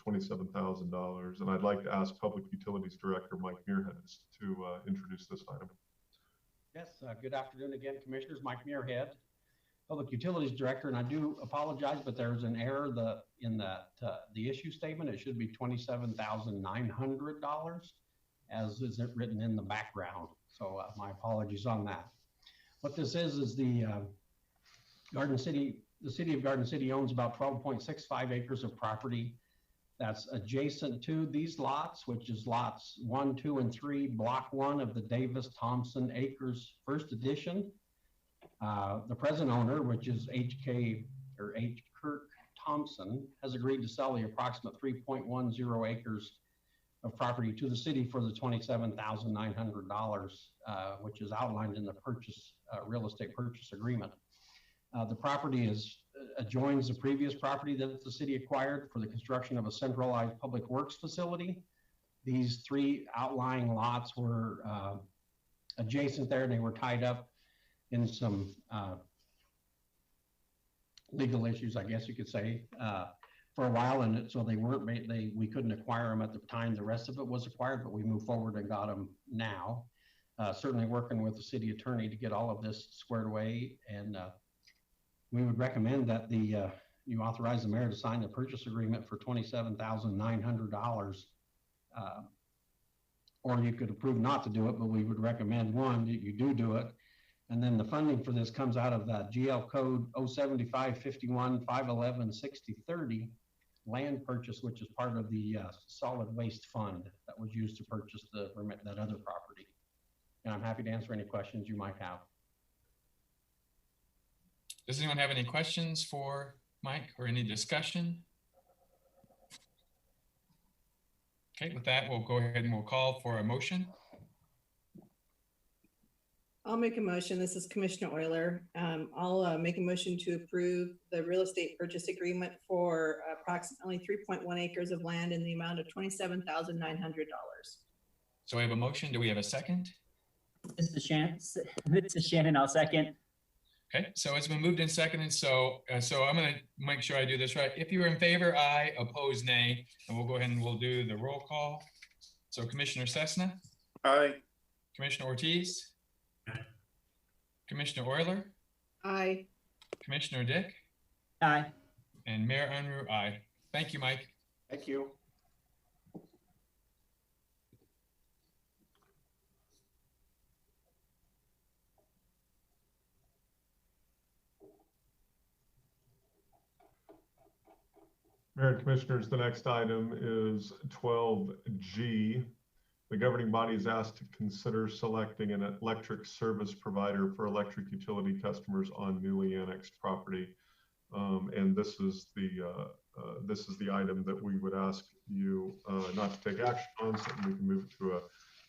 $27,000. And I'd like to ask Public Utilities Director Mike Muirhead to introduce this item. Yes, good afternoon again, Commissioners. Mike Muirhead, Public Utilities Director, and I do apologize, but there's an error in the issue statement. It should be $27,900 as is it written in the background. So my apologies on that. What this is the city of Garden City owns about 12.65 acres of property that's adjacent to these lots, which is lots 1, 2, and 3, block 1 of the Davis Thompson Acres First Edition. The present owner, which is H. Kirk Thompson, has agreed to sell the approximate 3.10 acres of property to the city for the $27,900, which is outlined in the real estate purchase agreement. The property adjoins the previous property that the city acquired for the construction of a centralized public works facility. These 3 outlying lots were adjacent there, and they were tied up in some legal issues, I guess you could say, for a while, and so we couldn't acquire them at the time the rest of it was acquired, but we moved forward and got them now. Certainly working with the city attorney to get all of this squared away, and we would recommend that you authorize the mayor to sign the purchase agreement for $27,900, or you could approve not to do it, but we would recommend that you do it. And then the funding for this comes out of that GL code 07551-511-6030 land purchase, which is part of the solid waste fund that was used to purchase that other property. And I'm happy to answer any questions you might have. Does anyone have any questions for Mike or any discussion? Okay, with that, we'll go ahead and we'll call for a motion. I'll make a motion. This is Commissioner Euler. I'll make a motion to approve the real estate purchase agreement for approximately 3.1 acres of land in the amount of $27,900. So we have a motion. Do we have a second? This is Shannon. I'll second. Okay, so it's been moved and seconded. So I'm going to make sure I do this right. If you're in favor, aye. Opposed, nay. And we'll go ahead and we'll do the roll call. So Commissioner Cessna. Aye. Commissioner Ortiz. Commissioner Euler. Aye. Commissioner Dick. Aye. And Mayor Unruh, aye. Thank you, Mike. Thank you. Mayor and Commissioners, the next item is 12G. The governing body is asked to consider selecting an electric service provider for electric utility customers on newly annexed property. And this is the item that we would ask you not to take action on, so we can move to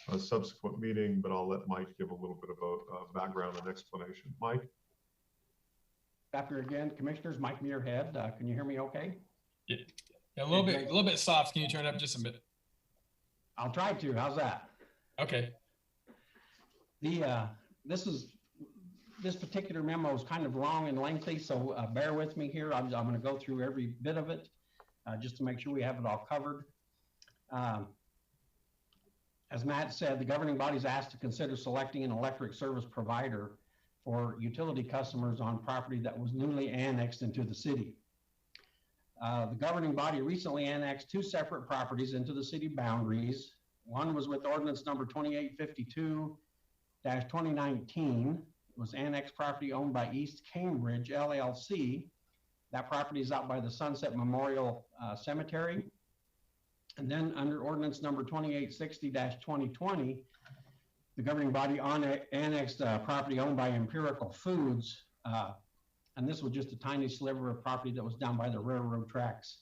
a subsequent meeting, but I'll let Mike give a little bit of a background and explanation. Mike? After again, Commissioners, Mike Muirhead. Can you hear me okay? Yeah, a little bit soft. Can you turn it up just a bit? I'll try to. How's that? Okay. This particular memo is kind of long and lengthy, so bear with me here. I'm going to go through every bit of it just to make sure we have it all covered. As Matt said, the governing body is asked to consider selecting an electric service provider for utility customers on property that was newly annexed into the city. The governing body recently annexed 2 separate properties into the city boundaries. One was with ordinance number 2852-2019. It was annexed property owned by East Cambridge LLC. That property is out by the Sunset Memorial Cemetery. And then under ordinance number 2860-2020, the governing body on annexed property owned by Empirical Foods. And this was just a tiny sliver of property that was down by the railroad tracks,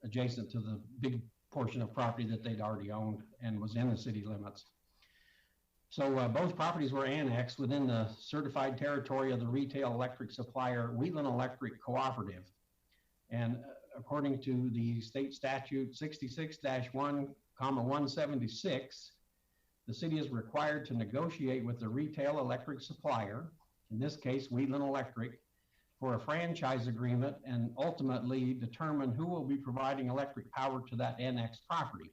adjacent to the big portion of property that they'd already owned and was in the city limits. So both properties were annexed within the certified territory of the retail electric supplier, Wheatland Electric Cooperative. And according to the state statute 66-1,176, the city is required to negotiate with the retail electric supplier, in this case, Wheatland Electric, for a franchise agreement and ultimately determine who will be providing electric power to that annexed property.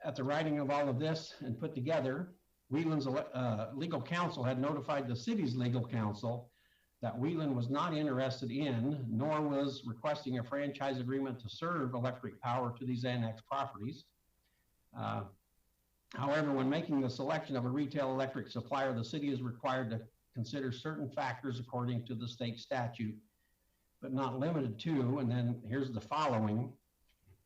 At the writing of all of this and put together, Wheatland's legal counsel had notified the city's legal counsel that Wheatland was not interested in, nor was requesting a franchise agreement to serve electric power to these annexed properties. However, when making the selection of a retail electric supplier, the city is required to consider certain factors according to the state statute, but not limited to, and then here's the following.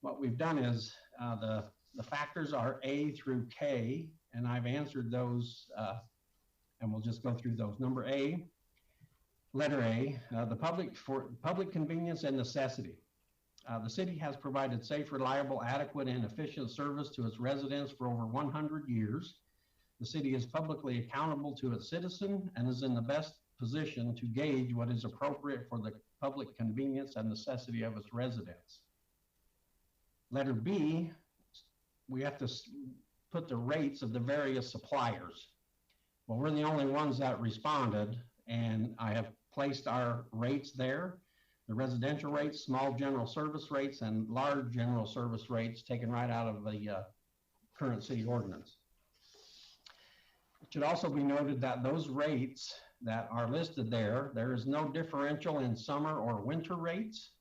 What we've done is the factors are A through K, and I've answered those, and we'll just go through those. Number A, letter A, the public convenience and necessity. The city has provided safe, reliable, adequate, and efficient service to its residents for over 100 years. The city is publicly accountable to its citizen and is in the best position to gauge what is appropriate for the public convenience and necessity of its residents. Letter B, we have to put the rates of the various suppliers. Well, we're the only ones that responded, and I have placed our rates there. The residential rates, small general service rates, and large general service rates taken right out of the current city ordinance. It should also be noted that those rates that are listed there is no differential in summer or winter rates,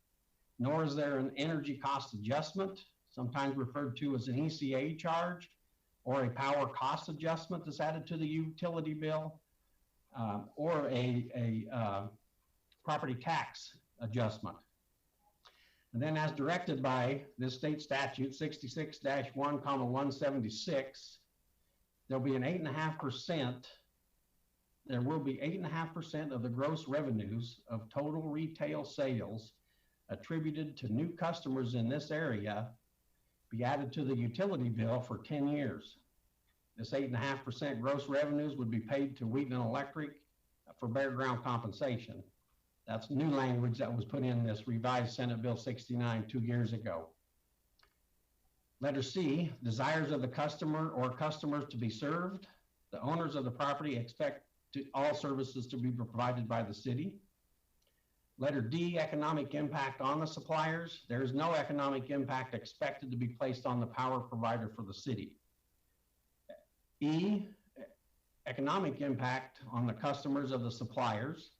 nor is there an energy cost adjustment, sometimes referred to as an ECA charge, or a power cost adjustment that's added to the utility bill, or a property tax adjustment. And then as directed by this state statute 66-1,176, there'll be an 8.5%, there will be 8.5% of the gross revenues of total retail sales attributed to new customers in this area be added to the utility bill for 10 years. This 8.5% gross revenues would be paid to Wheatland Electric for bare ground compensation. That's new language that was put in this revised Senate Bill 69 2 years ago. Letter C, desires of the customer or customers to be served. The owners of the property expect all services to be provided by the city. Letter D, economic impact on the suppliers. There is no economic impact expected to be placed on the power provider for the city. E, economic impact on the customers of the suppliers.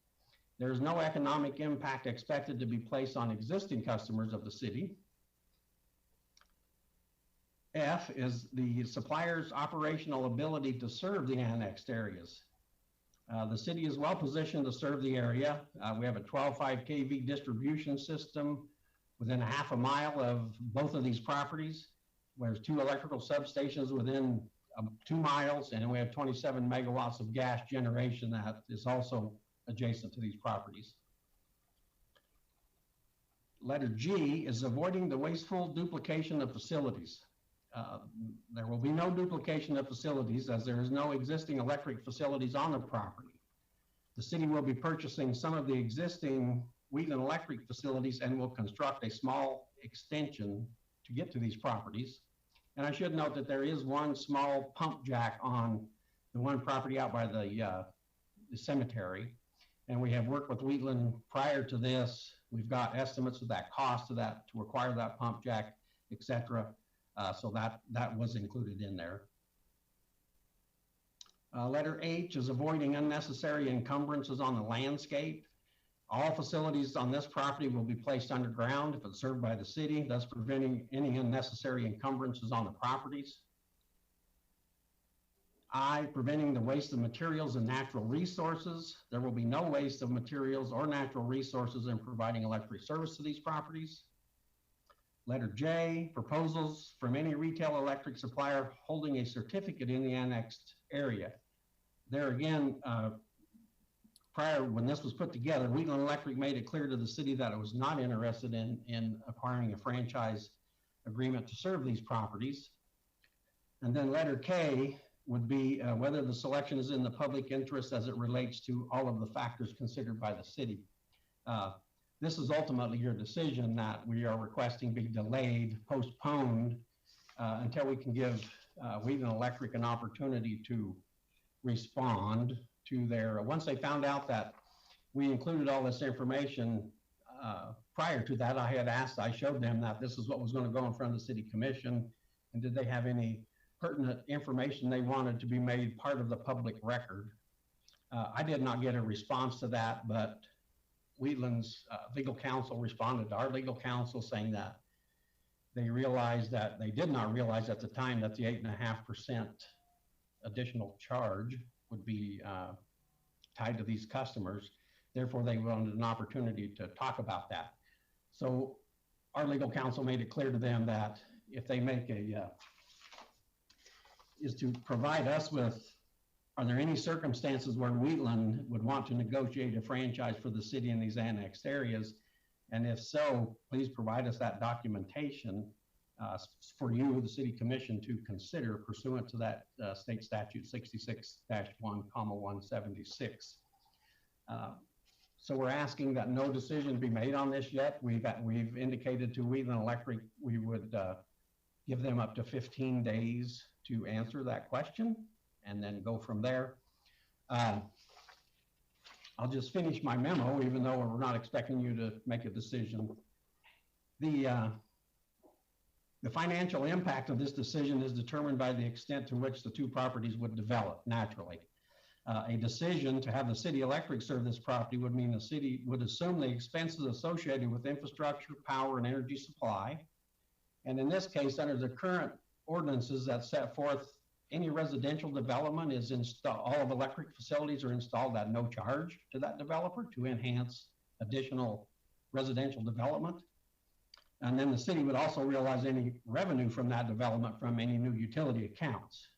There is no economic impact expected to be placed on existing customers of the city. F is the supplier's operational ability to serve the annexed areas. The city is well positioned to serve the area. We have a 12.5 kV distribution system within a half a mile of both of these properties. There's 2 electrical substations within 2 miles, and we have 27 megawatts of gas generation that is also adjacent to these properties. Letter G is avoiding the wasteful duplication of facilities. There will be no duplication of facilities as there is no existing electric facilities on the property. The city will be purchasing some of the existing Wheatland Electric facilities and will construct a small extension to get to these properties. And I should note that there is one small pump jack on the one property out by the cemetery. And we have worked with Wheatland prior to this. We've got estimates of that cost of that to acquire that pump jack, et cetera. So that was included in there. Letter H is avoiding unnecessary encumbrances on the landscape. All facilities on this property will be placed underground if it's served by the city, thus preventing any unnecessary encumbrances on the properties. I, preventing the waste of materials and natural resources. There will be no waste of materials or natural resources in providing electric service to these properties. Letter J, proposals from any retail electric supplier holding a certificate in the annexed area. There again, prior, when this was put together, Wheatland Electric made it clear to the city that it was not interested in acquiring a franchise agreement to serve these properties. And then letter K would be whether the selection is in the public interest as it relates to all of the factors considered by the city. This is ultimately your decision that we are requesting be delayed, postponed, until we can give Wheatland Electric an opportunity to respond to their, once they found out that we included all this information, prior to that, I showed them that this is what was going to go in front of the city commission, and did they have any pertinent information they wanted to be made part of the public record. I did not get a response to that, but Wheatland's legal counsel responded to our legal counsel saying that they realized that they did not realize at the time that the 8.5% additional charge would be tied to these customers. Therefore, they wanted an opportunity to talk about that. So our legal counsel made it clear to them that if they make is to provide us with, are there any circumstances where Wheatland would want to negotiate a franchise for the city in these annexed areas? And if so, please provide us that documentation for you, the city commission, to consider pursuant to that state statute 66-1,176. So we're asking that no decision be made on this yet. We've indicated to Wheatland Electric we would give them up to 15 days to answer that question and then go from there. I'll just finish my memo, even though we're not expecting you to make a decision. The financial impact of this decision is determined by the extent to which the two properties would develop naturally. A decision to have the city electric serve this property would mean the city would assume the expenses associated with infrastructure, power, and energy supply. And in this case, under the current ordinances that set forth, any residential development is installed, all of electric facilities are installed at no charge to that developer to enhance additional residential development. And then the city would also realize any revenue from that development from any new utility accounts.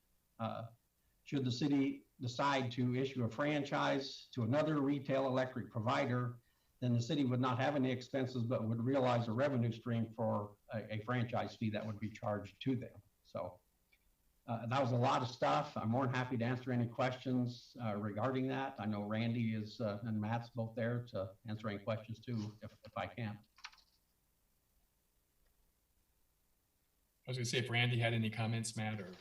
Should the city decide to issue a franchise to another retail electric provider, then the city would not have any expenses, but would realize a revenue stream for a franchise fee that would be charged to them. So that was a lot of stuff. I'm more than happy to answer any questions regarding that. I know Randy is and Matt's both there to answer any questions too, if I can. I was going to say if Randy had any comments, Matt, or.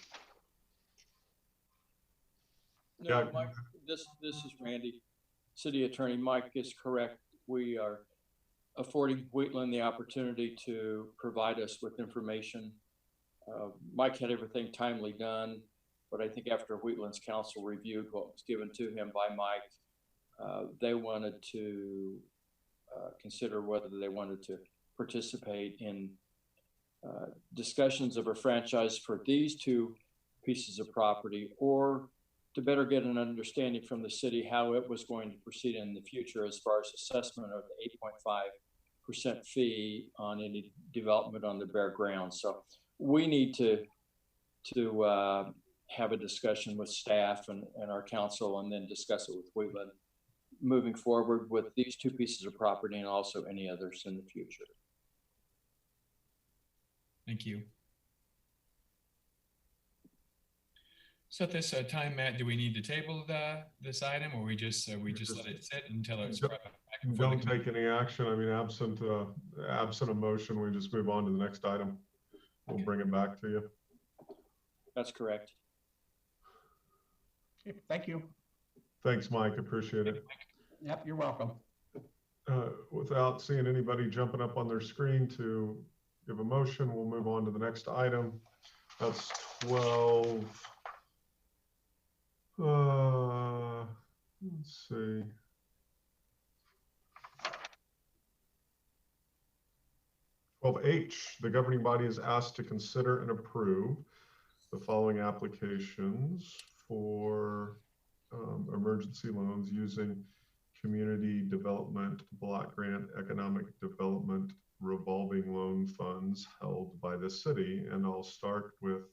No, Mike, this is Randy. City Attorney Mike is correct. We are affording Wheatland the opportunity to provide us with information. Mike had everything timely done, but I think after Wheatland's counsel reviewed what was given to him by Mike, they wanted to consider whether they wanted to participate in discussions of a franchise for these two pieces of property, or to better get an understanding from the city how it was going to proceed in the future as far as assessment of the 8.5% fee on any development on the bare ground. So we need to have a discussion with staff and our council, and then discuss it with Wheatland moving forward with these two pieces of property and also any others in the future. Thank you. So at this time, Matt, do we need to table this item, or we just let it sit until it's brought back? Don't take any action. I mean, absent a motion, we just move on to the next item. We'll bring it back to you. That's correct. Okay, thank you. Thanks, Mike. Appreciate it. Yep, you're welcome. Without seeing anybody jumping up on their screen to give a motion, we'll move on to the next item. That's 12. Let's see. H, the governing body is asked to consider and approve the following applications for emergency loans using Community Development Block Grant Economic Development revolving loan funds held by the city. And I'll start with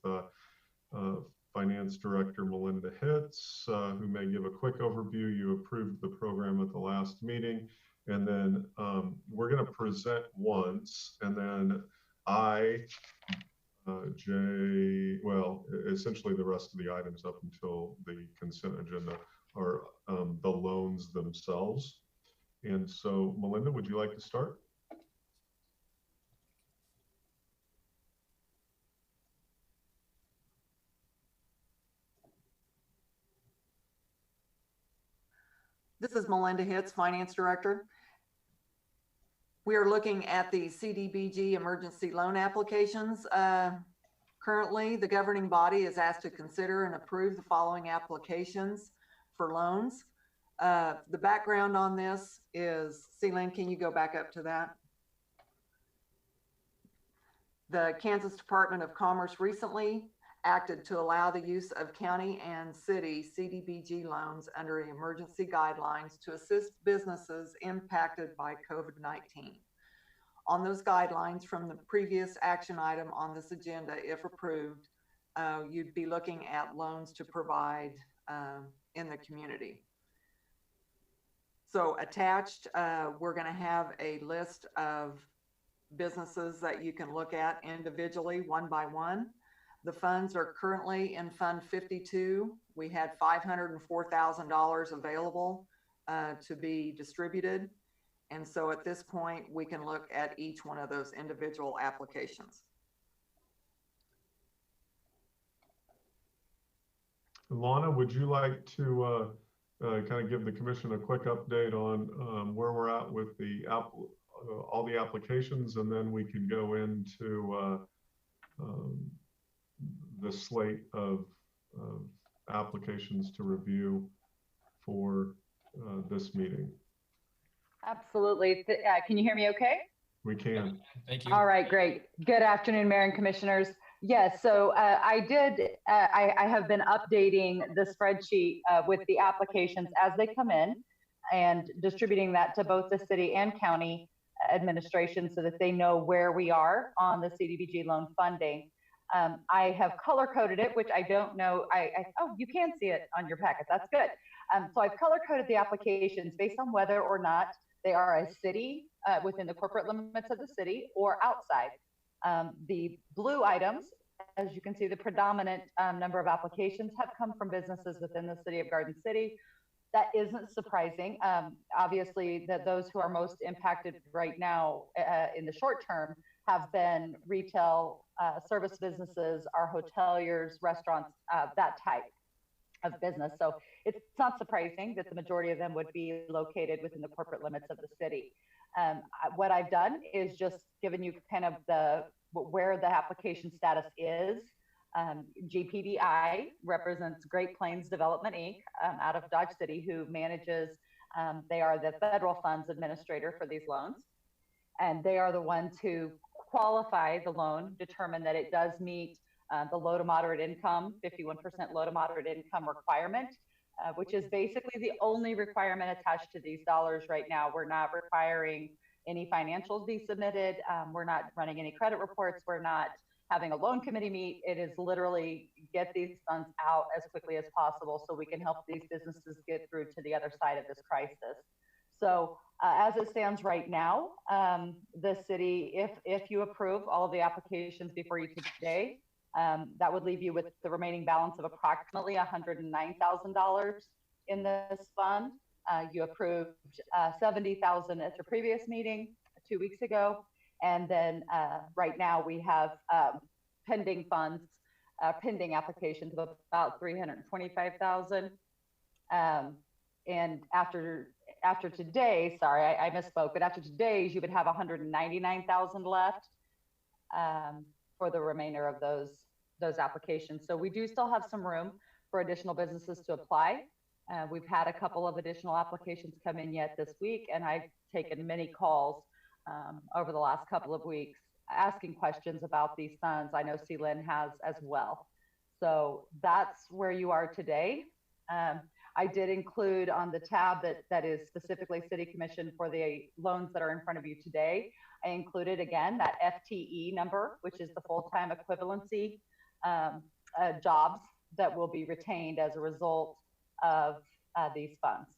Finance Director Melinda Hitz, who may give a quick overview. You approved the program at the last meeting. And then we're going to present once, and then Jay, well, essentially the rest of the items up until the consent agenda are the loans themselves. And so, Melinda, would you like to start? This is Melinda Hitz, Finance Director. We are looking at the Cdbg emergency loan applications. Currently, the governing body is asked to consider and approve the following applications for loans. The background on this is, Celine, can you go back up to that? The Kansas Department of Commerce recently acted to allow the use of county and city Cdbg loans under emergency guidelines to assist businesses impacted by COVID-19. On those guidelines from the previous action item on this agenda, if approved, you'd be looking at loans to provide in the community. So attached, we're going to have a list of businesses that you can look at individually, one by one. The funds are currently in Fund 52. We had $504,000 available to be distributed. And so at this point, we can look at each one of those individual applications. Lana, would you like to kind of give the commission a quick update on where we're at with the all the applications, and then we can go into the slate of applications to review for this meeting? Absolutely. Can you hear me okay? We can. Thank you. All right, great. Good afternoon, Mayor and Commissioners. Yes, so I have been updating the spreadsheet with the applications as they come in and distributing that to both the city and county administration so that they know where we are on the Cdbg loan funding. I have color coded it, which I don't know. Oh, you can see it on your packet. That's good. So I've color coded the applications based on whether or not they are a city within the corporate limits of the city or outside. The blue items, as you can see, the predominant number of applications have come from businesses within the city of Garden City. That isn't surprising. Obviously, that those who are most impacted right now in the short term have been retail service businesses, our hoteliers, restaurants, that type of business. So it's not surprising that the majority of them would be located within the corporate limits of the city. What I've done is just given you kind of where the application status is. GPDI represents Great Plains Development, Inc. Out of Dodge City, who manages, they are the federal funds administrator for these loans. And they are the ones who qualify the loan, determine that it does meet the low to moderate income, 51% low to moderate income requirement, which is basically the only requirement attached to these dollars right now. We're not requiring any financials be submitted. We're not running any credit reports. We're not having a loan committee meet. It is literally get these funds out as quickly as possible so we can help these businesses get through to the other side of this crisis. So as it stands right now, the city, if you approve all of the applications before you today, that would leave you with the remaining balance of approximately $109,000 in this fund. You approved $70,000 at your previous meeting 2 weeks ago. And then right now we have pending funds, pending applications of about $325,000. And after today, sorry, I misspoke, but after today's, you would have $199,000 left for the remainder of those applications. So we do still have some room for additional businesses to apply. We've had a couple of additional applications come in yet this week, and I've taken many calls over the last couple of weeks asking questions about these funds. I know Celine has as well. So that's where you are today. I did include on the tab that is specifically City Commission for the loans that are in front of you today. I included again that FTE number, which is the full-time equivalency jobs that will be retained as a result of these funds.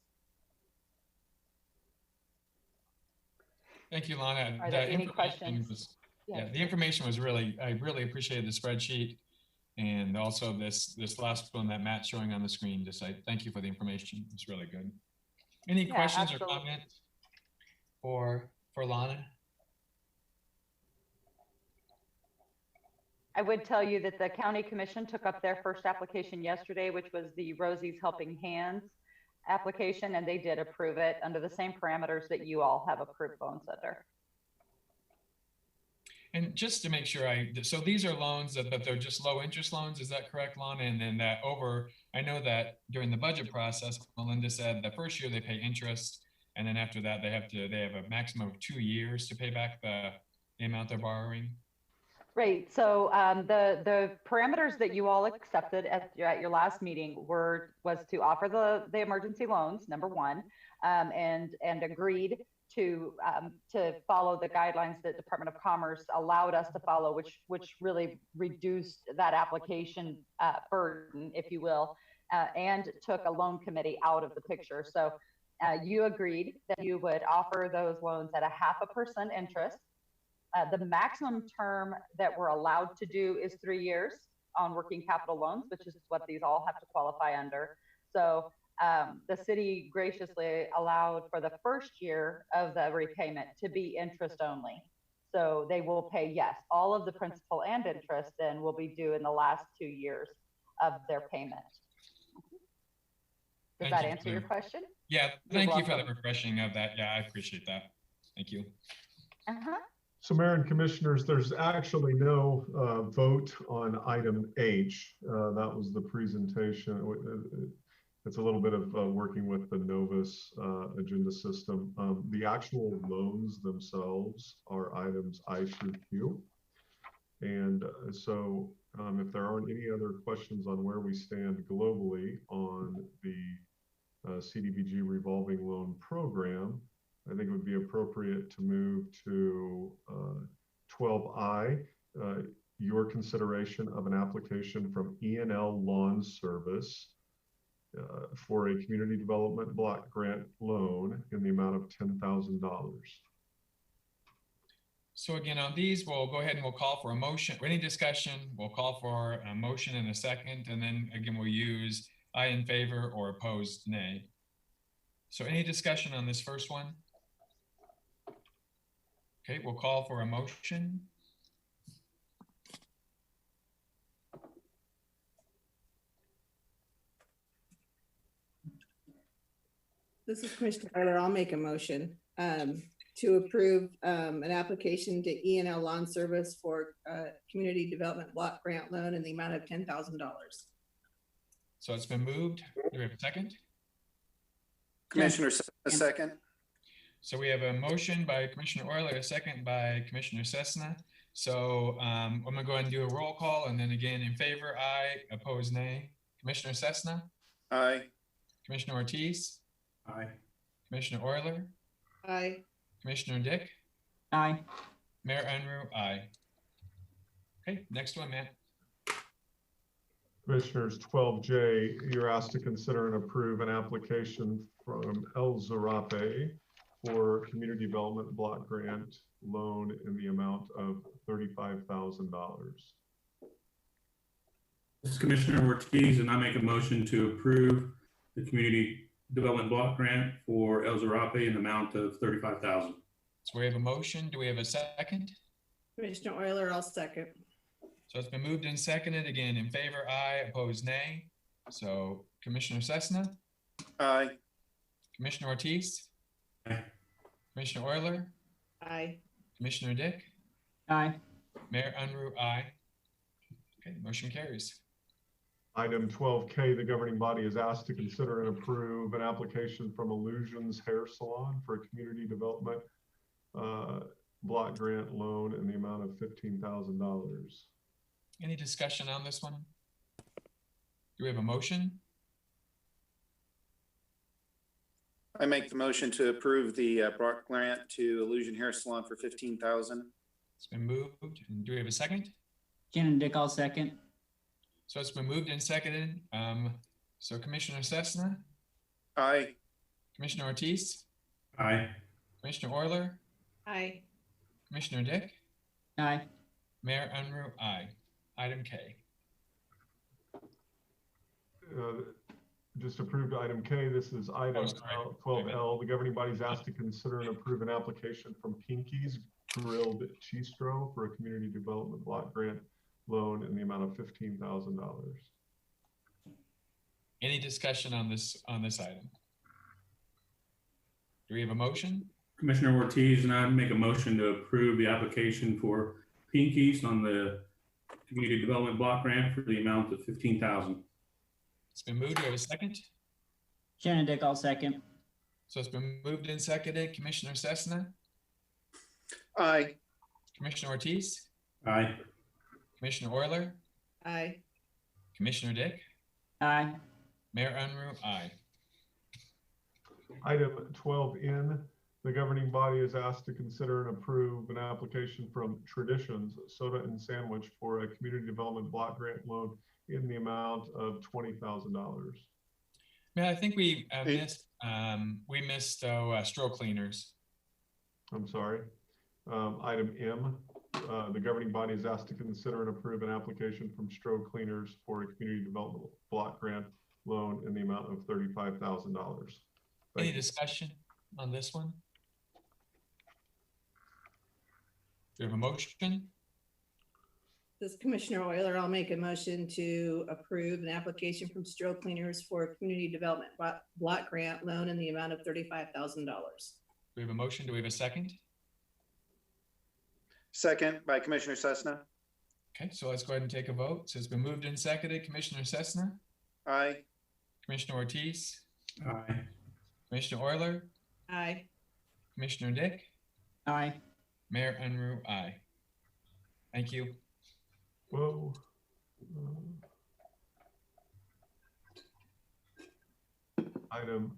Thank you, Lana. Are there any questions? Yeah, the information was really, I really appreciated the spreadsheet, and also this last one that Matt's showing on the screen. Just thank you for the information. It's really good. Any questions absolutely. or comments for Lana? I would tell you that the County Commission took up their first application yesterday, which was the Rosie's Helping Hands application, and they did approve it under the same parameters that you all have approved loans under. And just to make sure so these are loans but they're just low interest loans, is that correct, Lana? And then I know that during the budget process, Melinda said the first year they pay interest, and then after that they have a maximum of 2 years to pay back the amount they're borrowing. Right. So the parameters that you all accepted at your last meeting was to offer the emergency loans, number one, and agreed to follow the guidelines that Department of Commerce allowed us to follow, which really reduced that application burden, if you will, and took a loan committee out of the picture. So you agreed that you would offer those loans at 0.5% interest. The maximum term that we're allowed to do is 3 years on working capital loans, which is what these all have to qualify under. So the city graciously allowed for the first year of the repayment to be interest only. So they will pay, yes, all of the principal and interest then will be due in the last 2 years of their payment. Does that answer your question? Yeah, thank you for the refreshing of that. Yeah, I appreciate that. Thank you. So Mayor and Commissioners, there's actually no vote on item H. That was the presentation. It's a little bit of working with the Novus agenda system. The actual loans themselves are items I through Q. And so if there aren't any other questions on where we stand globally on the Cdbg revolving loan program, I think it would be appropriate to move to 12I, your consideration of an application from E&L Lawn Service for a community development block grant loan in the amount of $10,000. So again, on these, we'll go ahead and we'll call for a motion. Any discussion, we'll call for a motion in a second, and then again, we'll use aye in favor or opposed nay. So any discussion on this first one? Okay, we'll call for a motion. This is Commissioner Euler. I'll make a motion to approve an application to E&L Lawn Service for Community Development Block Grant Loan in the amount of $10,000. So it's been moved. Do we have a second? Commissioner, a second. So we have a motion by Commissioner Euler, a second by Commissioner Cessna. So I'm gonna go ahead and do a roll call, and then again, in favor, aye, opposed, nay. Commissioner Cessna? Aye. Commissioner Ortiz? Aye. Commissioner Euler? Aye. Commissioner Dick? Aye. Mayor Unruh? Aye. Okay, next one, Matt. Commissioners, 12J, you're asked to consider and approve an application from El Zarape for community development block grant loan in the amount of $35,000. This is Commissioner Ortiz, and I make a motion to approve the community development block grant for El Zarape in the amount of $35,000. So we have a motion. Do we have a second? Commissioner Euler, I'll second. So it's been moved and seconded. Again, in favor, aye, opposed, nay. So Commissioner Cessna? Aye. Commissioner Ortiz? Aye. Commissioner Euler? Aye. Commissioner Dick? Aye. Mayor Unruh? Aye. Okay, motion carries. Item 12K, the governing body is asked to consider and approve an application from Illusions Hair Salon for a community development block grant loan in the amount of $15,000. Any discussion on this one? Do we have a motion? I make the motion to approve the Brock grant to Illusion Hair Salon for 15,000. It's been moved. And do we have a second? Shannon Dick, I'll second. So it's been moved and seconded. So Commissioner Cessna, Aye. Commissioner Ortiz, Aye. Commissioner Euler, Aye. Commissioner Dick, Aye. Mayor Unruh, aye. Item K. Just approved item K. This is item 12L. The governing body is asked to consider and approve an application from Pinky's Grilled Cheestro for a community development block grant loan in the amount of $15,000. Any discussion on this item? Do we have a motion? Commissioner Ortiz and I make a motion to approve the application for Pinkies on the community development block grant for the amount of $15,000. It's been moved. Do we have a second? Shannon Dick, I'll second. So it's been moved and seconded. Commissioner Cessna, Aye. Commissioner Ortiz, Aye. Commissioner Euler, Aye. Commissioner Dick, Aye. Mayor Unruh, aye. Item 12N, the governing body is asked to consider and approve an application from Traditions Soda and Sandwich for a community development block grant loan in the amount of $20,000. Man, I think we missed stroke cleaners. I'm sorry. Item M, the governing body is asked to consider and approve an application from Stroke Cleaners for a community development block grant loan in the amount of $35,000. Any discussion on this one? Do you have a motion? This is Commissioner Euler. I'll make a motion to approve an application from Stroke Cleaners for a community development block grant loan in the amount of $35,000. Do we have a motion? Do we have a second? Second by Commissioner Cessna. Okay, so let's go ahead and take a vote. So it's been moved and seconded. Commissioner Cessna, Aye. Commissioner Ortiz, Aye. Commissioner Euler, Aye. Commissioner Dick, Aye. Mayor Unruh, aye. Thank you. Whoa. Item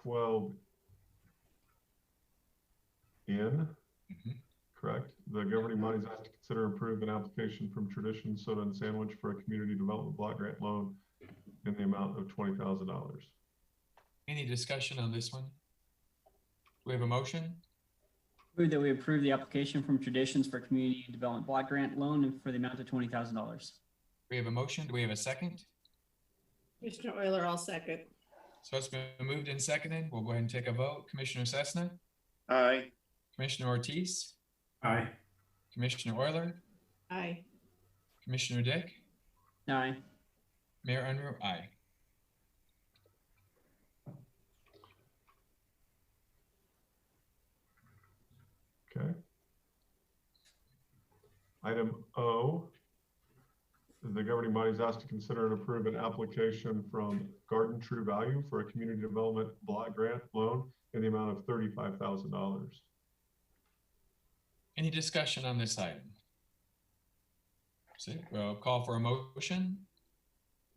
12N, correct? The governing body is asked to consider and approve an application from Tradition Soda and Sandwich for a community development block grant loan in the amount of $20,000. Any discussion on this one? Do we have a motion? Move that we approve the application from Traditions for community development block grant loan for the amount of $20,000. We have a motion. Do we have a second? Commissioner Euler, I'll second. So it's been moved and seconded. We'll go ahead and take a vote. Commissioner Cessna, Aye. Commissioner Ortiz, Aye. Commissioner Euler, Aye. Commissioner Dick, Aye. Mayor Unruh, aye. Okay. Item O, the governing body is asked to consider and approve an application from Garden True Value for a community development block grant loan in the amount of $35,000. Any discussion on this item? See, we'll call for a motion.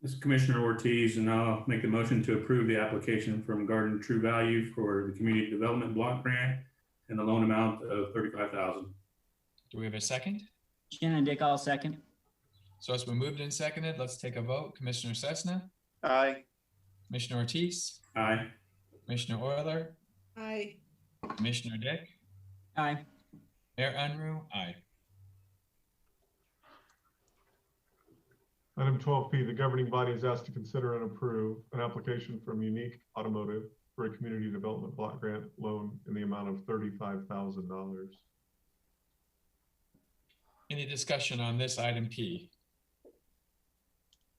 This is Commissioner Ortiz, and I'll make a motion to approve the application from Garden True Value for the community development block grant and the loan amount of $35,000. Do we have a second? Shannon Dick, I'll second. So it's been moved and seconded. Let's take a vote. Commissioner Cessna, Aye. Commissioner Ortiz, Aye. Commissioner Euler, Aye. Commissioner Dick, Aye. Mayor Unruh, aye. Item 12P, the governing body is asked to consider and approve an application from Unique Automotive for a community development block grant loan in the amount of $35,000. Any discussion on this item P?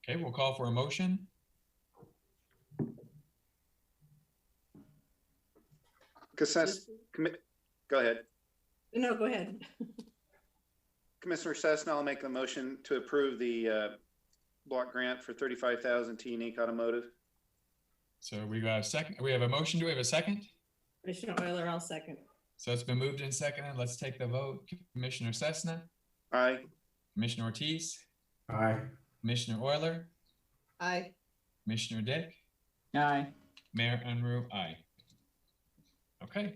Okay, we'll call for a motion. Go ahead. No, go ahead. Commissioner Cessna, I'll make the motion to approve the block grant for 35,000 to Unique Automotive. So we got a second. We have a motion. Do we have a second? Commissioner Euler, I'll second. So it's been moved and seconded. Let's take the vote. Commissioner Cessna, Aye. Commissioner Ortiz, Aye. Commissioner Euler, Aye. Commissioner Dick, Aye. Mayor Unruh, aye. Okay.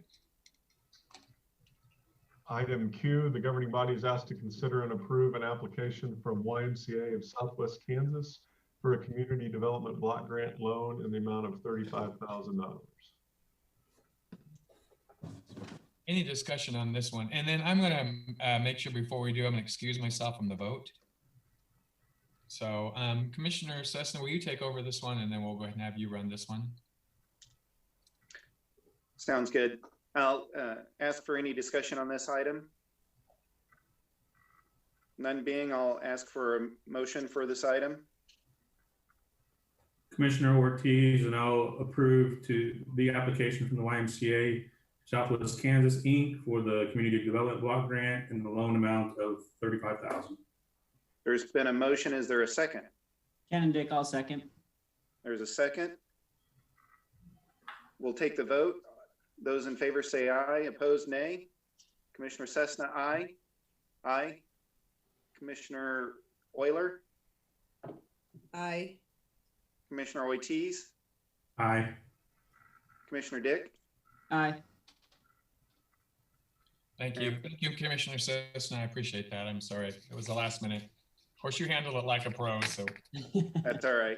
Item Q, the governing body is asked to consider and approve an application from YMCA of Southwest Kansas for a community development block grant loan in the amount of $35,000. Any discussion on this one? And then I'm gonna make sure before we do, I'm gonna excuse myself from the vote. So Commissioner Cessna, will you take over this one and then we'll go ahead and have you run this one? Sounds good. I'll ask for any discussion on this item. None being, I'll ask for a motion for this item. Commissioner Ortiz and I'll approve to the application from the YMCA Southwest Kansas Inc. for the Community Development Block Grant and the loan amount of $35,000. There's been a motion. Is there a second? Ken and Dick, I'll second. There's a second. We'll take the vote. Those in favor say aye. Opposed, nay. Commissioner Cessna, aye. Aye. Commissioner Euler? Aye. Commissioner Ortiz? Aye. Commissioner Dick? Aye. Thank you. Thank you, Commissioner Cessna. I appreciate that. I'm sorry. It was the last minute. Of course, you handled it like a pro, so. That's all right.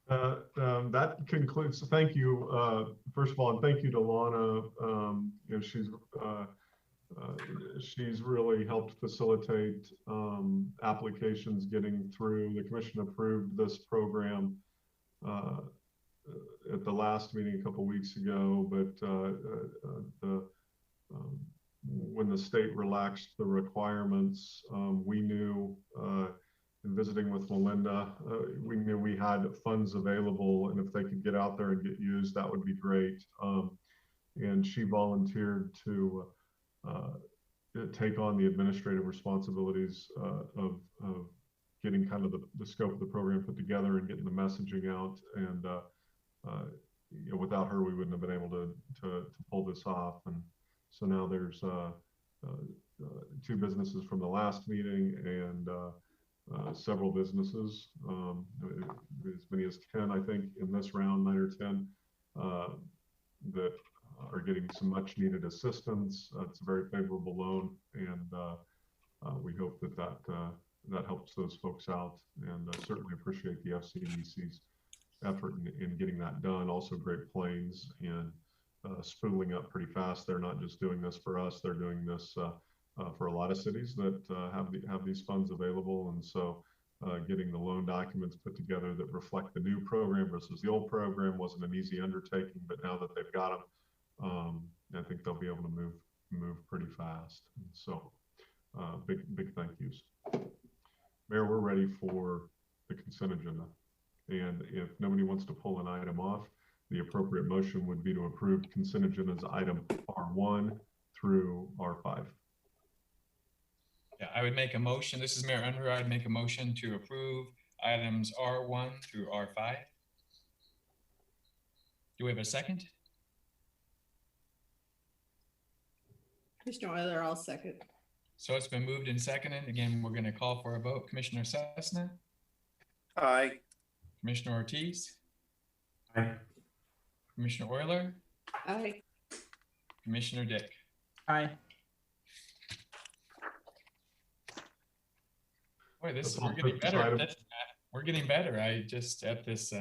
That concludes. Thank you, first of all, and thank you to Lana. You know, she's really helped facilitate applications getting through. The commission approved this program at the last meeting a couple weeks ago, but when the state relaxed the requirements, we knew in visiting with Melinda, we knew we had funds available, and if they could get out there and get used, that would be great. And she volunteered to take on the administrative responsibilities of getting kind of the scope of the program put together and getting the messaging out. And you know, without her, we wouldn't have been able to pull this off. And so now there's 2 businesses from the last meeting and several businesses, as many as 10, I think, in this round, 9 or 10, that are getting some much needed assistance. It's a very favorable loan, and we hope that helps those folks out, and certainly appreciate the FCDC's effort in getting that done. Also Great Plains and spooling up pretty fast. They're not just doing this for us, they're doing this for a lot of cities that have these funds available. And so getting the loan documents put together that reflect the new program versus the old program wasn't an easy undertaking, but now that they've got them, I think they'll be able to move pretty fast. And so big thank yous. Mayor, we're ready for the consent agenda. And if nobody wants to pull an item off, the appropriate motion would be to approve consent agenda's item R1 through R5. Yeah, I would make a motion. This is Mayor Unruh. I'd make a motion to approve items R1 through R5. Do we have a second? Commissioner Euler, I'll second. So it's been moved and seconded. Again, we're going to call for a vote. Commissioner Cessna? Aye. Commissioner Ortiz? Aye. Commissioner Euler? Aye. Commissioner Dick? Aye. Boy, we're getting better. We're getting better. I just at this,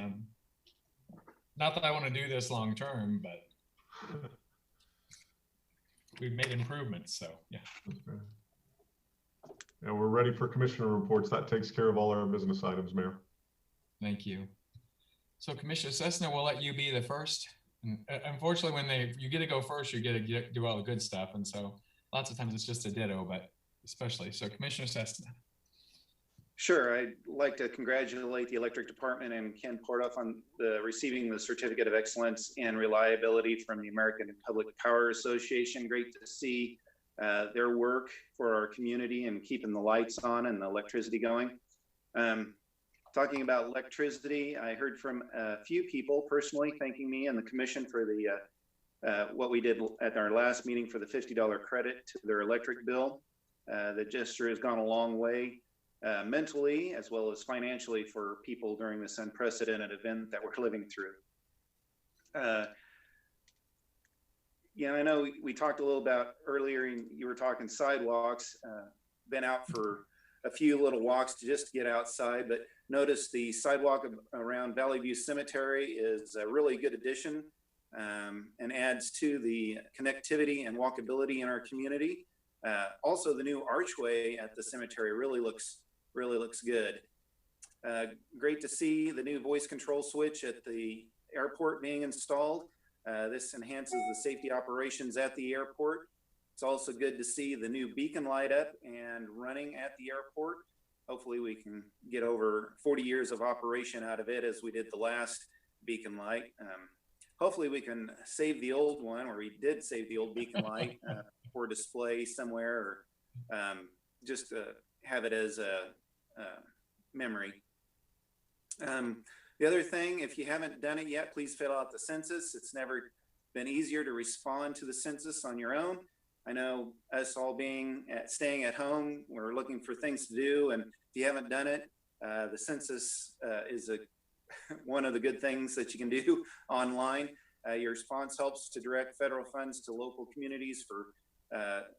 not that I want to do this long term, but we've made improvements. So yeah. And we're ready for commissioner reports. That takes care of all our business items, Mayor. Thank you. So Commissioner Cessna, we'll let you be the first. And unfortunately, when you get to go first, you get to do all the good stuff. And so lots of times it's just a ditto, but especially. So Commissioner Cessna. Sure. I'd like to congratulate the electric department and Ken Portoff on receiving the Certificate of Excellence in Reliability from the American Public Power Association. Great to see their work for our community and keeping the lights on and the electricity going. Talking about electricity, I heard from a few people personally thanking me and the commission for what we did at our last meeting for the $50 credit to their electric bill. The gesture has gone a long way. mentally as well as financially for people during this unprecedented event that we're living through. Yeah, I know we talked a little about earlier, you were talking sidewalks, been out for a few little walks to just get outside, but notice the sidewalk around Valley View Cemetery is a really good addition and adds to the connectivity and walkability in our community. Also, the new archway at the cemetery really looks good. Great to see the new voice control switch at the airport being installed. This enhances the safety operations at the airport. It's also good to see the new beacon light up and running at the airport. Hopefully we can get over 40 years of operation out of it as we did the last beacon light. Hopefully we can save the old one, or we did save the old beacon light for display somewhere, or just have it as a memory. The other thing, if you haven't done it yet, please fill out the census. It's never been easier to respond to the census on your own. I know us all staying at home, we're looking for things to do, and if you haven't done it, the census is one of the good things that you can do online. Your response helps to direct federal funds to local communities for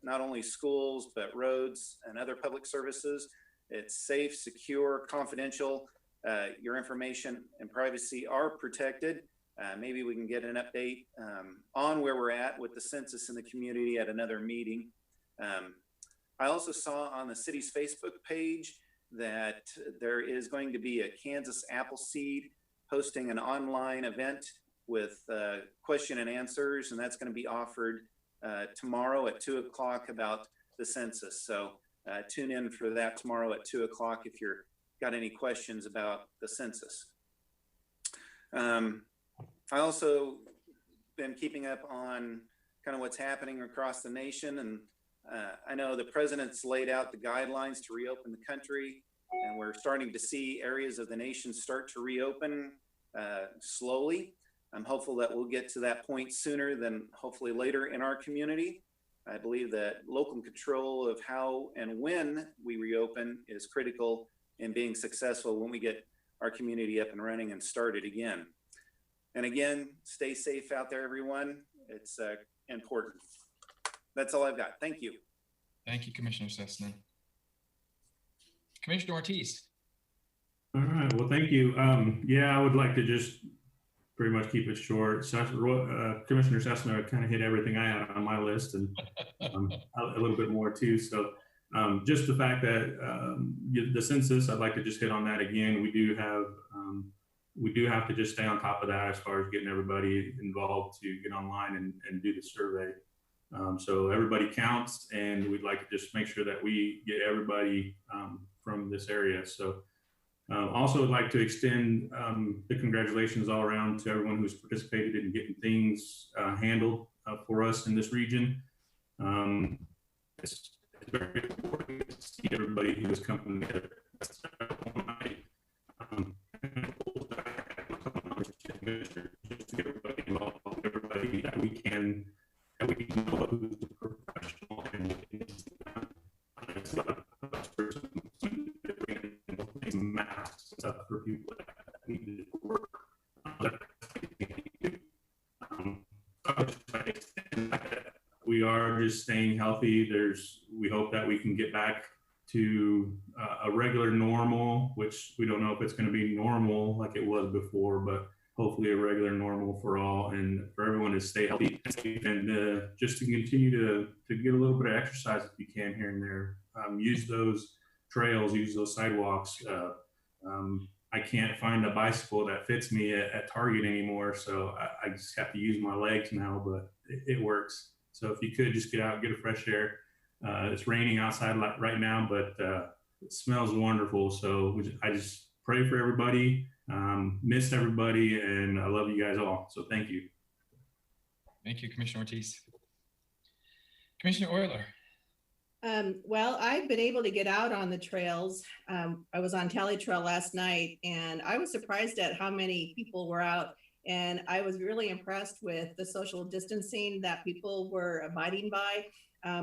not only schools, but roads and other public services. It's safe, secure, confidential. Your information and privacy are protected. Maybe we can get an update on where we're at with the census in the community at another meeting. I also saw on the city's Facebook page that there is going to be a Kansas Appleseed hosting an online event with question and answers, and that's going to be offered tomorrow at 2 o'clock about the census. So tune in for that tomorrow at 2 o'clock if you're got any questions about the census. I also been keeping up on kind of what's happening across the nation, and I know the president's laid out the guidelines to reopen the country, and we're starting to see areas of the nation start to reopen slowly. I'm hopeful that we'll get to that point sooner than hopefully later in our community. I believe that local control of how and when we reopen is critical in being successful when we get our community up and running and started again. And again, stay safe out there, everyone. It's important. That's all I've got. Thank you. Thank you, Commissioner Cessna. Commissioner Ortiz. All right, well, thank you. Yeah, I would like to just pretty much keep it short. Commissioner Cessna kind of hit everything I had on my list, and a little bit more too. So just the fact that the census, I'd like to just hit on that again. We do have to just stay on top of that as far as getting everybody involved to get online and do the survey. So everybody counts, and we'd like to just make sure that we get everybody from this area. So also would like to extend the congratulations all around to everyone who's participated in getting things handled for us in this region. It's very important to see everybody who is coming together. Just to get everybody involved, everybody that we can know who's a professional and it's not a person bringing masks and stuff for people that need to work. We are just staying healthy. We hope that we can get back to a regular normal, which we don't know if it's going to be normal like it was before, but hopefully a regular normal for all, and for everyone to stay healthy and just to continue to get a little bit of exercise if you can here and there. Use those trails, use those sidewalks. I can't find a bicycle that fits me at Target anymore, so I just have to use my legs now, but it works. So if you could just get out, get a fresh air. It's raining outside right now, but it smells wonderful. So I just pray for everybody, miss everybody, and I love you guys all. So thank you. Thank you, Commissioner Ortiz. Commissioner Euler. Well, I've been able to get out on the trails. I was on Tally Trail last night, and I was surprised at how many people were out And I was really impressed with the social distancing that people were abiding by,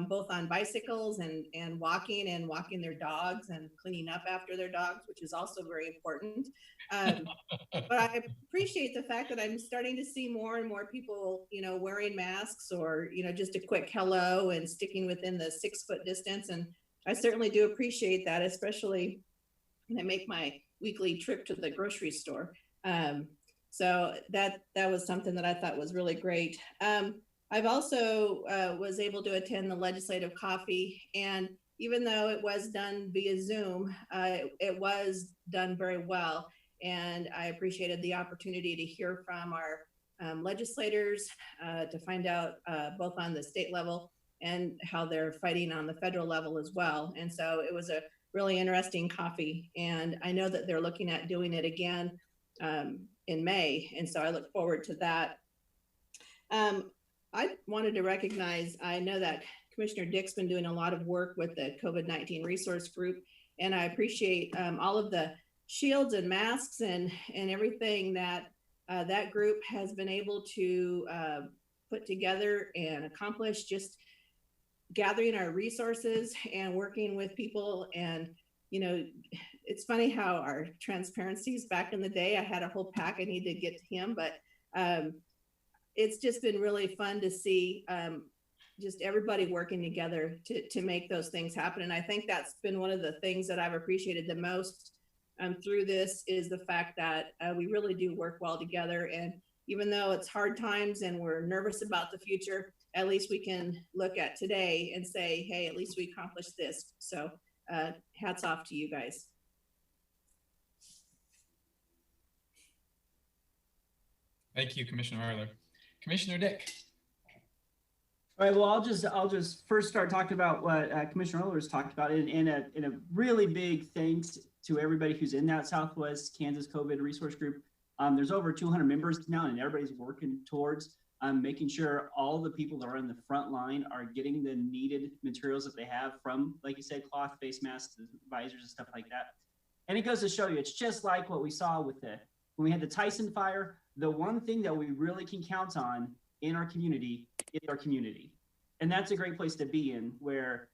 both on bicycles and walking their dogs and cleaning up after their dogs, which is also very important. But I appreciate the fact that I'm starting to see more and more people, wearing masks or, just a quick hello and sticking within the 6-foot distance. And I certainly do appreciate that, especially when I make my weekly trip to the grocery store. So that was something that I thought was really great. I've also was able to attend the legislative coffee, and even though it was done via Zoom, it was done very well. And I appreciated the opportunity to hear from our legislators to find out both on the state level and how they're fighting on the federal level as well. And so it was a really interesting coffee. And I know that they're looking at doing it again in May. And so I look forward to that. I wanted to recognize, I know that Commissioner Dick's been doing a lot of work with the COVID-19 resource group, and I appreciate all of the shields and masks and everything that that group has been able to put together and accomplish, just gathering our resources and working with people. And it's funny how our transparencies back in the day, I had a whole pack I need to get to him, but it's just been really fun to see just everybody working together to make those things happen. And I think that's been one of the things that I've appreciated the most through this, is the fact that we really do work well together. And even though it's hard times and we're nervous about the future, at least we can look at today and say, hey, at least we accomplished this. So hats off to you guys. Thank you, Commissioner Euler. Commissioner Dick. All right, well, I'll just first start talking about what Commissioner Euler has talked about in a really big thanks to everybody who's in that Southwest Kansas COVID resource group. There's over 200 members now, and everybody's working towards making sure all the people that are in the front line are getting the needed materials that they have, from, like you said, cloth, face masks, visors, and stuff like that. And it goes to show you, it's just like what we saw with when we had the Tyson fire. The one thing that we really can count on in our community is our community. And that's a great place to be in, where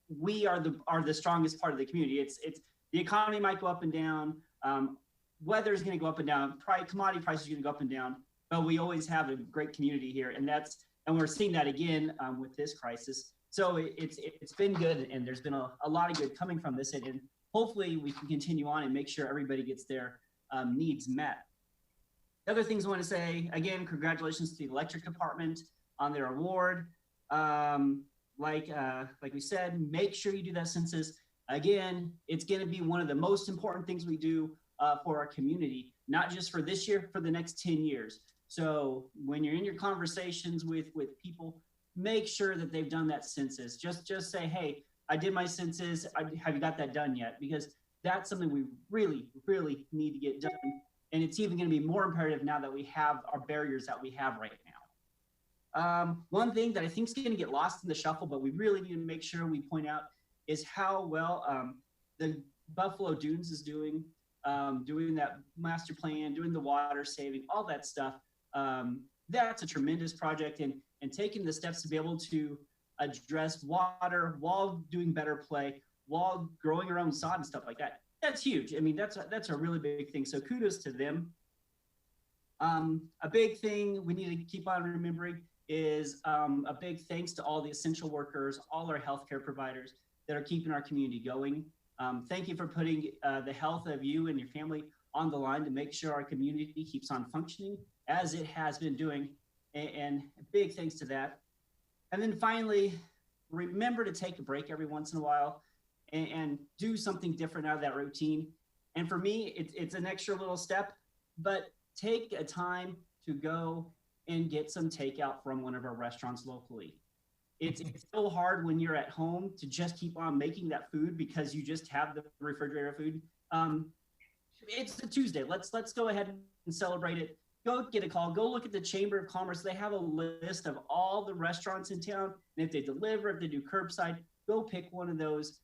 we are the strongest part of the community. It's the economy might go up and down, weather is going to go up and down, commodity prices are going to go up and down, but we always have a great community here. And we're seeing that again with this crisis. So it's been good, and there's been a lot of good coming from this, and hopefully we can continue on and make sure everybody gets their needs met. The other things I want to say, again, congratulations to the electric department on their award. Like we said, make sure you do that census. Again, it's going to be one of the most important things we do for our community, not just for this year, for the next 10 years. So when you're in your conversations with people, make sure that they've done that census. Just say, hey, I did my census. Have you got that done yet? Because that's something we really, really need to get done. And it's even going to be more imperative now that we have our barriers that we have right now. One thing that I think is going to get lost in the shuffle, but we really need to make sure we point out, is how well the Buffalo Dunes is doing that master plan, doing the water saving, all that stuff. That's a tremendous project, and taking the steps to be able to address water while doing better play, while growing our own sod and stuff like that. That's huge. I mean, that's a really big thing. So kudos to them. A big thing we need to keep on remembering is a big thanks to all the essential workers, all our healthcare providers that are keeping our community going. Thank you for putting the health of you and your family on the line to make sure our community keeps on functioning as it has been doing. And big thanks to that. And then finally, remember to take a break every once in a while and do something different out of that routine. And for me, it's an extra little step, but take a time to go and get some takeout from one of our restaurants locally. It's so hard when you're at home to just keep on making that food because you just have the refrigerator food. It's a Tuesday. Let's go ahead and celebrate it. Go get a call. Go look at the Chamber of Commerce. They have a list of all the restaurants in town. And if they deliver, if they do curbside, go pick one of those.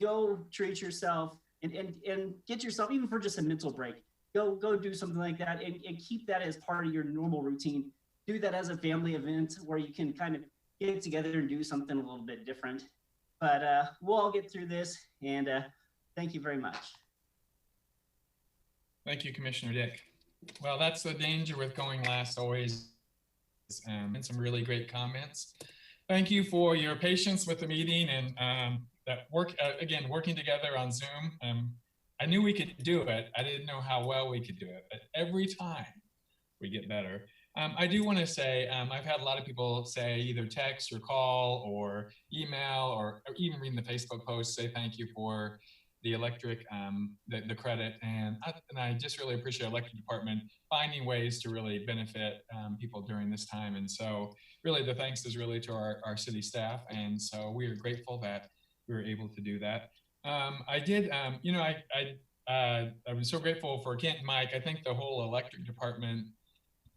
Go treat yourself and get yourself, even for just a mental break, go do something like that and keep that as part of your normal routine. Do that as a family event where you can kind of get together and do something a little bit different. But we'll all get through this, and thank you very much. Thank you, Commissioner Dick. Well, that's the danger with going last always, and some really great comments. Thank you for your patience with the meeting and that again, working together on Zoom. I knew we could do it. I didn't know how well we could do it, but every time we get better. I do want to say, I've had a lot of people say either text or call or email or even reading the Facebook post, say thank you for the electric, the credit. And I just really appreciate electric department finding ways to really benefit people during this time. And so really the thanks is really to our city staff. And so we are grateful that we were able to do that. I did, you know, I was so grateful for Kent and Mike. I think the whole electric department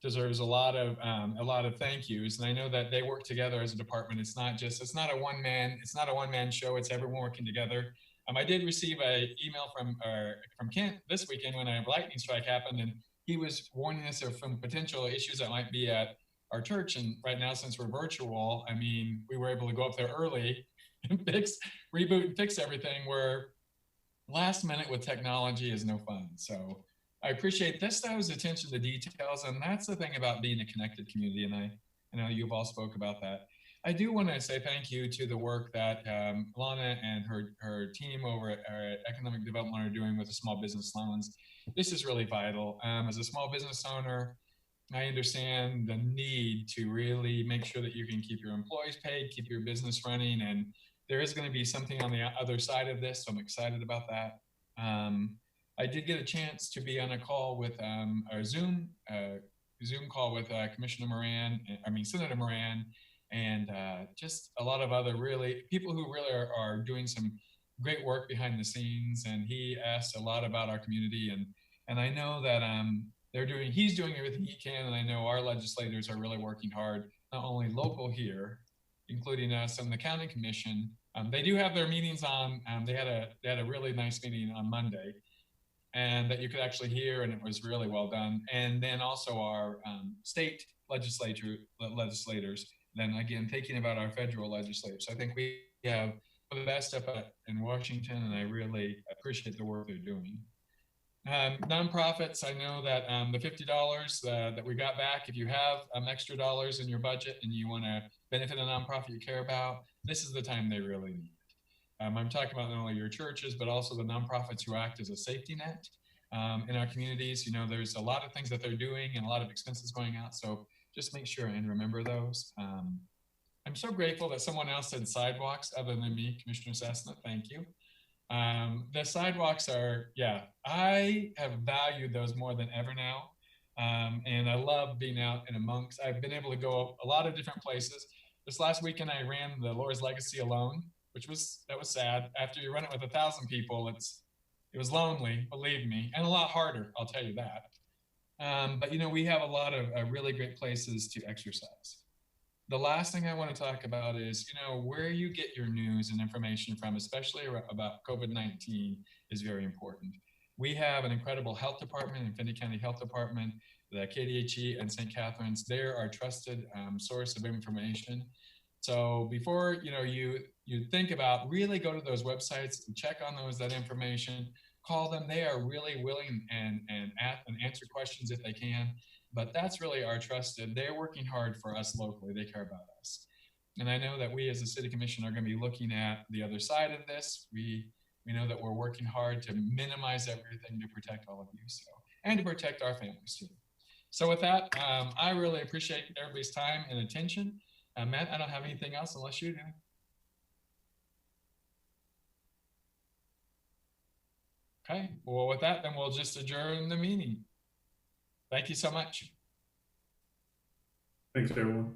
deserves a lot of thank yous. And I know that they work together as a department. It's not a one man show. It's everyone working together. I did receive an email from Kent this weekend when a lightning strike happened, and he was warning us of some potential issues that might be at our church. And right now, since we're virtual, I mean, we were able to go up there early and reboot and fix everything, where last minute with technology is no fun. So I appreciate this, those attention to details. And that's the thing about being a connected community. And I know you've all spoke about that. I do want to say thank you to the work that Lana and her team over at Economic Development are doing with the small business loans. This is really vital. As a small business owner, I understand the need to really make sure that you can keep your employees paid, keep your business running, and there is going to be something on the other side of this, so I'm excited about that. I did get a chance to be on a call with a Zoom call with Senator Moran, and just a lot of other people who really are doing some great work behind the scenes. And he asked a lot about our community, and I know that he's doing everything he can, and I know our legislators are really working hard, not only local here, including us and the county commission. They do have their meetings on. They had a really nice meeting on Monday, and that you could actually hear, and it was really well done. And then also our state legislators. Then again, thinking about our federal legislators. I think we have the best up in Washington, and I really appreciate the work they're doing. Nonprofits, I know that the $50 that we got back, if you have extra dollars in your budget and you want to benefit a nonprofit you care about, this is the time they really need it. I'm talking about not only your churches, but also the nonprofits who act as a safety net in our communities. You know, there's a lot of things that they're doing and a lot of expenses going out. So just make sure and remember those. I'm so grateful that someone else said sidewalks other than me, Commissioner Cessna. Thank you. The sidewalks are, I have valued those more than ever now. And I love being out and amongst. I've been able to go a lot of different places. This last weekend, I ran the Laura's Legacy alone, that was sad. After you run it with 1,000 people, it was lonely, believe me, and a lot harder, I'll tell you that. But you know, we have a lot of really great places to exercise. The last thing I want to talk about is, you know, where you get your news and information from, especially about COVID-19, is very important. We have an incredible health department in Finnick County Health Department, the KDHE and St. Catharines. They're our trusted source of information. So before you think about, really go to those websites, check on that information, call them. They are really willing and answer questions if they can. But that's really our trusted. They're working hard for us locally. They care about us. And I know that we as a city commission are going to be looking at the other side of this. We know that we're working hard to minimize everything to protect all of you, and to protect our families too. So with that, I really appreciate everybody's time and attention. Matt, I don't have anything else unless you do. Okay, well with that, then we'll just adjourn the meeting. Thank you so much. Thanks, everyone.